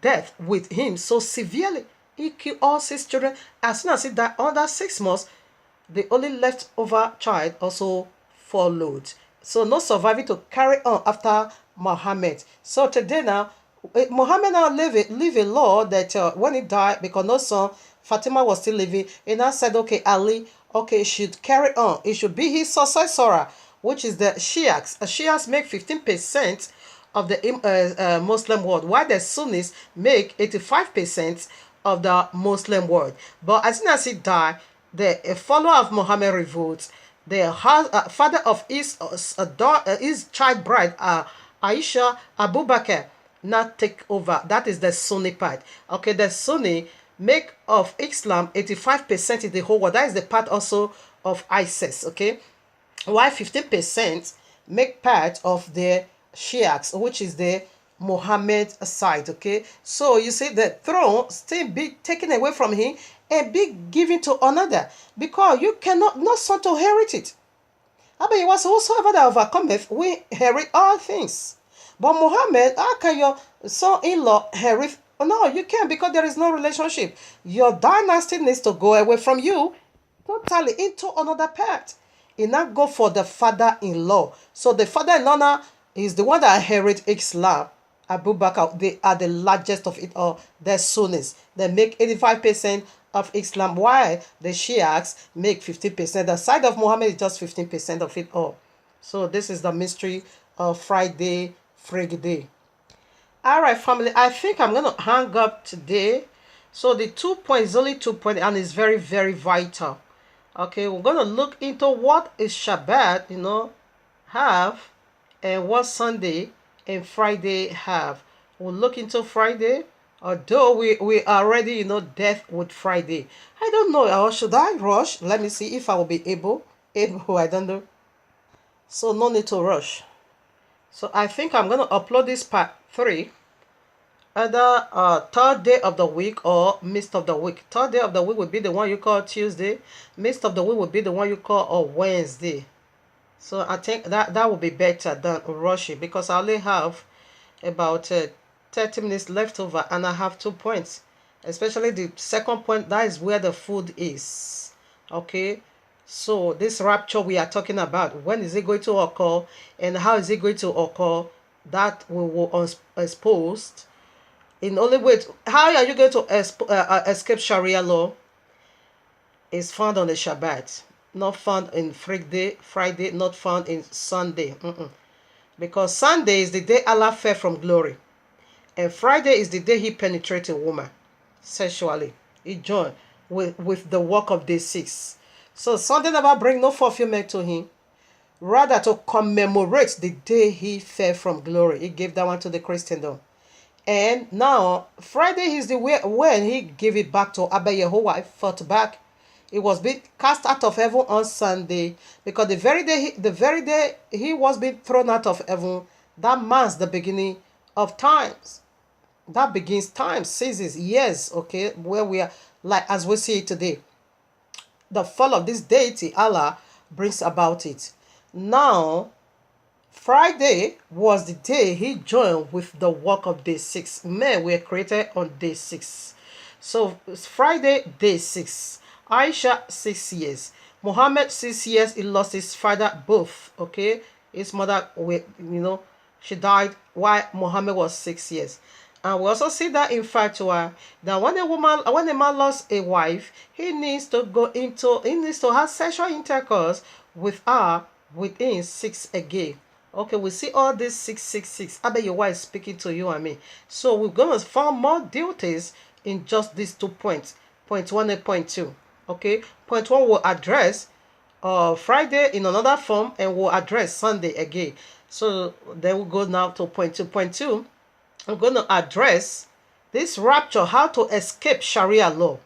death with him so severely. He killed all 6 children. As soon as he died, under 6 months, the only leftover child also followed. So no surviving to carry on after Muhammad. So today now, Muhammad now live a law that when he died, because no son, Fatima was still living, he now said, okay, Ali, okay, should carry on. It should be his successor, which is the Shiites. Shiites make 15% of the Muslim world, while the Sunnis make 85% of the Muslim world. But as soon as he died, the follower of Muhammad revolts. The father of his child bride, Aisha Abu Bakr, not take over. That is the Sunni part. Okay, the Sunni make of Islam 85% in the whole world. That is the part also of ISIS. Okay, while 15% make part of the Shiites, which is the Muhammad side. Okay, so you see the throne still be taken away from him and be given to another, because you cannot not son to inherit it. But it was whosoever that overcometh we inherit all things. But Muhammad, how can your son-in-law inherit? No, you can't, because there is no relationship. Your dynasty needs to go away from you totally into another part. It not go for the father-in-law. So the father-in-law now is the one that inherit Islam. Abu Bakr, they are the largest of it all. The Sunnis, they make 85% of Islam, while the Shiites make 50%. The side of Muhammad is just 15% of it all. So this is the mystery of Friday, Friday. All right, family, I think I'm going to hang up today. So the 2 points is only 2 points, and it's very, very vital. Okay, we're going to look into what is Shabbat, have, and what Sunday and Friday have. We'll look into Friday, although we are already, death with Friday. I don't know, or should I rush? Let me see if I will be able, I don't know. So no need to rush. So I think I'm going to upload this part 3, either third day of the week or midst of the week. Third day of the week would be the one you call Tuesday. Midst of the week would be the one you call Wednesday. So I think that would be better than rushing, because I only have about 30 minutes left over, and I have 2 points. Especially the second point, that is where the food is. Okay. So this rapture we are talking about, when is it going to occur and how is it going to occur, that we will expose. In only way, how are you going to escape Sharia law? Is found on the Shabbat, not found in Friday, not found in Sunday. Because Sunday is the day Allah fell from glory, and Friday is the day he penetrated a woman sexually. He joined with the work of day 6. So Sunday never bring no fulfillment to him, rather to commemorate the day he fell from glory. He gave that one to the Christendom. And now Friday is the way when he gave it back to Abba Yehovah, fought back. It was being cast out of heaven on Sunday, because the very day he was being thrown out of heaven, that marks the beginning of times. That begins time, seasons, years, okay, where we are, like as we see it today. The fall of this deity, Allah, brings about it. Now, Friday was the day he joined with the work of day 6. Men were created on day 6. So, it's Friday, day 6. Aisha, 6 years. Muhammad, 6 years. He lost his father, both, okay? His mother, she died while Muhammad was 6 years. And we also see that in fatwa that when a man lost a wife, he needs to have sexual intercourse with her within 6 again. Okay, we see all this 666. I bet your wife is speaking to you and me. So we're gonna find more duties in just these 2 points. Point one and point two. Okay, point one will address Friday in another form and we'll address Sunday again. So then we'll go now to point two. Point two, I'm going to address this rapture, how to escape Sharia law.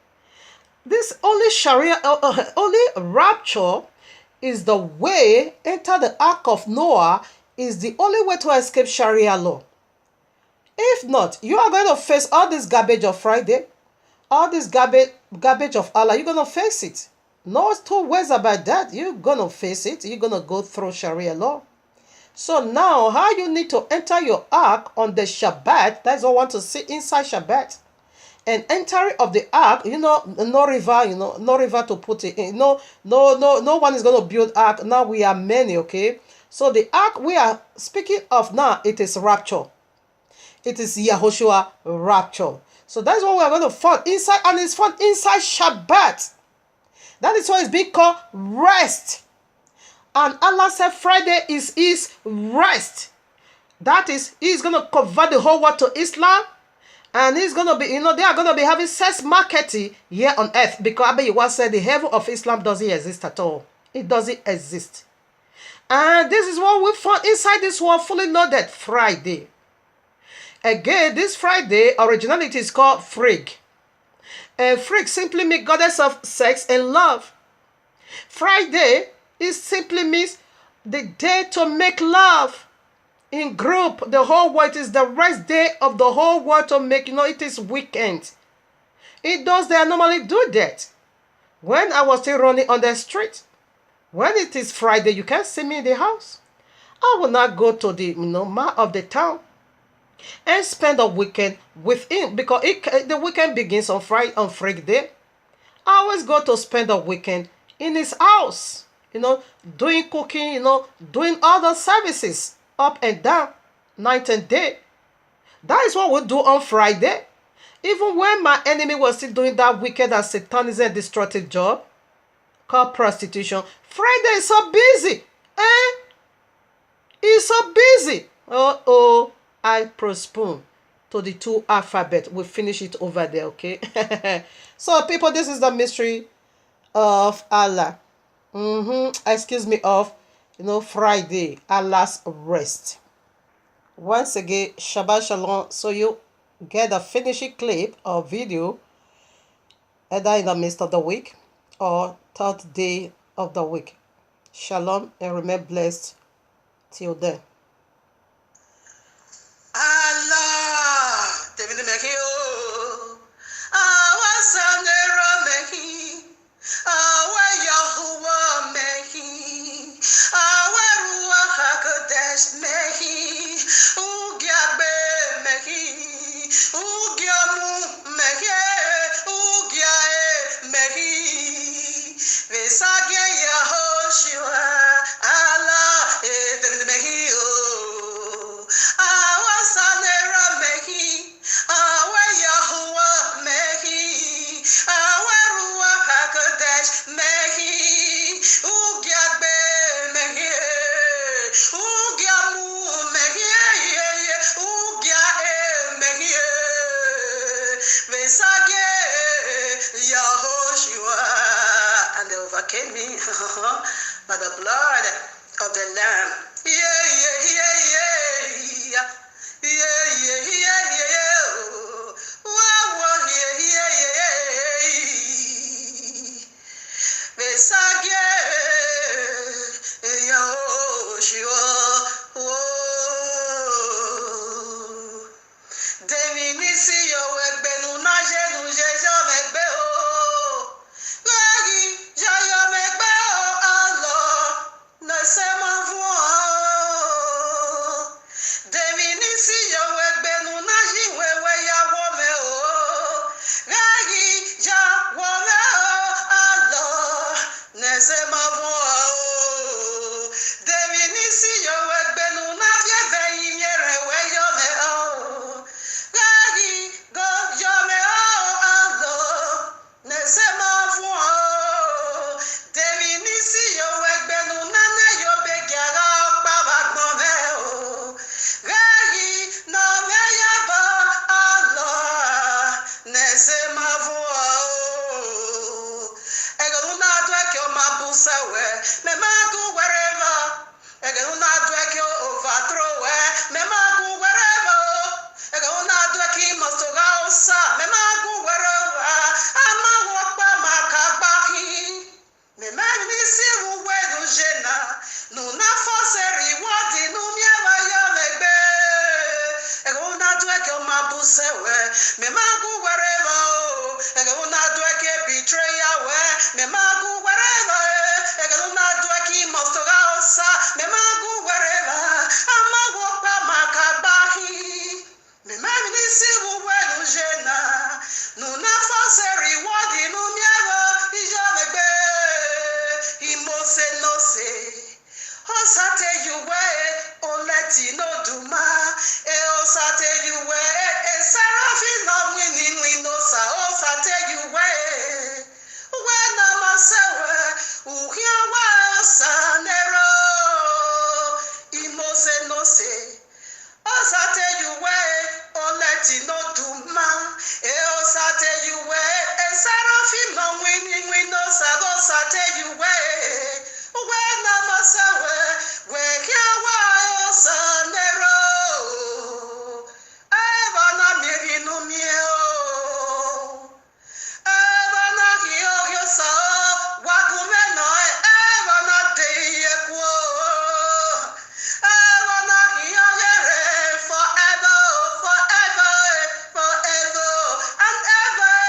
This only rapture is the way, enter the ark of Noah is the only way to escape Sharia law. If not, you are going to face all this garbage of Friday, all this garbage of Allah. You're going to face it. No two ways about that. You're going to face it. You're going to go through Sharia law. So now, how you need to enter your ark on the Shabbat, that's what I want to see inside Shabbat. And entering of the ark, no river, no river to put it in. No one is going to build ark. Now we are many, okay? So the ark we are speaking of now, it is rapture. It is Yahushua rapture. So that's what we are going to find inside, and it's found inside Shabbat. That is why it's being called rest. And Allah said Friday is his rest. That is, he's going to convert the whole world to Islam. And he's going to be, they are going to be having sex marketing here on earth. Because I bet you once said the heaven of Islam doesn't exist at all. It doesn't exist. And this is what we found inside this world, fully loaded Friday. Again, this Friday, originally it is called Frigg. And Frigg simply means goddess of sex and love. Friday, it simply means the day to make love in group. The whole world is the rest day of the whole world to make, it is weekend. They normally do that. When I was still running on the street, when it is Friday, you can't see me in the house. I will not go to the mall of the town and spend a weekend with him because the weekend begins on Friday. I always go to spend a weekend in his house. Doing cooking, doing other services up and down, night and day. That is what we do on Friday. Even when my enemy was still doing that wicked and satanic and destructive job called prostitution, Friday is so busy. He's so busy. I postpone to the 2 alphabet. We'll finish it over there, okay? So, people, this is the mystery of Allah. Excuse me, of Friday, Allah's rest. Once again, Shabbat Shalom. So you get a finishing clip or video either in the midst of the week or third day of the week. Shalom and remain blessed till then. Overcame me by the blood of the Lamb. Yeah, yeah, yeah, yeah, yeah, yeah, yeah, yeah, yeah. Wow, yeah, yeah, yeah, yeah. Besage Yahushua. Deminisi yo egbenu na jenu jejo megbe o. Lagi jayo megbe o Allah. Na sema fún ọ. mabusewe me magu wherever ege una do ke betrayal we me magu wherever ege una do ke mostoga osa me magu wherever amago pa makabahi me mami ni si wo wenu jena no na force reward inu miego ijo megbe imose no se osate yuwe oleti no duma osate yuwe seraphim no winning no sa osate yuwe when amasewe uhiawa sanero imose no se osate yuwe oleti no duma osate yuwe seraphim no winning no sa osate yuwe when amasewe wekiawa sanero evana mirinu mieo evana hiyo sa wagumeno evana deyekwo evana hiyo forever forever forever and ever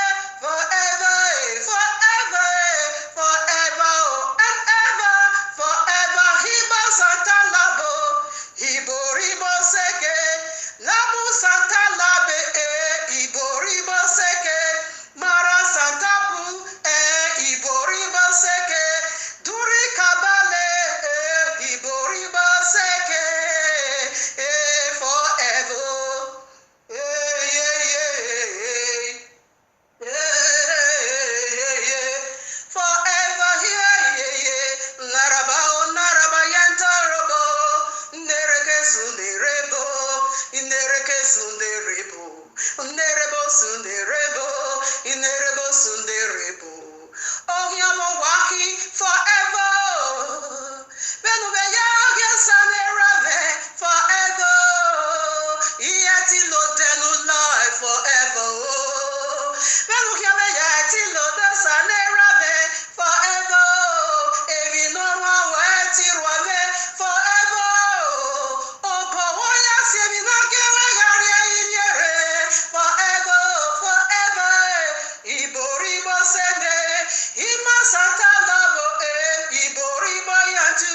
forever forever forever and ever forever hiba santa labo hiboribo seke labu santa labe iboribo seke mara santa bu iboribo seke duri kabale iboribo seke forever forever naraba yantarobo nereke sunderebo sunderebo ohiamo waki forever benuve ya sanerave forever yeti lo denu life forever benuve yeti lo de sanerave forever evi no wa weti rwave forever obo woya semi na gewe gari inyere forever forever iboribo sende ima santa labo iboribo yantu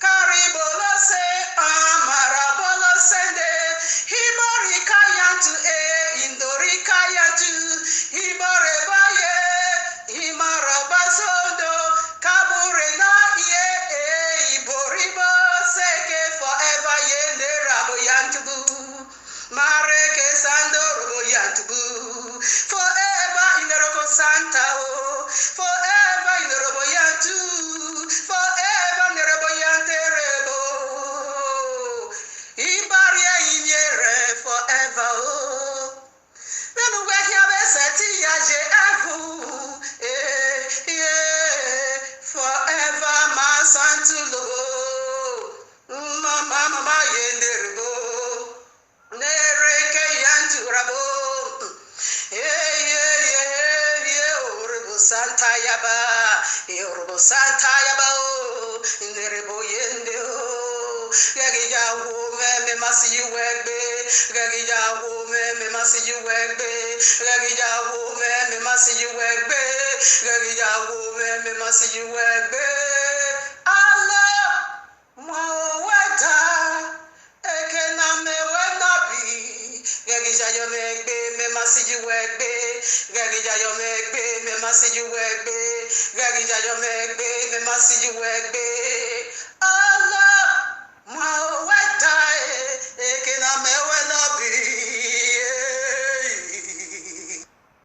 karibolo se amarabolo sende iborika yantu indorika yantu iboreba ye imaraba sondo kabure na ye iboribo seke forever ye nerabo yantu mareke sandoro yantu forever in the robo santa forever in the robo yantu forever in the robo yanterebo ibaria inyere forever then we have a seti yaje ahu forever ma santulo mama yenderebo nereke yantu rabo Santa Yaba, Yoruba Santa Yaba, Nerebo Yende, Gagija woman, me must you wegbe, Gagija woman, me must you wegbe, Gagija woman, me must you wegbe, Gagija woman, me must you wegbe. Allah, Mwawada, Ekena me wenabi, Gagija yomegbe, me must you wegbe. Gagija yo megbe me masi you wegbe Gagija yo megbe me masi you wegbe Allah